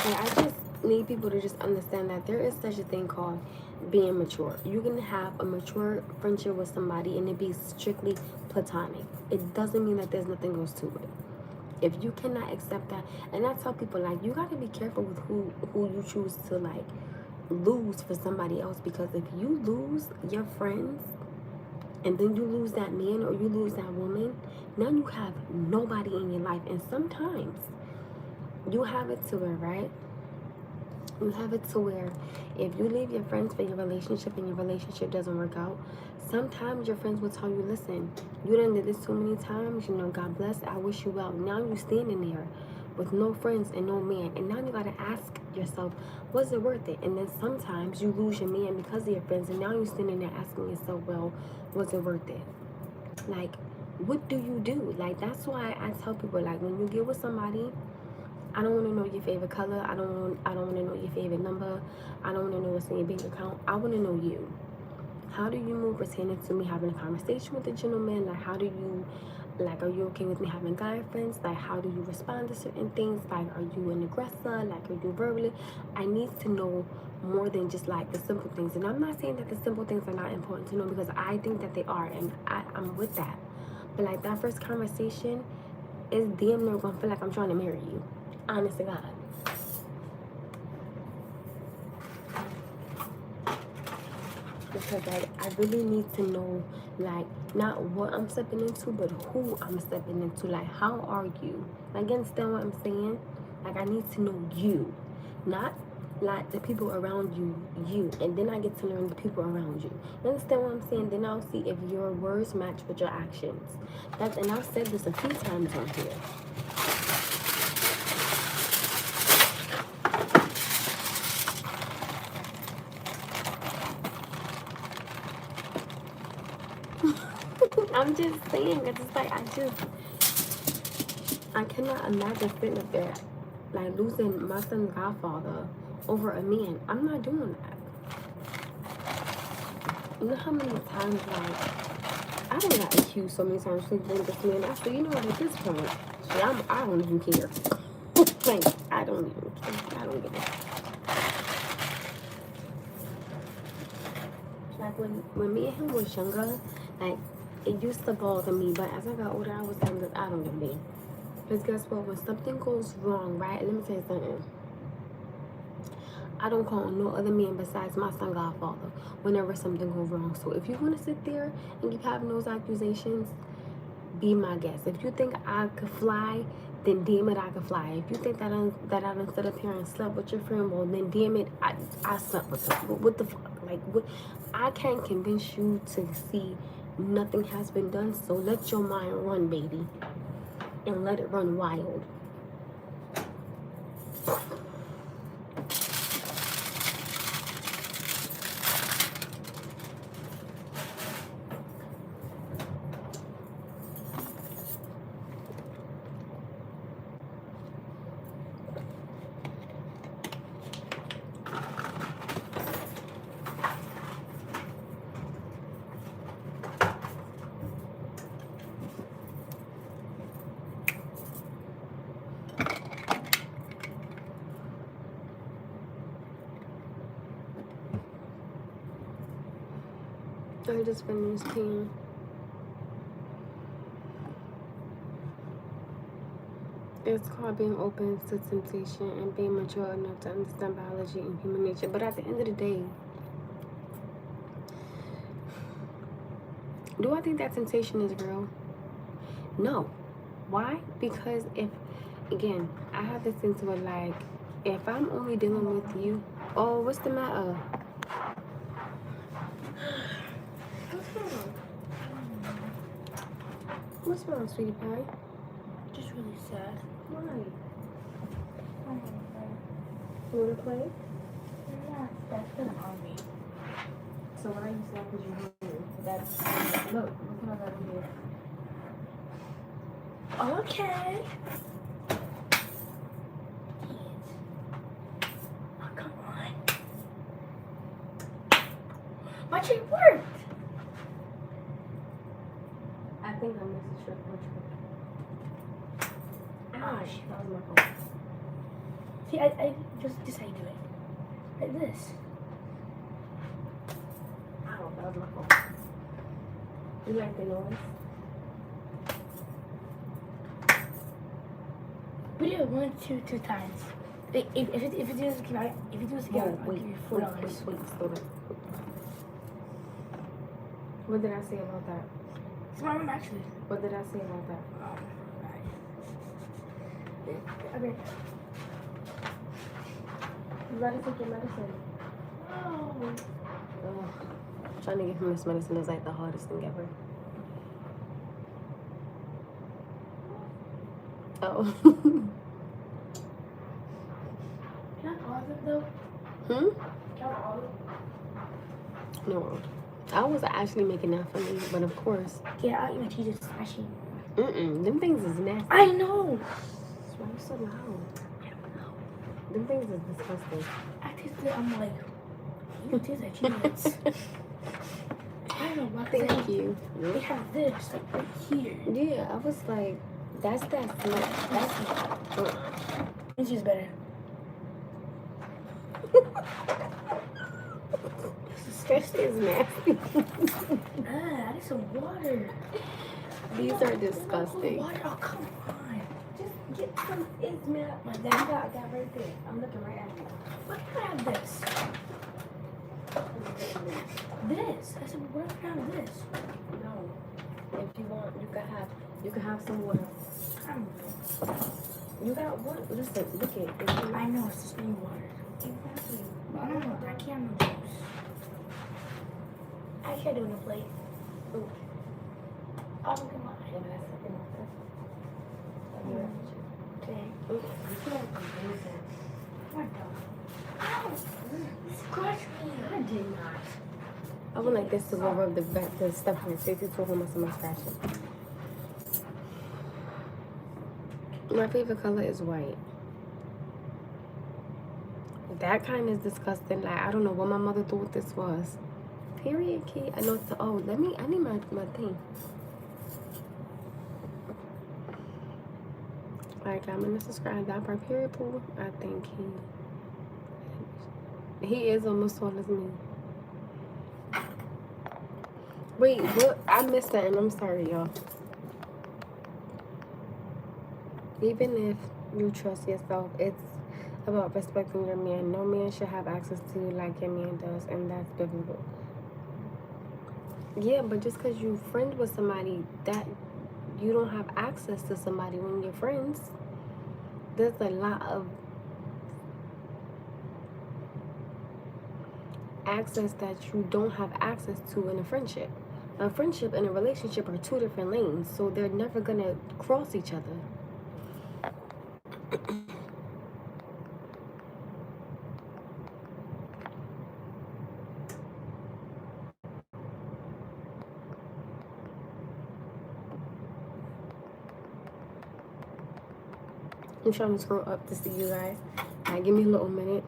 Yeah, I just need people to just understand that there is such a thing called being mature. You can have a mature friendship with somebody and it be strictly platonic. It doesn't mean that there's nothing else to it. If you cannot accept that, and I tell people, like, you got to be careful with who you choose to, like, lose for somebody else, because if you lose your friends and then you lose that man or you lose that woman, now you have nobody in your life. And sometimes you have it to where, right? You have it to where if you leave your friends for your relationship and your relationship doesn't work out, sometimes your friends will tell you, listen, you done did this too many times, you know, God bless, I wish you well. Now you standing there with no friends and no man, and now you gotta ask yourself, was it worth it? And then sometimes you lose your man because of your friends, and now you're standing there asking yourself, well, was it worth it? Like, what do you do? Like, that's why I tell people, like, when you get with somebody, I don't want to know your favorite color. I don't want to know your favorite number. I don't want to know what's in your bank account. I want to know you. how do you move pertaining to me having a conversation with a gentleman? Like, how do you, like, are you okay with me having guy friends? Like, how do you respond to certain things? Like, are you an aggressor? Like, are you verbally? I need to know more than just like the simple things. And I'm not saying that the simple things are not important to know, because I think that they are, and I'm with that. But like, that first conversation is damn near gonna feel like I'm trying to marry you. Honest to God. Because like, I really need to know, like, not what I'm stepping into, but who I'm stepping into. Like, how are you? Like, you understand what I'm saying? Like, I need to know you, not like the people around you, and then I get to learn the people around you. You understand what I'm saying? Then I'll see if your words match with your actions. That's, and I've said this a few times on here. I'm just saying, because it's like, I cannot imagine sitting up there, like, losing my son's godfather over a man. I'm not doing that. You know how many times, like, I done got accused so many times for sleeping with this man. I said, you know what, at this point, shit, I don't even care. Like, I don't even care. I don't give a fuck. Like, when me and him was younger, like, it used to bother me, but as I got older, I was like, look, I don't give a damn. Because guess what? When something goes wrong, right? Let me tell you something. I don't call on no other man besides my son godfather whenever something goes wrong. So if you want to sit there and keep having those accusations, be my guest. If you think I could fly, then damn it, I could fly. If you think that I done sit up here and slept with your friend, well, then damn it, I slept with them. What the fuck? Like, what? I can't convince you to see nothing has been done. So let your mind run, baby, and let it run wild. I just finished peeing. It's called being open to temptation and being mature enough to understand biology and human nature. But at the end of the day, do I think that temptation is real? No. Why? Because if, again, I have this into it, like, if I'm only dealing with you, oh, what's the matter? What's wrong, sweetie pie? Just really sad. Why? I don't know. You want to play? Yeah, that's been on me. So why are you sad because you're hungry? That's, look what I got in here. Okay. Oh, come on. My trick worked. I think I missed a trick. Which one? Ouch. That was my fault. See, I just this how you do it. Like this. Ow, that was my fault. You like the noise? We do it two times. If you do this together, I'll give you $4. Wait, slow down. What did I say about that? It's my room actually. What did I say about that? Okay. You gotta take your medicine. Oh. Ugh. Trying to give him this medicine is like the hardest thing ever. Oh. Can I pause it though? Hmm? Can I pause it? No. I was actually making that for me, but of course. Yeah, I'll eat my cheese smashing. Them things is nasty. I know. Why are you so loud? I don't know. Them things is disgusting. I tasted it. I'm like, you taste like cheese. I know, but Thank you. They have this, like, right here. Yeah, I was like, that's that smell. That's This is better. This is nasty. I need some water. These are disgusting. Water, oh, come on. Just get some Ismail. My dad got right there. I'm looking right at you. What if I have this? This. I said, what if I have this? No. If you want, you can have some water. You got water. Listen, look it. I know it's just new water. Exactly. But I don't know. I can't no juice. I can't do it in a plate. Ooh. Oh, come on. Okay. You can't use it. What the? Ow! You scratched me. I did not. I would like this to go rub the stuff on your face. It's talking about someone scratching. My favorite color is white. That kind is disgusting. Like, I don't know what my mother thought this was. Period, kid. I know it's I need my thing. Like, I'm gonna subscribe that for period pool. I think he is almost tall as me. Wait, what? I missed that, and I'm sorry, y'all. Even if you trust yourself, it's about respecting your man. No man should have access to you like your man does, and that's biblical. Yeah, but just because you friend with somebody, that you don't have access to somebody when you're friends. There's a lot of access that you don't have access to in a friendship. A friendship and a relationship are two different lanes, so they're never gonna cross each other. I'm trying to scroll up to see you guys. Alright, give me a little minute.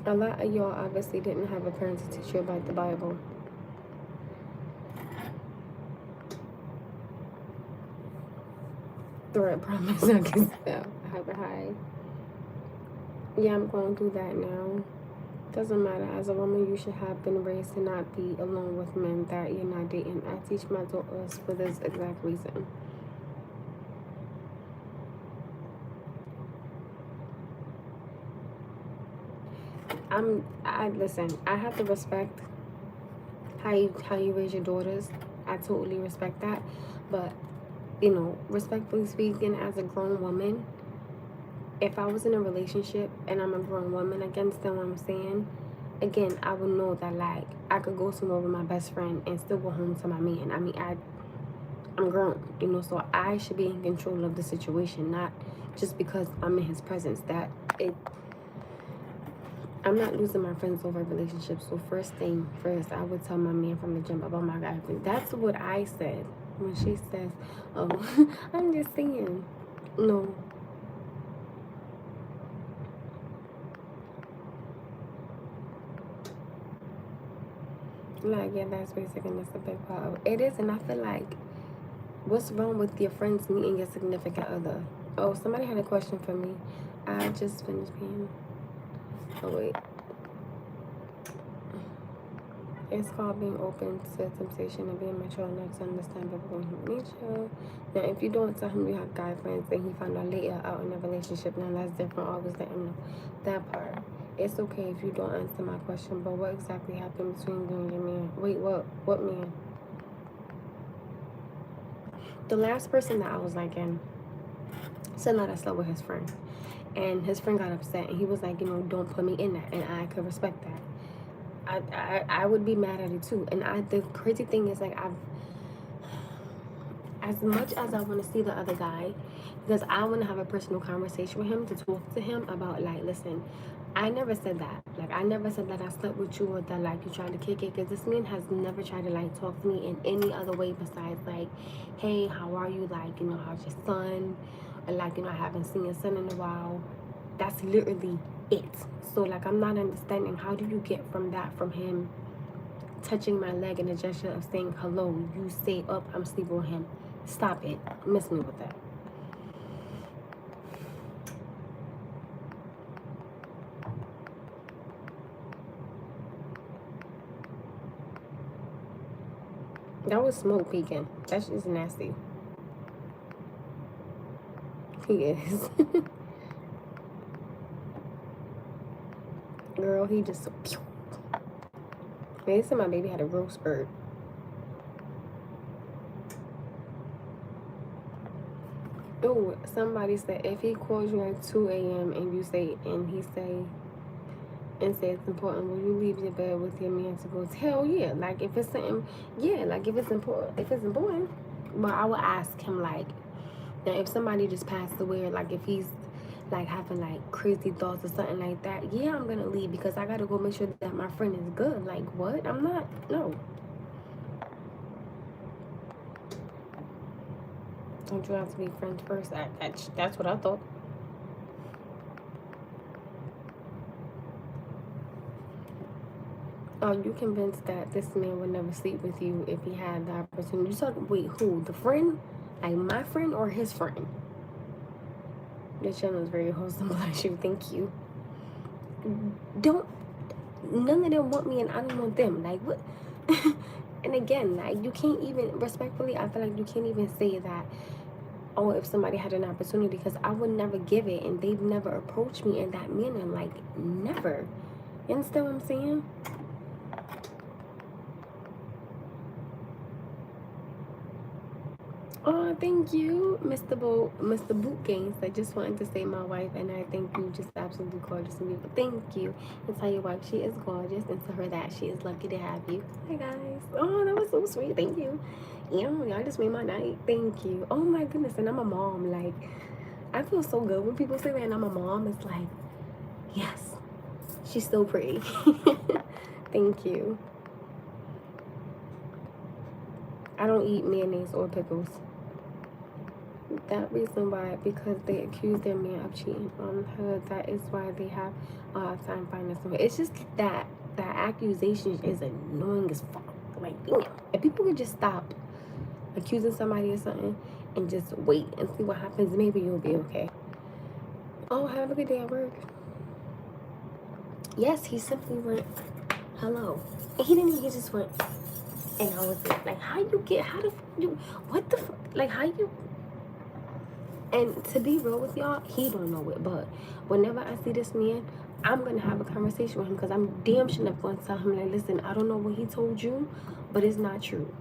A lot of y'all obviously didn't have a parent to teach you about the Bible. Threat promise I can spell. Have a high. Yeah, I'm going through that now. Doesn't matter. As a woman, you should have been raised to not be alone with men that you're not dating. I teach my daughters for this exact reason. Listen, I have to respect how you raise your daughters. I totally respect that. But, you know, respectfully speaking, as a grown woman, if I was in a relationship and I'm a grown woman, against what I'm saying, again, I would know that, like, I could go somewhere with my best friend and still go home to my man. I mean, I'm grown, you know, so I should be in control of the situation, not just because I'm in his presence. I'm not losing my friends over relationships. So first thing first, I would tell my man from the jump about my guy friend. That's what I said when she says, "Oh, I'm just saying." No. Like, yeah, that's basic, and that's a big part of it. It is, and I feel like, what's wrong with your friends meeting your significant other? Oh, somebody had a question for me. I just finished being. Oh wait. It's called being open to temptation and being mature enough to understand biblical human nature. Now, if you don't tell him you have guy friends and he found out later out in a relationship, now that's different. Always let him know that part. It's okay if you don't answer my question, but what exactly happened between you and your man? Wait, what man? The last person that I was like in said that I slept with his friend. And his friend got upset and he was like, you know, don't put me in that. And I could respect that. I would be mad at it too. And the crazy thing is, like, as much as I want to see the other guy, Because I want to have a personal conversation with him to talk to him about, like, listen, I never said that. Like, I never said that I slept with you or that, like, you tried to kick it. Because this man has never tried to, like, talk to me in any other way besides, like, hey, how are you? Like, you know, how's your son? Or, like, you know, I haven't seen your son in a while. That's literally it. So, like, I'm not understanding, how do you get from that, from him touching my leg in a gesture of saying hello, you stay up, I'm sleeping with him. Stop it. Miss me with that. That was smoke peeking. That's just nasty. He is. Girl, he just... They said my baby had a growth spurt. Oh, somebody said if he calls you at 2 a.m. and you say, and he say, and say it's important, will you leave your bed with your man to go? Hell yeah. Like, if it's something, yeah, like, if it's important. But I would ask him, like, now if somebody just passed away, or like if he's like having like crazy thoughts or something like that, yeah, I'm gonna leave because I gotta go make sure that my friend is good. Like, what? I'm not, no. Don't you have to be friends first? That's what I thought. Are you convinced that this man would never sleep with you if he had the opportunity? You talking, wait, who? The friend? Like my friend or his friend? Your channel is very wholesome, bless you. Thank you. Don't, none of them want me and I don't want them. Like, what? And again, like, you can't even, respectfully, I feel like you can't even say that, oh, if somebody had an opportunity, because I would never give it, and they've never approached me in that manner. Like, never. You understand what I'm saying? Oh, thank you, Mr. Boot Games. I just wanted to say my wife, and I think you just absolutely gorgeous and beautiful. Thank you. And tell your wife she is gorgeous, and to her that she is lucky to have you. Hi guys. Oh, that was so sweet. Thank you. Yeah, y'all just made my night. Thank you. Oh my goodness, and I'm a mom. Like, I feel so good when people say that, and I'm a mom. It's like, yes, she's so pretty. Thank you. I don't eat mayonnaise or pickles. That reason why, because they accuse their man of cheating on her, that is why they have a hard time finding someone. It's just that accusation is annoying as fuck. Like, damn. If people could just stop accusing somebody of something and just wait and see what happens, maybe you'll be okay. Oh, have a good day at work. Yes, he simply went, hello. And he just went, and I was like, how the, what the fuck? Like, how you, and to be real with y'all, he don't know it. But whenever I see this man, I'm going to have a conversation with him, because I'm damn sure not going to tell him, like, listen, I don't know what he told you, but it's not true.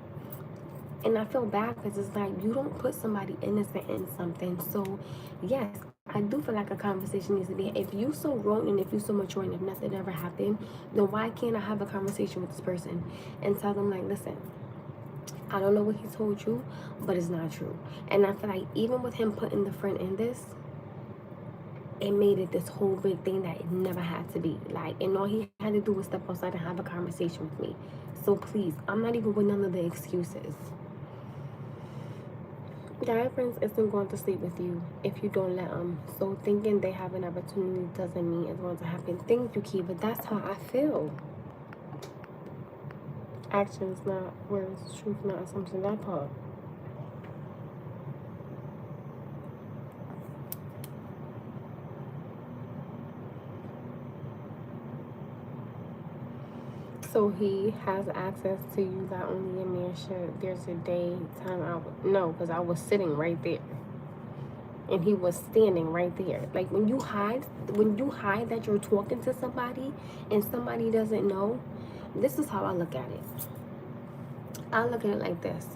And I feel bad because it's like, you don't put somebody innocent in something. So, yes, I do feel like a conversation needs to be. If you so grown and if you so mature and if nothing ever happened, then why can't I have a conversation with this person and tell them, like, listen, I don't know what he told you, but it's not true. And I feel like even with him putting the friend in this, it made it this whole big thing that it never had to be. Like, and all he had to do was step outside and have a conversation with me. So please, I'm not even with none of the excuses. Guy friends isn't going to sleep with you if you don't let them. So thinking they have an opportunity doesn't mean it's going to happen. Thank you, Key, but that's how I feel. Actions, not words. Truth, not assumption. That part. So he has access to you that only a man should. There's a day, time, out. No, because I was sitting right there. And he was standing right there. Like, when you hide that you're talking to somebody and somebody doesn't know, this is how I look at it. I look at it like this.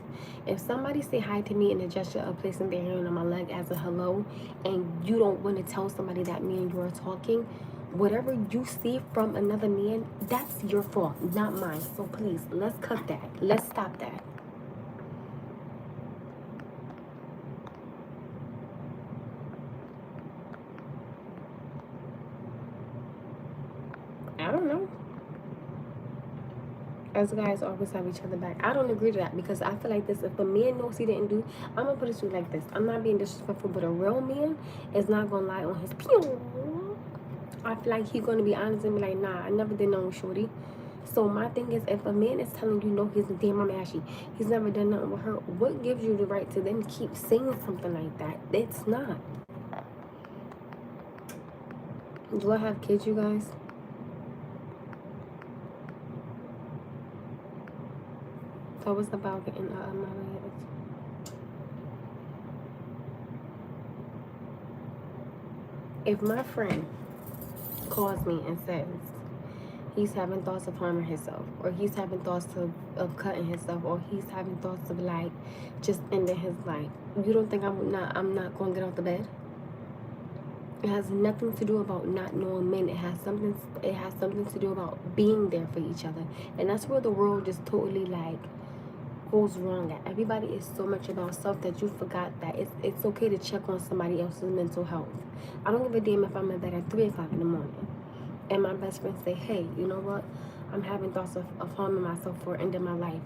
If somebody say hi to me in a gesture of placing their hand on my leg as a hello, and you don't want to tell somebody that me and you are talking, whatever you see from another man, that's your fault, not mine. So please, let's cut that. Let's stop that. I don't know. As guys always have each other back. I don't agree to that because I feel like this. If a man knows he didn't do, I'm gonna put it to you like this. I'm not being disrespectful, but a real man is not gonna lie on his pew. I feel like he's gonna be honest and be like, nah, I never did no shorty. So my thing is, if a man is telling you no, he's damn, I'm ashy, he's never done nothing with her. What gives you the right to then keep saying something like that? It's not. Do I have kids, you guys? So it's about getting out of my head. If my friend calls me and says he's having thoughts of harming himself, or he's having thoughts of cutting himself, or he's having thoughts of like just ending his life, you don't think I'm not gonna get out the bed? It has nothing to do about not knowing men. It has something to do about being there for each other. And that's where the world just totally like goes wrong at. Everybody is so much about self that you forgot that it's okay to check on somebody else's mental health. I don't give a damn if I'm in bed at 3 o'clock in the morning and my best friend say, hey, you know what, I'm having thoughts of harming myself for ending my life.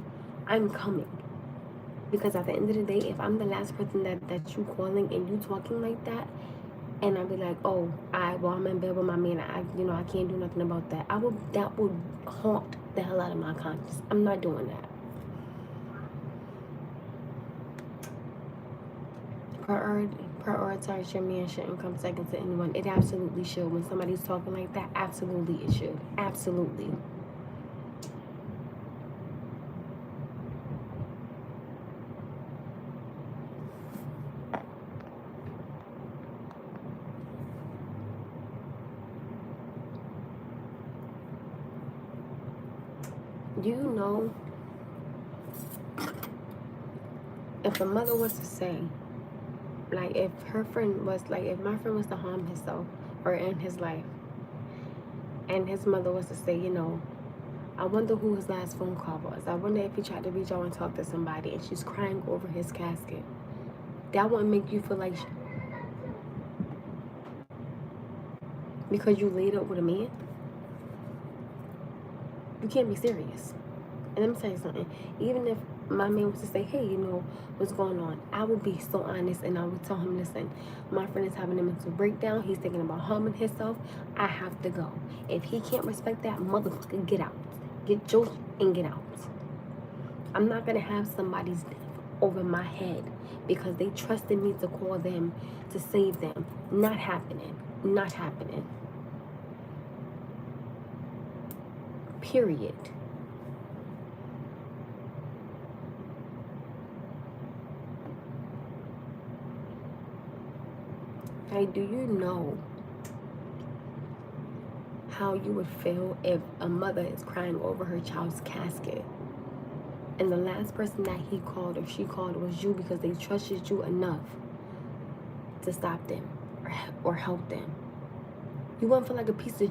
I'm coming. Because at the end of the day, if I'm the last person that you calling and you talking like that, and I'll be like, oh, I'm in bed with my man, I can't do nothing about that. That would haunt the hell out of my conscience. I'm not doing that. Prioritize your man shouldn't come second to anyone. It absolutely should. When somebody's talking like that, absolutely it should. Absolutely. Do you know, if a mother was to say, like, if my friend was to harm himself or end his life, and his mother was to say, I wonder who his last phone call was. I wonder if he tried to reach out and talk to somebody, and she's crying over his casket. That wouldn't make you feel like because you laid up with a man? You can't be serious. And let me tell you something. Even if my man was to say, hey, what's going on? I would be so honest and I would tell him, listen, my friend is having a mental breakdown. He's thinking about harming himself. I have to go. If he can't respect that, motherfucker, get out. Get your and get out. I'm not going to have somebody's death over my head because they trusted me to call them to save them. Not happening. Not happening. Period. Like, do you know how you would feel if a mother is crying over her child's casket and the last person that he called or she called was you because they trusted you enough to stop them or help them? You wouldn't feel like a piece of...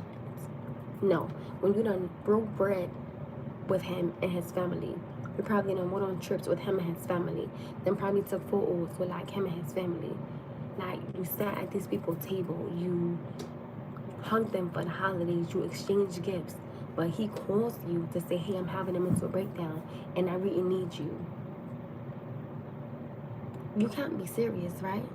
No. When you done broke bread with him and his family, you probably done went on trips with him and his family, then probably took photos with like him and his family. Like, you sat at these people's table, you hug them for the holidays, you exchange gifts, but he calls you to say, hey, I'm having a mental breakdown and I really need you. You can't be serious, right?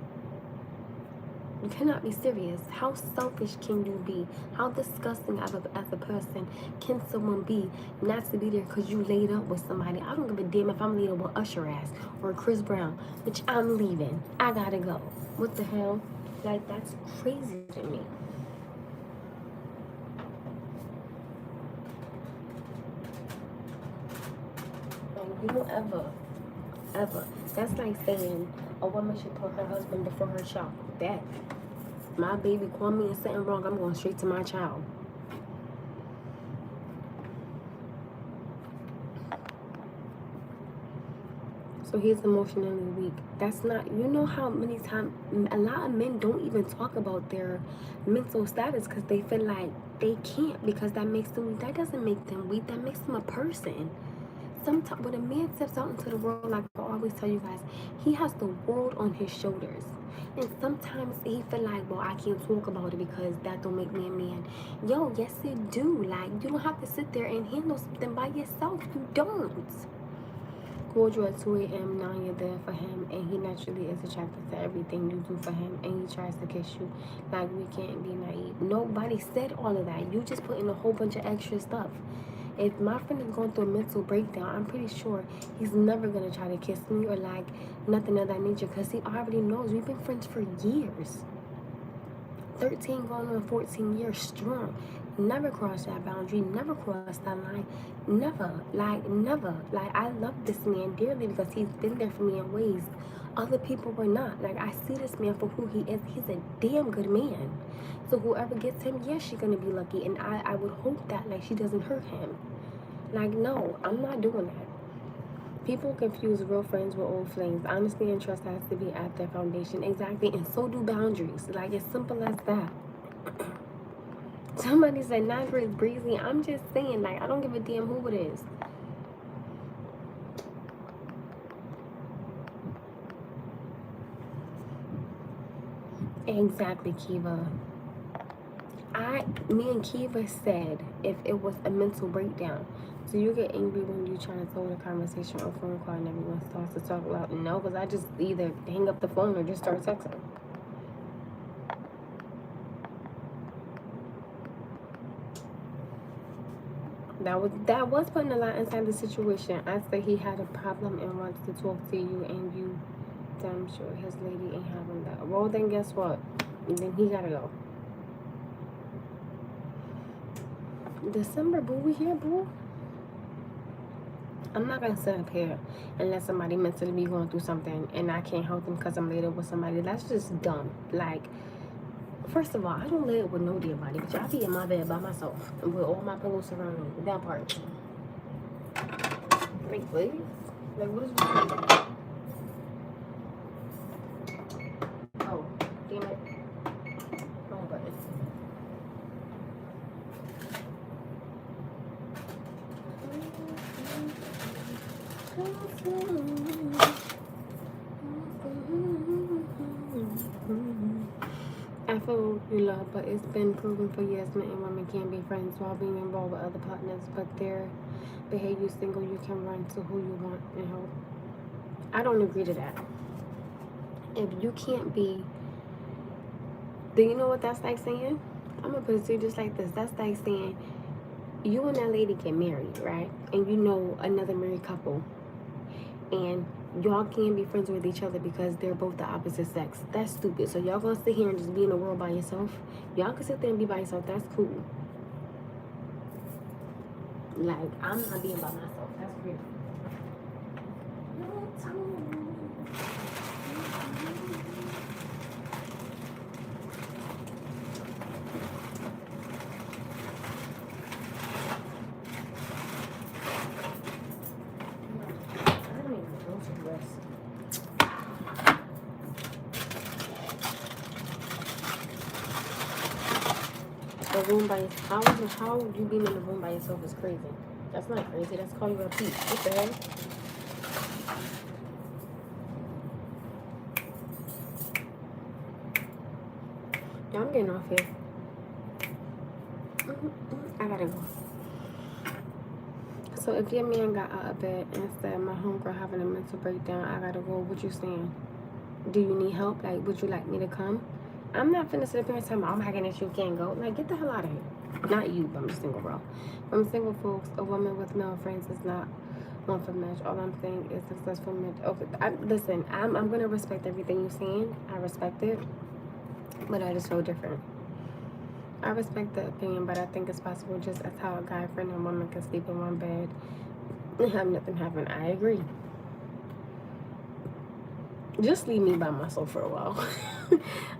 You cannot be serious. How selfish can you be? How disgusting as a person can someone be not to be there because you laid up with somebody? I don't give a damn if I'm laid up with Usher ass or Chris Brown, which I'm leaving. I gotta go. What the hell? Like, that's crazy to me. You don't ever. That's like saying a woman should put her husband before her child. That. My baby call me and something wrong, I'm going straight to my child. So he's emotionally weak. That's not, you know how many times a lot of men don't even talk about their mental status because they feel like they can't, because that makes them weak. That doesn't make them weak. That makes them a person. sometimes when a man steps out into the world, like I always tell you guys, he has the world on his shoulders. And sometimes he feel like, well, I can't talk about it because that don't make me a man. Yo, yes it do. Like, you don't have to sit there and handle something by yourself. You don't. Called you at 2 a.m. Now you're there for him, and he naturally is attracted to everything you do for him, and he tries to kiss you. Like, we can't be naive. Nobody said all of that. You just put in a whole bunch of extra stuff. If my friend is going through a mental breakdown, I'm pretty sure he's never gonna try to kiss me or like nothing of that nature, because he already knows we've been friends for years. 13 going on 14 years strong. Never cross that boundary, never cross that line, never. Like, I love this man dearly because he's been there for me in ways other people were not. Like, I see this man for who he is. He's a damn good man. So whoever gets him, yes, she's gonna be lucky, and I would hope that like she doesn't hurt him. Like, no, I'm not doing that. People confuse real friends with old flames. Honesty and trust has to be at their foundation. Exactly, and so do boundaries. Like, as simple as that. Somebody said Niagara is breezy. I'm just saying, like, I don't give a damn who it is. Exactly, Kiva. Me and Kiva said if it was a mental breakdown. So you get angry when you try to hold a conversation or phone call and everyone starts to talk loud? No, because I just either hang up the phone or just start texting. That was putting a lot inside the situation. I said he had a problem and wants to talk to you, and you damn sure his lady ain't having that. Well, then guess what? Then he gotta go. December, boo, we here, boo. I'm not gonna sit up here and let somebody mentally be going through something and I can't help them because I'm later with somebody. That's just dumb. Like, first of all, I don't live with no dear body, but y'all be in my bed by myself with all my pillows around me. That part. Like, please? Like, what is wrong? Oh, damn it. Wrong button. I feel you love, but it's been proven for years men and women can be friends while being involved with other partners, but their behavior single, you can run to who you want and help. I don't agree to that. If you can't be, then you know what that's like saying? I'm gonna put it to you just like this. That's like saying you and that lady get married, right? And you know another married couple, and y'all can't be friends with each other because they're both the opposite sex. That's stupid. So y'all gonna sit here and just be in the world by yourself? Y'all can sit there and be by yourself. That's cool. Like, I'm not being by myself. That's weird. The room by how would you being in the room by yourself is crazy. That's not crazy. That's calling you a peep. What the hell? Yeah, I'm getting off here. I gotta go. So if your man got out of bed and said my homegirl having a mental breakdown, I gotta go, what you saying? Do you need help? Like, would you like me to come? I'm not finna sit up here and tell me, oh my goodness, you can't go. Like, get the hell out of here. Not you, but I'm single, bro. From single folks, a woman with male friends is not one for match. All I'm saying is successful match. Okay, listen, I'm gonna respect everything you're saying. I respect it, but I just feel different. I respect the opinion, but I think it's possible just as how a guy friend and woman can sleep in one bed and have nothing happen. I agree. Just leave me by myself for a while.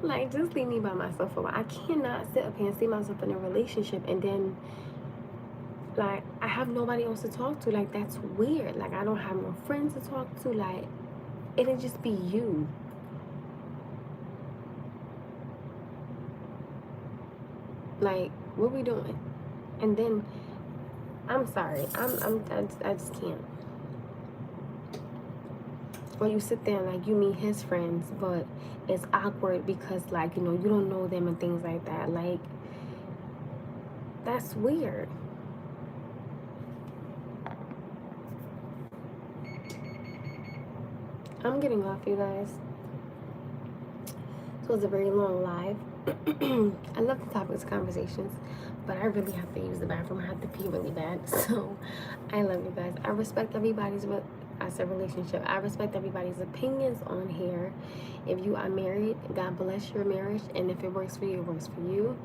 Like, just leave me by myself for a while. I cannot sit up here and see myself in a relationship and then, like, I have nobody else to talk to. Like, that's weird. Like, I don't have no friends to talk to. Like, it'll just be you. Like, what we doing? And then, I'm sorry. I just can't. or you sit there and like you meet his friends, but it's awkward because like, you know, you don't know them and things like that. Like, that's weird. I'm getting off, you guys. So it's a very long live. I love the topics conversations, but I really have to use the bathroom. I have to pee really bad. So I love you guys. I respect everybody's relationship. I respect everybody's opinions on here. If you are married, God bless your marriage, and if it works for you, it works for you.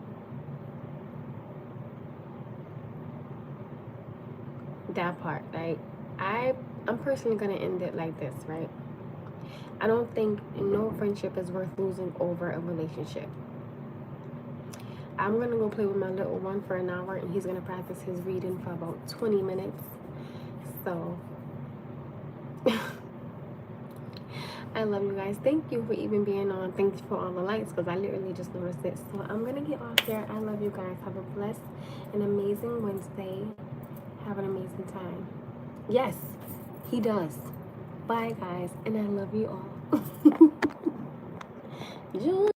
That part, like I'm personally gonna end it like this, right? I don't think no friendship is worth losing over a relationship. I'm gonna go play with my little one for an hour, and he's gonna practice his reading for about 20 minutes. So I love you guys. Thank you for even being on. Thank you for all the likes, because I literally just noticed it. So I'm gonna get off here. I love you guys. Have a blessed and amazing Wednesday. Have an amazing time. Yes, he does. Bye guys, and I love you all. Join.